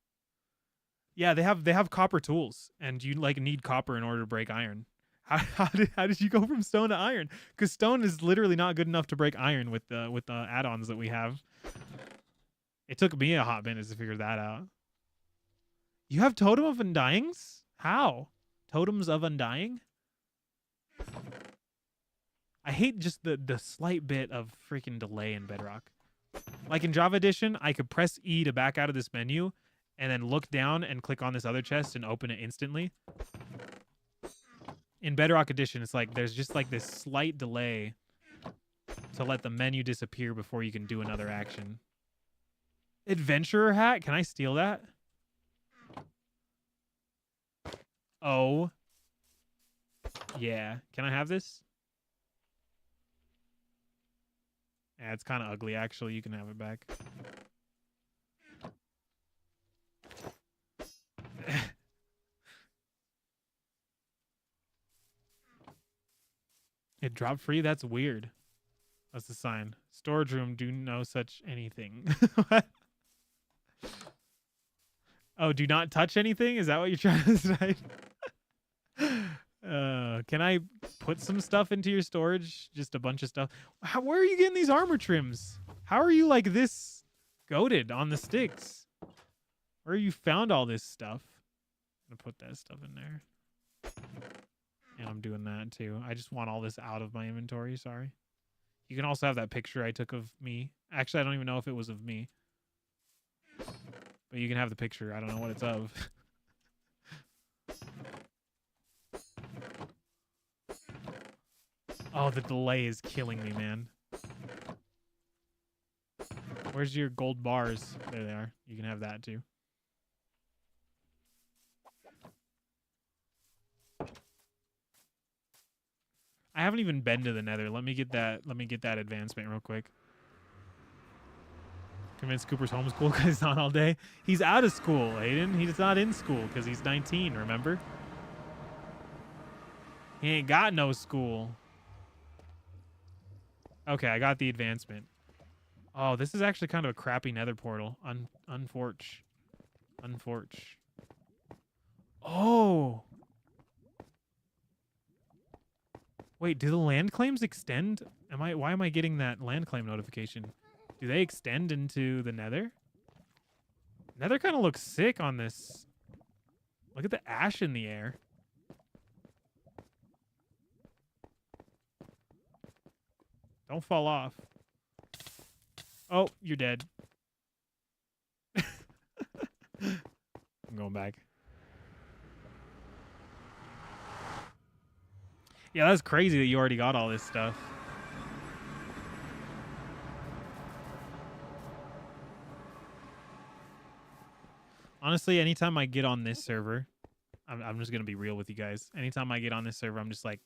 Yeah, they have copper tools, and you like need copper in order to break iron. How did you go from stone to iron? Because stone is literally not good enough to break iron with the add-ons that we have. It took me a hot minute to figure that out. You have Totem of Undyings? How? Totems of Undying? I hate just the slight bit of freaking delay in Bedrock. Like in Java Edition, I could press E to back out of this menu and then look down and click on this other chest and open it instantly. In Bedrock Edition, it's like there's just like this slight delay to let the menu disappear before you can do another action. Adventurer hat? Can I steal that? Oh. Yeah. Can I have this? Yeah, it's kind of ugly, actually. You can have it back. It dropped free? That's weird. That's the sign. Storage room, do no such anything. What? Oh, do not touch anything? Is that what you're trying to say? Can I put some stuff into your storage? Just a bunch of stuff. Where are you getting these armor trims? How are you like this goated on the sticks? Where you found all this stuff? I'm gonna put that stuff in there. And I'm doing that too. I just want all this out of my inventory, sorry. You can also have that picture I took of me. Actually, I don't even know if it was of me. But you can have the picture. I don't know what it's of. Oh, the delay is killing me, man. Where's your gold bars? There they are. You can have that too. I haven't even been to the Nether. Let me get that advancement real quick. Convince Cooper's homeschool because he's not all day. He's out of school, Aiden. He's not in school because he's 19, remember? He ain't got no school. Okay, I got the advancement. Oh, this is actually kind of a crappy Nether portal. Unforge. Oh. Wait, do the land claims extend? Why am I getting that land claim notification? Do they extend into the Nether? Nether kind of looks sick on this. Look at the ash in the air. Don't fall off. Oh, you're dead. I'm going back. Yeah, that's crazy that you already got all this stuff. Honestly, anytime I get on this server, I'm just going to be real with you guys. Anytime I get on this server, I'm just like,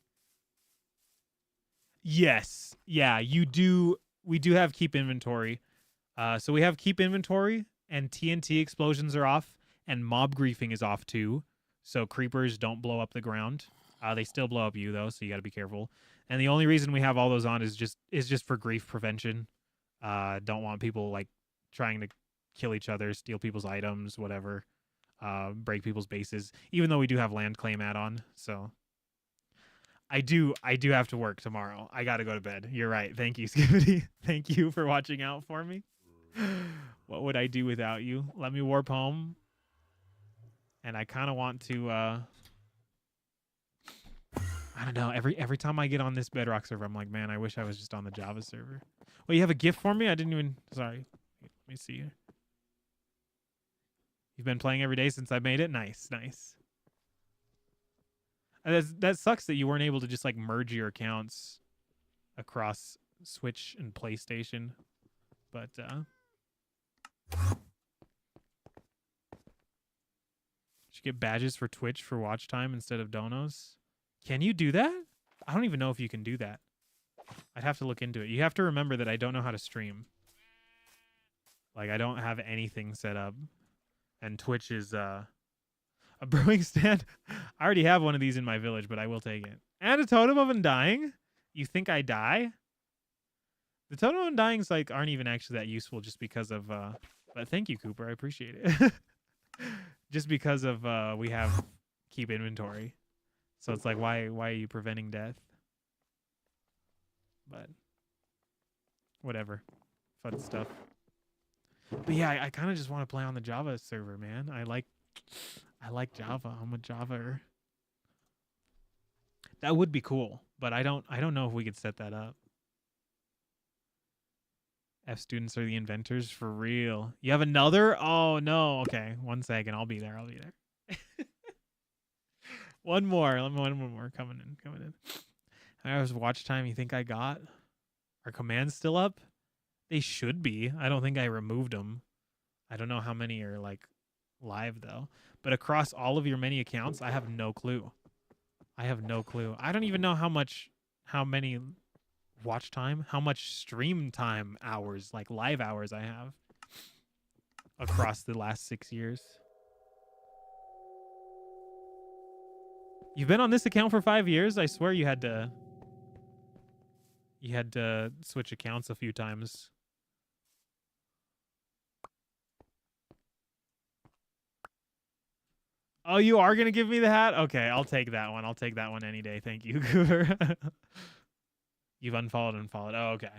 yes. Yeah, you do. We do have keep inventory. So we have keep inventory and TNT explosions are off and mob griefing is off too. So creepers don't blow up the ground. They still blow up you though, so you got to be careful. And the only reason we have all those on is just for grief prevention. Don't want people like trying to kill each other, steal people's items, whatever. Break people's bases. Even though we do have land claim add-on, so I do have to work tomorrow. I got to go to bed. You're right. Thank you, Skibbity. Thank you for watching out for me. What would I do without you? Let me warp home. And I kind of want to I don't know. Every time I get on this Bedrock server, I'm like, man, I wish I was just on the Java server. Well, you have a gift for me? I didn't even. Sorry. Let me see here. You've been playing every day since I made it? Nice, nice. That sucks that you weren't able to just like merge your accounts across Switch and PlayStation. But should get badges for Twitch for watch time instead of donos. Can you do that? I don't even know if you can do that. I'd have to look into it. You have to remember that I don't know how to stream. Like, I don't have anything set up. And Twitch is a brewing stand. I already have one of these in my village, but I will take it. And a totem of undying? You think I die? The totem of undyings like aren't even actually that useful just because of but thank you, Cooper. I appreciate it. Just because of we have keep inventory. So it's like why are you preventing death? But whatever. Fun stuff. But yeah, I kind of just want to play on the Java server, man. I like Java. I'm a Java-er. That would be cool, but I don't know if we could set that up. F students are the inventors for real. You have another? Oh no. Okay, 1 second. I'll be there. One more coming in. Hours of watch time you think I got? Are commands still up? They should be. I don't think I removed them. I don't know how many are like live though. But across all of your many accounts, I have no clue. I don't even know how many watch time, how much stream time hours, like live hours I have across the last 6 years. You've been on this account for 5 years? I swear you had to switch accounts a few times. Oh, you are going to give me the hat? Okay, I'll take that one. I'll take that one any day. Thank you, Cooper. You've unfollowed and followed. Oh, okay.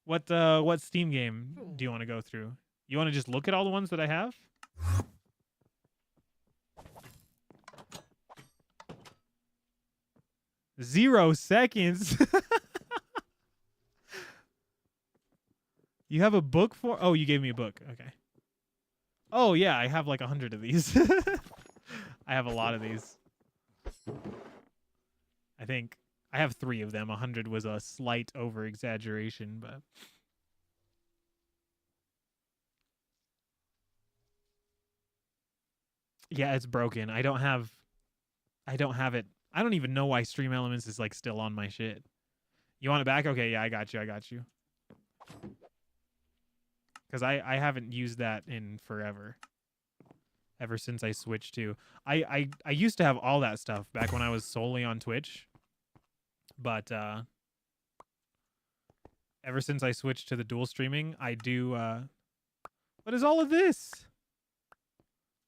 What Steam game do you want to go through? You want to just look at all the ones that I have? Zero seconds. You have a book for? Oh, you gave me a book. Okay. Oh yeah, I have like 100 of these. I have a lot of these. I think I have 3 of them. 100 was a slight over exaggeration, but yeah, it's broken. I don't have it. I don't even know why Stream Elements is like still on my shit. You want it back? Okay, yeah, I got you. Because I haven't used that in forever. Ever since I switched to... I used to have all that stuff back when I was solely on Twitch. But ever since I switched to the dual streaming, I do... What is all of this?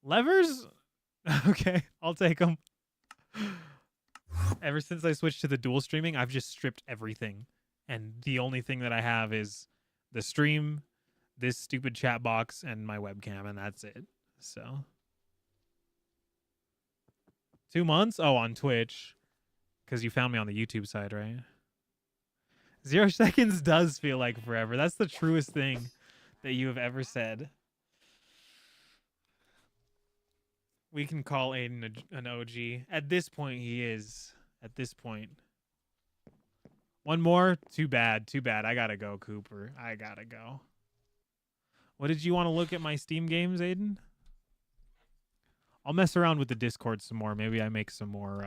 Levers? Okay, I'll take them. Ever since I switched to the dual streaming, I've just stripped everything. And the only thing that I have is the stream, this stupid chat box, and my webcam, and that's it. So 2 months? Oh, on Twitch. Because you found me on the YouTube side, right? 0 seconds does feel like forever. That's the truest thing that you have ever said. We can call Aiden an OG. At this point, he is. At this point. One more? Too bad. I gotta go, Cooper. I gotta go. What did you want to look at my Steam games, Aiden? I'll mess around with the Discord some more. Maybe I make some more,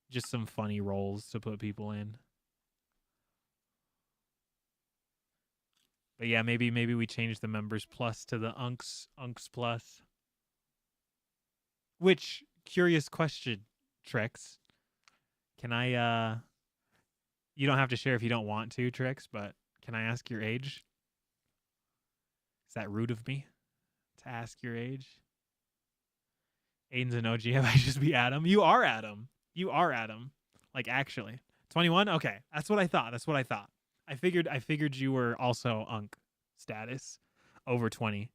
just some funny roles to put people in. But yeah, maybe we change the members plus to the Unks plus. Which, curious question, Trex. Can I, you don't have to share if you don't want to, Trex, but can I ask your age? Is that rude of me to ask your age? Aiden's an OG. Have I just be Adam? You are Adam. Like, actually. 21? Okay. That's what I thought. I figured you were also Unk status over 20.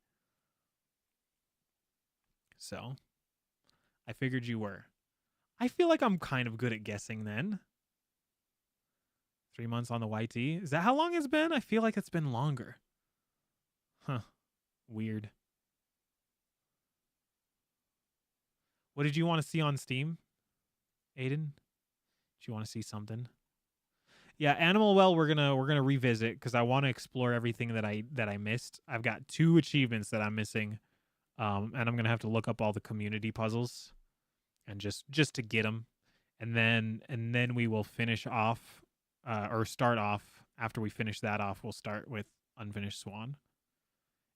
So I figured you were. I feel like I'm kind of good at guessing then. 3 months on the YT. Is that how long it's been? I feel like it's been longer. Huh. Weird. What did you want to see on Steam, Aiden? Do you want to see something? Yeah, Animal Well we're gonna revisit because I want to explore everything that I missed. I've got 2 achievements that I'm missing, and I'm gonna have to look up all the community puzzles, and just to get them, and then we will finish off, or start off. After we finish that off, we'll start with Unfinished Swan,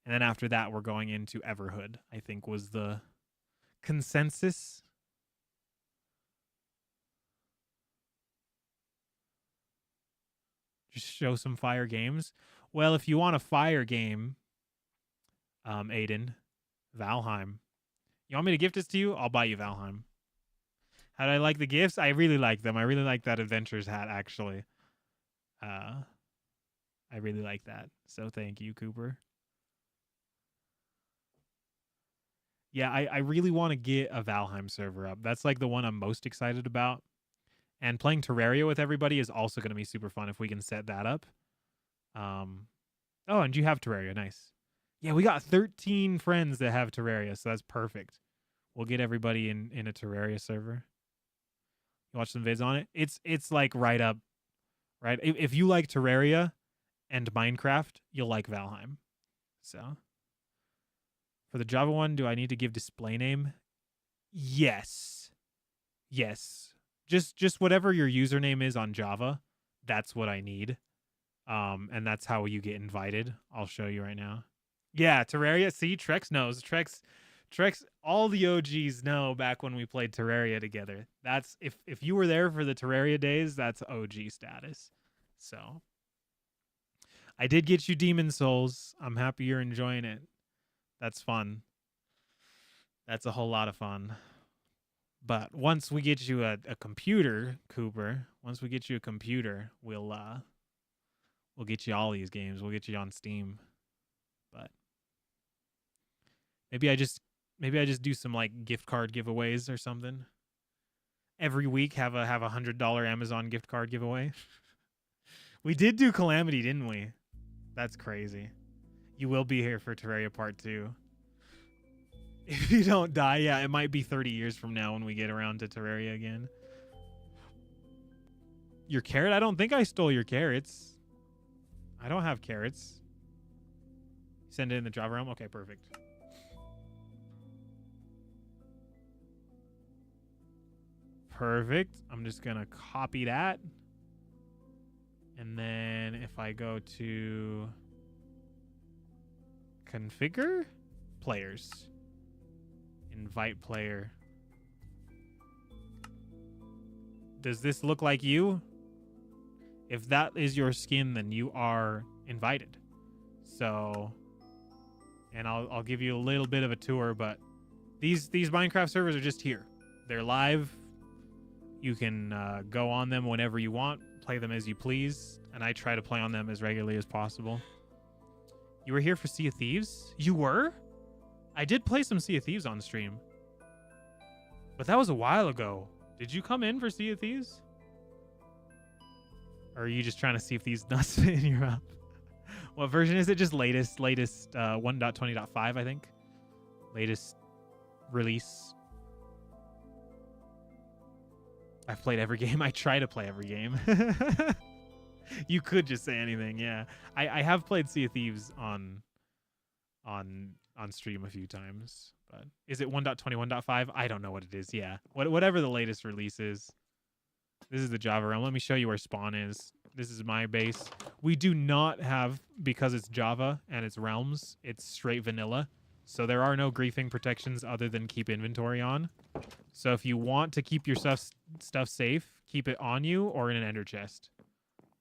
and then after that we're going into Everhood. I think was the consensus. Just show some fire games. Well, if you want a fire game, Aiden, Valheim. You want me to gift this to you? I'll buy you Valheim. How do I like the gifts? I really like them. I really like that Adventures hat, actually. I really like that. So thank you, Cooper. Yeah, I really want to get a Valheim server up. That's like the one I'm most excited about. And playing Terraria with everybody is also going to be super fun if we can set that up. Oh, and you have Terraria. Nice. Yeah, we got 13 friends that have Terraria, so that's perfect. We'll get everybody in a Terraria server. You watch some vids on it. It's like right up, right? If you like Terraria and Minecraft, you'll like Valheim. So for the Java one, do I need to give display name? Yes. Yes. Just whatever your username is on Java, that's what I need. And that's how you get invited. I'll show you right now. Yeah, Terraria. See, Trex knows. Trex, all the OGs know back when we played Terraria together. That's if you were there for the Terraria days, that's OG status. So I did get you Demon Souls. I'm happy you're enjoying it. That's fun. That's a whole lot of fun. But once we get you a computer, Cooper, once we get you a computer, we'll get you all these games. We'll get you on Steam. But maybe I just do some like gift card giveaways or something. Every week have a $100 Amazon gift card giveaway. We did do Calamity, didn't we? That's crazy. You will be here for Terraria Part 2. If you don't die, yeah, it might be 30 years from now when we get around to Terraria again. Your carrot? I don't think I stole your carrots. I don't have carrots. Send it in the Java realm? Okay, perfect. Perfect. I'm just going to copy that. And then if I go to configure players, invite player. Does this look like you? If that is your skin, then you are invited. So, and I'll give you a little bit of a tour, but these Minecraft servers are just here. They're live. You can go on them whenever you want, play them as you please, and I try to play on them as regularly as possible. You were here for Sea of Thieves? You were? I did play some Sea of Thieves on stream, but that was a while ago. Did you come in for Sea of Thieves? Or are you just trying to see if these nuts fit in your map? What version is it? Just latest 1.20.5, I think. Latest release. I've played every game. I try to play every game. You could just say anything, yeah. I have played Sea of Thieves on stream a few times, but is it 1.21.5? I don't know what it is. Yeah, whatever the latest release is. This is the Java realm. Let me show you where spawn is. This is my base. We do not have, because it's Java and it's realms, it's straight vanilla. So there are no griefing protections other than keep inventory on. So if you want to keep your stuff safe, keep it on you or in an ender chest.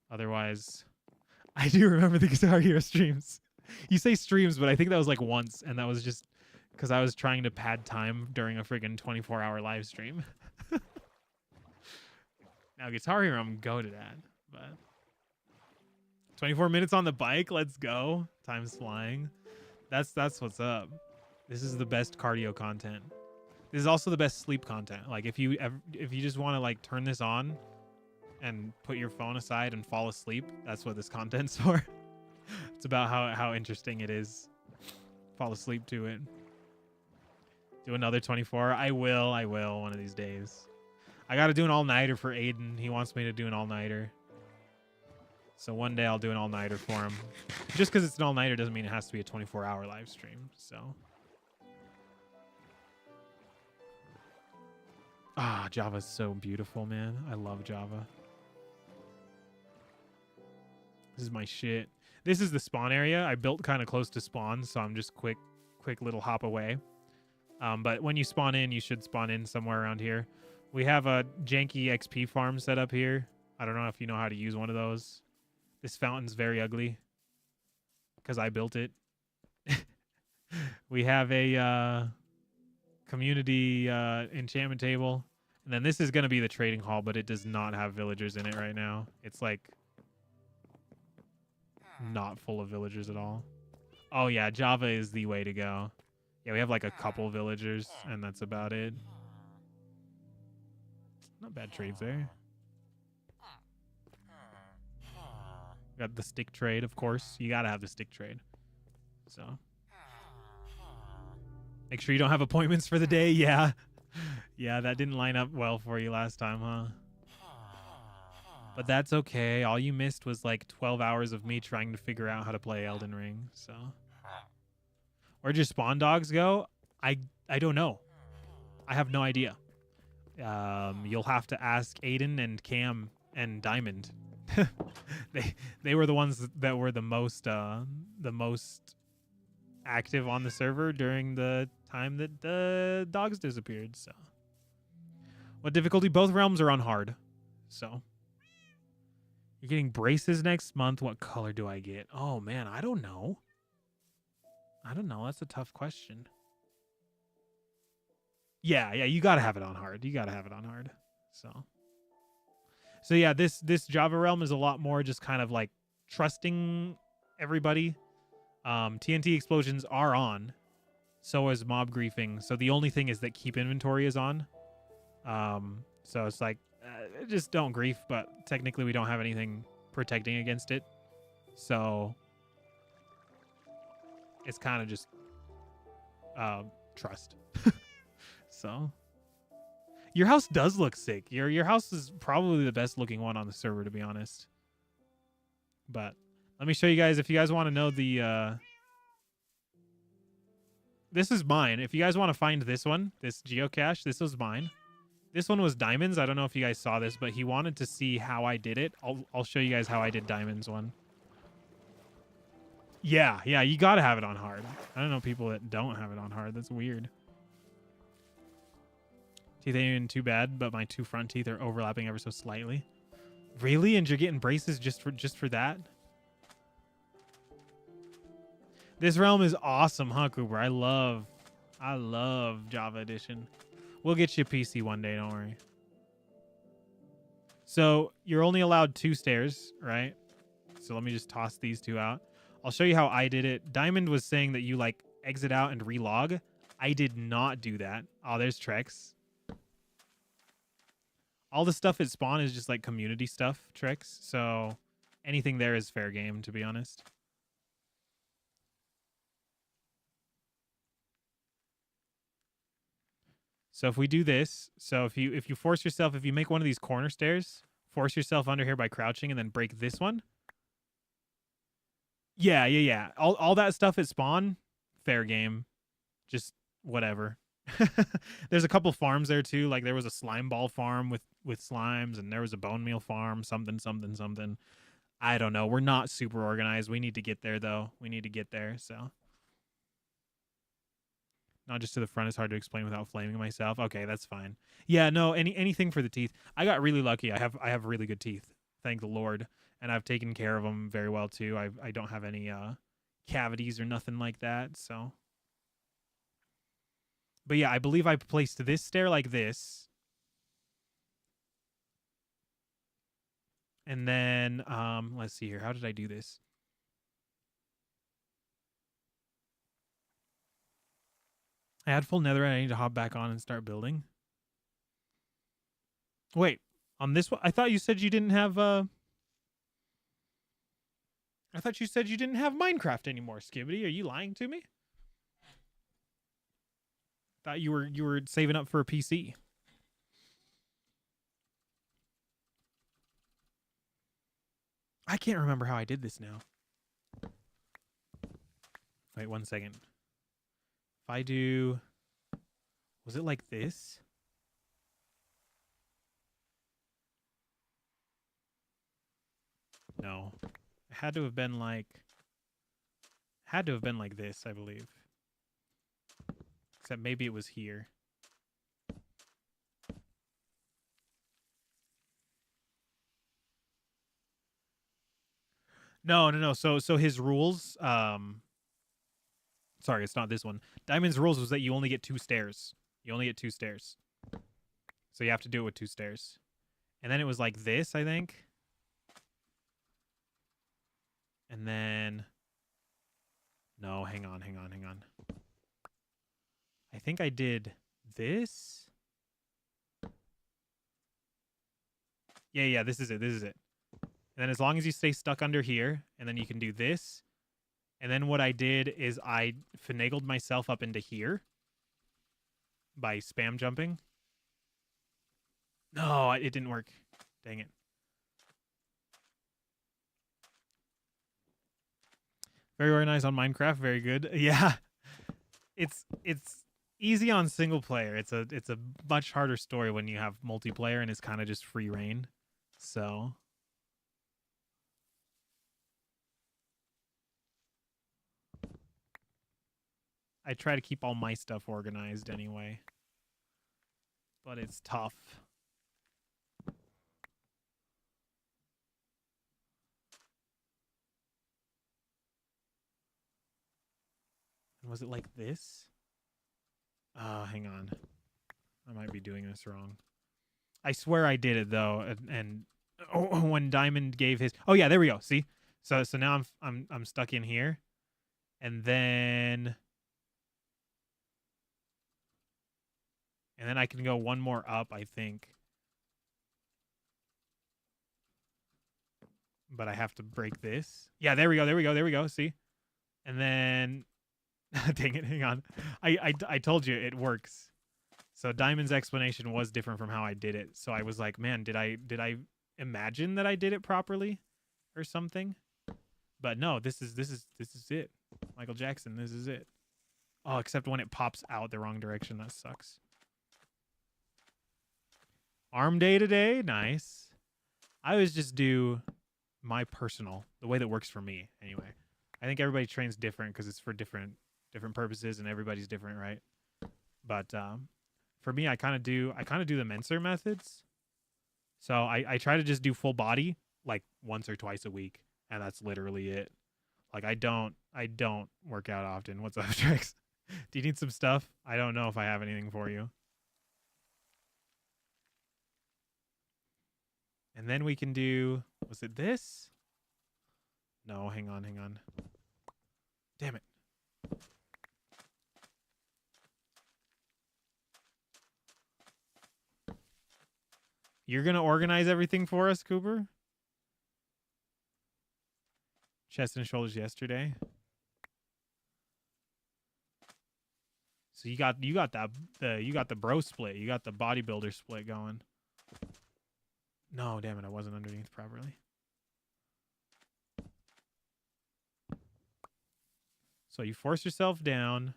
Otherwise, I do remember the Guitar Hero streams. You say streams, but I think that was like once, and that was just because I was trying to pad time during a friggin' 24-hour live stream. Now, Guitar Hero, I'm goated at, but 24 minutes on the bike, let's go. Time's flying. That's what's up. This is the best cardio content. This is also the best sleep content. Like if you just want to like turn this on and put your phone aside and fall asleep, that's what this content's for. It's about how interesting it is. Fall asleep to it. Do another 24. I will one of these days. I got to do an all-nighter for Aiden. He wants me to do an all-nighter. So one day I'll do an all-nighter for him. Just because it's an all-nighter doesn't mean it has to be a 24-hour live stream. So. Ah, Java's so beautiful, man. I love Java. This is my shit. This is the spawn area. I built kind of close to spawn, so I'm just quick little hop away. But when you spawn in, you should spawn in somewhere around here. We have a janky XP farm set up here. I don't know if you know how to use one of those. This fountain's very ugly because I built it. We have a community enchantment table. And then this is going to be the trading hall, but it does not have villagers in it right now. It's like not full of villagers at all. Oh yeah, Java is the way to go. Yeah, we have like a couple villagers, and that's about it. Not bad trades there. Got the stick trade, of course. You gotta have the stick trade. So make sure you don't have appointments for the day. Yeah. Yeah, that didn't line up well for you last time, huh? But that's okay. All you missed was like 12 hours of me trying to figure out how to play Elden Ring. So where'd your spawn dogs go? I don't know. I have no idea. You'll have to ask Aiden and Cam and Diamond. they were the ones that were the most active on the server during the time that the dogs disappeared. So what difficulty? Both realms are on hard. So you're getting braces next month. What color do I get? Oh man, I don't know. That's a tough question. Yeah, you gotta have it on hard. So yeah, this Java realm is a lot more just kind of like trusting everybody. TNT explosions are on. So is mob griefing. So the only thing is that keep inventory is on. So it's like, just don't grief, but technically we don't have anything protecting against it. So it's kind of just trust. So your house does look sick. Your house is probably the best looking one on the server, to be honest. But let me show you guys, if you guys want to know the this is mine. If you guys want to find this one, this geocache, this was mine. This one was Diamonds. I don't know if you guys saw this, but he wanted to see how I did it. I'll show you guys how I did Diamonds one. Yeah, you got to have it on hard. I don't know people that don't have it on hard. That's weird. Teeth ain't even too bad, but my two front teeth are overlapping ever so slightly. Really? And you're getting braces just for that? This realm is awesome, huh, Cooper? I love Java Edition. We'll get you a PC one day, don't worry. So you're only allowed 2 stairs, right? So let me just toss these 2 out. I'll show you how I did it. Diamond was saying that you like exit out and relog. I did not do that. Oh, there's Trex. All the stuff at spawn is just like community stuff, Trex. So anything there is fair game, to be honest. So if we do this, so if you force yourself, if you make one of these corner stairs, force yourself under here by crouching and then break this one. Yeah. All that stuff at spawn, fair game. Just whatever. There's a couple farms there too. Like there was a slime ball farm with slimes, and there was a bone meal farm, something. I don't know. We're not super organized. We need to get there though. So not just to the front. It's hard to explain without flaming myself. Okay, that's fine. Yeah, no, anything for the teeth. I got really lucky. I have really good teeth. Thank the Lord. And I've taken care of them very well too. I don't have any cavities or nothing like that. So, but yeah, I believe I placed this stair like this. And then let's see here. How did I do this? I had full netherite. I need to hop back on and start building. Wait, on this one, I thought you said you didn't have. I thought you said you didn't have Minecraft anymore, Skibbity. Are you lying to me? Thought you were saving up for a PC. I can't remember how I did this now. Wait 1 second. If I do, was it like this? No. It had to have been like this, I believe. Except maybe it was here. No. So his rules, sorry, it's not this one. Diamond's rules was that you only get 2 stairs. You only get 2 stairs. So you have to do it with 2 stairs. And then it was like this, I think. And then... No, hang on. I think I did this. Yeah, this is it. And then as long as you stay stuck under here, and then you can do this. And then what I did is I finagled myself up into here by spam jumping. No, it didn't work. Dang it. Very organized on Minecraft. Very good. Yeah, it's easy on single player. It's a much harder story when you have multiplayer and it's kind of just free reign. So I try to keep all my stuff organized anyway, but it's tough. Was it like this? Hang on. I might be doing this wrong. I swear I did it though, and when Diamond gave his. Oh yeah, there we go. See, so now I'm stuck in here, and then I can go one more up, I think. But I have to break this. Yeah, there we go. See, and then. Dang it, hang on. I told you it works. So Diamond's explanation was different from how I did it. So I was like, man, did I imagine that I did it properly or something? But no, this is it. Michael Jackson, this is it. Oh, except when it pops out the wrong direction, that sucks. Arm day today, nice. I always just do my personal, the way that works for me anyway. I think everybody trains different because it's for different purposes and everybody's different, right? But for me, I kind of do the Menser methods. So I try to just do full body like once or twice a week, and that's literally it. Like I don't work out often. What's up, Trix? Do you need some stuff? I don't know if I have anything for you. And then we can do, was it this? No, hang on. Damn it. You're going to organize everything for us, Cooper? Chest and shoulders yesterday. So you got the bro split. You got the bodybuilder split going. No, damn it, I wasn't underneath properly. So you force yourself down.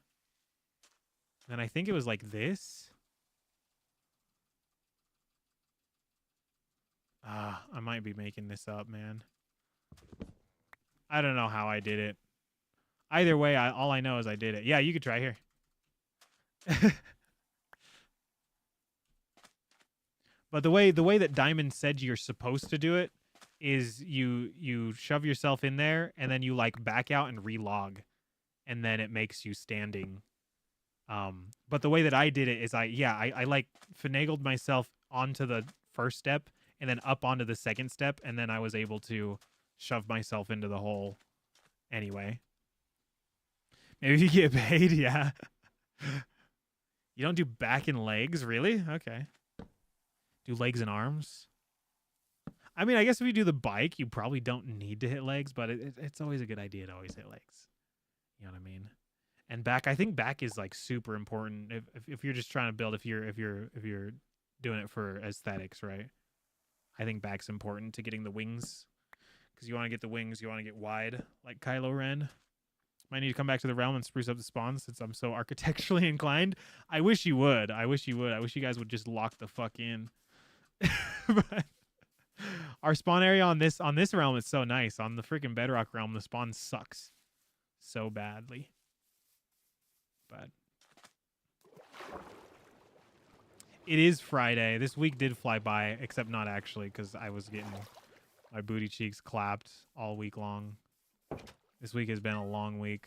And I think it was like this. I might be making this up, man. I don't know how I did it. Either way, all I know is I did it. Yeah, you could try here. But the way that Diamond said you're supposed to do it is you shove yourself in there and then you like back out and relog, and then it makes you standing. But the way that I did it is I like finagled myself onto the first step and then up onto the second step, and then I was able to shove myself into the hole anyway. Maybe you get paid, yeah. You don't do back and legs, really? Okay. Do legs and arms. I mean, I guess if you do the bike, you probably don't need to hit legs, but it's always a good idea to always hit legs. You know what I mean? And back, I think back is like super important if you're just trying to build. If you're doing it for aesthetics, right? I think back's important to getting the wings, because you want to get the wings, you want to get wide like Kylo Ren. Might need to come back to the realm and spruce up the spawn since I'm so architecturally inclined. I wish you would. I wish you would. I wish you guys would just lock the fuck in. But our spawn area on this realm is so nice. On the freaking Bedrock realm, the spawn sucks so badly. But it is Friday. This week did fly by, except not actually, because I was getting my booty cheeks clapped all week long. This week has been a long week.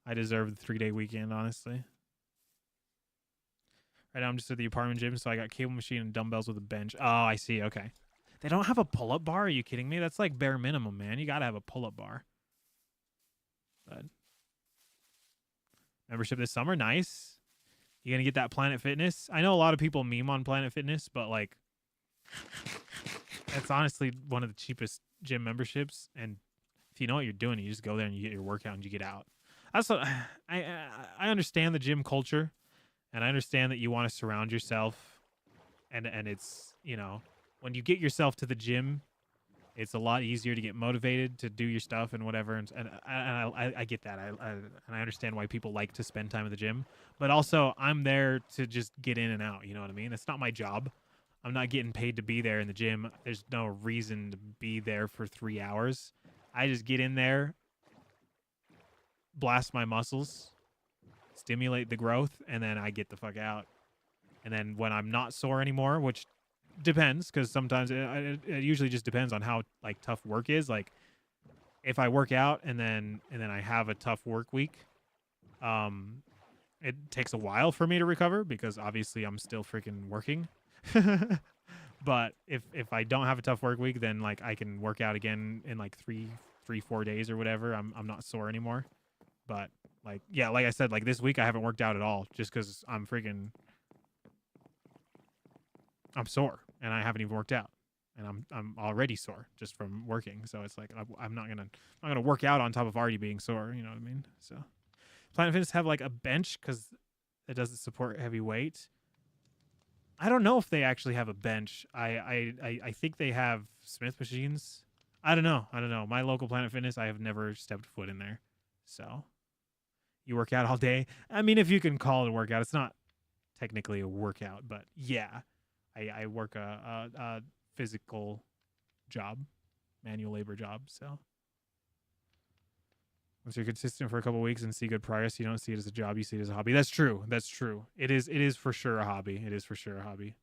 I deserve the 3-day weekend, honestly. Right now I'm just at the apartment gym, so I got cable machine and dumbbells with a bench. Oh, I see. Okay. They don't have a pull-up bar? Are you kidding me? That's like bare minimum, man. You gotta have a pull-up bar. But membership this summer, nice. You gonna get that Planet Fitness? I know a lot of people meme on Planet Fitness, but like, it's honestly one of the cheapest gym memberships. And if you know what you're doing, you just go there and you get your workout and you get out. That's what I understand the gym culture, and I understand that you want to surround yourself, and it's, you know, when you get yourself to the gym, it's a lot easier to get motivated to do your stuff and whatever. And I get that. And I understand why people like to spend time at the gym. But also, I'm there to just get in and out. You know what I mean? It's not my job. I'm not getting paid to be there in the gym. There's no reason to be there for 3 hours. I just get in there, blast my muscles, stimulate the growth, and then I get the fuck out. And then when I'm not sore anymore, which depends, because sometimes it usually just depends on how like tough work is. Like if I work out and then I have a tough work week, it takes a while for me to recover because obviously I'm still freaking working. But if I don't have a tough work week, then like I can work out again in like 4 days or whatever. I'm not sore anymore. But like, yeah, like I said, like this week I haven't worked out at all just because I'm sore and I haven't even worked out, and I'm already sore just from working. So it's like I'm not gonna work out on top of already being sore. You know what I mean? So Planet Fitness have like a bench because it doesn't support heavy weight. I don't know if they actually have a bench. I think they have Smith machines. I don't know. My local Planet Fitness, I have never stepped foot in there. So you work out all day. I mean, if you can call it a workout, it's not technically a workout, but yeah, I work a physical job, manual labor job. So once you're consistent for a couple of weeks and see good progress, you don't see it as a job, you see it as a hobby. That's true. That's true. It is for sure a hobby. It is for sure a hobby.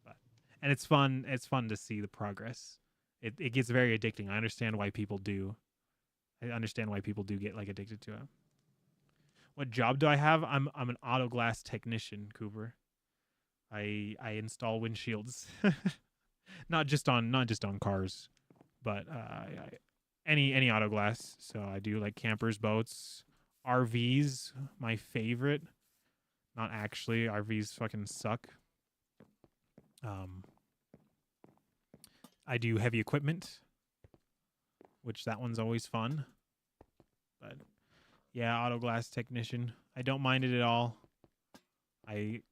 But and it's fun. It's fun to see the progress. It gets very addicting. I understand why people do. I understand why people do get like addicted to it. What job do I have? I'm an auto glass technician, Cooper. I install windshields, not just on cars, but any auto glass. So I do like campers, boats, RVs. My favorite. Not actually. RVs fucking suck. I do heavy equipment, which that one's always fun. But yeah, auto glass technician. I don't mind it at all. I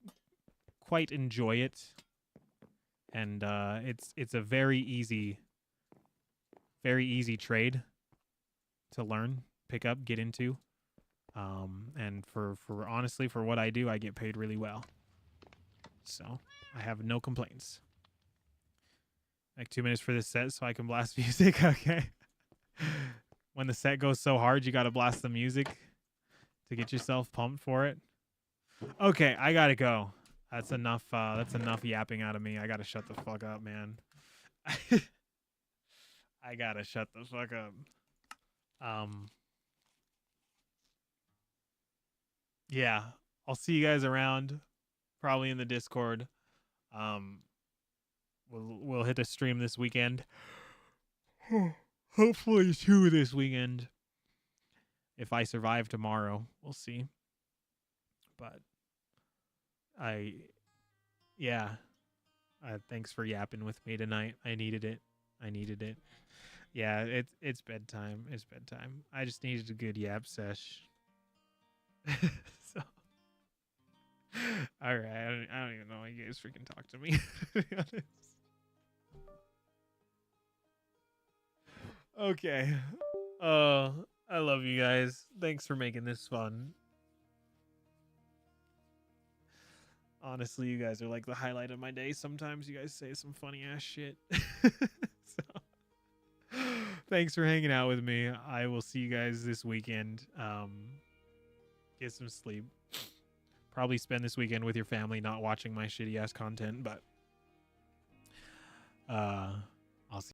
quite enjoy it, and it's a very easy trade to learn, pick up, get into. And for honestly, for what I do, I get paid really well. So I have no complaints. Like 2 minutes for this set so I can blast music. Okay. When the set goes so hard, you got to blast the music to get yourself pumped for it. Okay, I got to go. That's enough yapping out of me. I got to shut the fuck up, man. I got to shut the fuck up. Yeah, I'll see you guys around, probably in the Discord. We'll hit a stream this weekend. Hopefully 2 this weekend. If I survive tomorrow, we'll see. but yeah. Thanks for yapping with me tonight. I needed it. Yeah, it's bedtime. It's bedtime. I just needed a good yap sesh. So, all right. I don't even know why you guys freaking talk to me. To be honest. Okay. I love you guys. Thanks for making this fun. Honestly, you guys are like the highlight of my day. Sometimes you guys say some funny ass shit. So, thanks for hanging out with me. I will see you guys this weekend. Get some sleep. Probably spend this weekend with your family, not watching my shitty ass content, but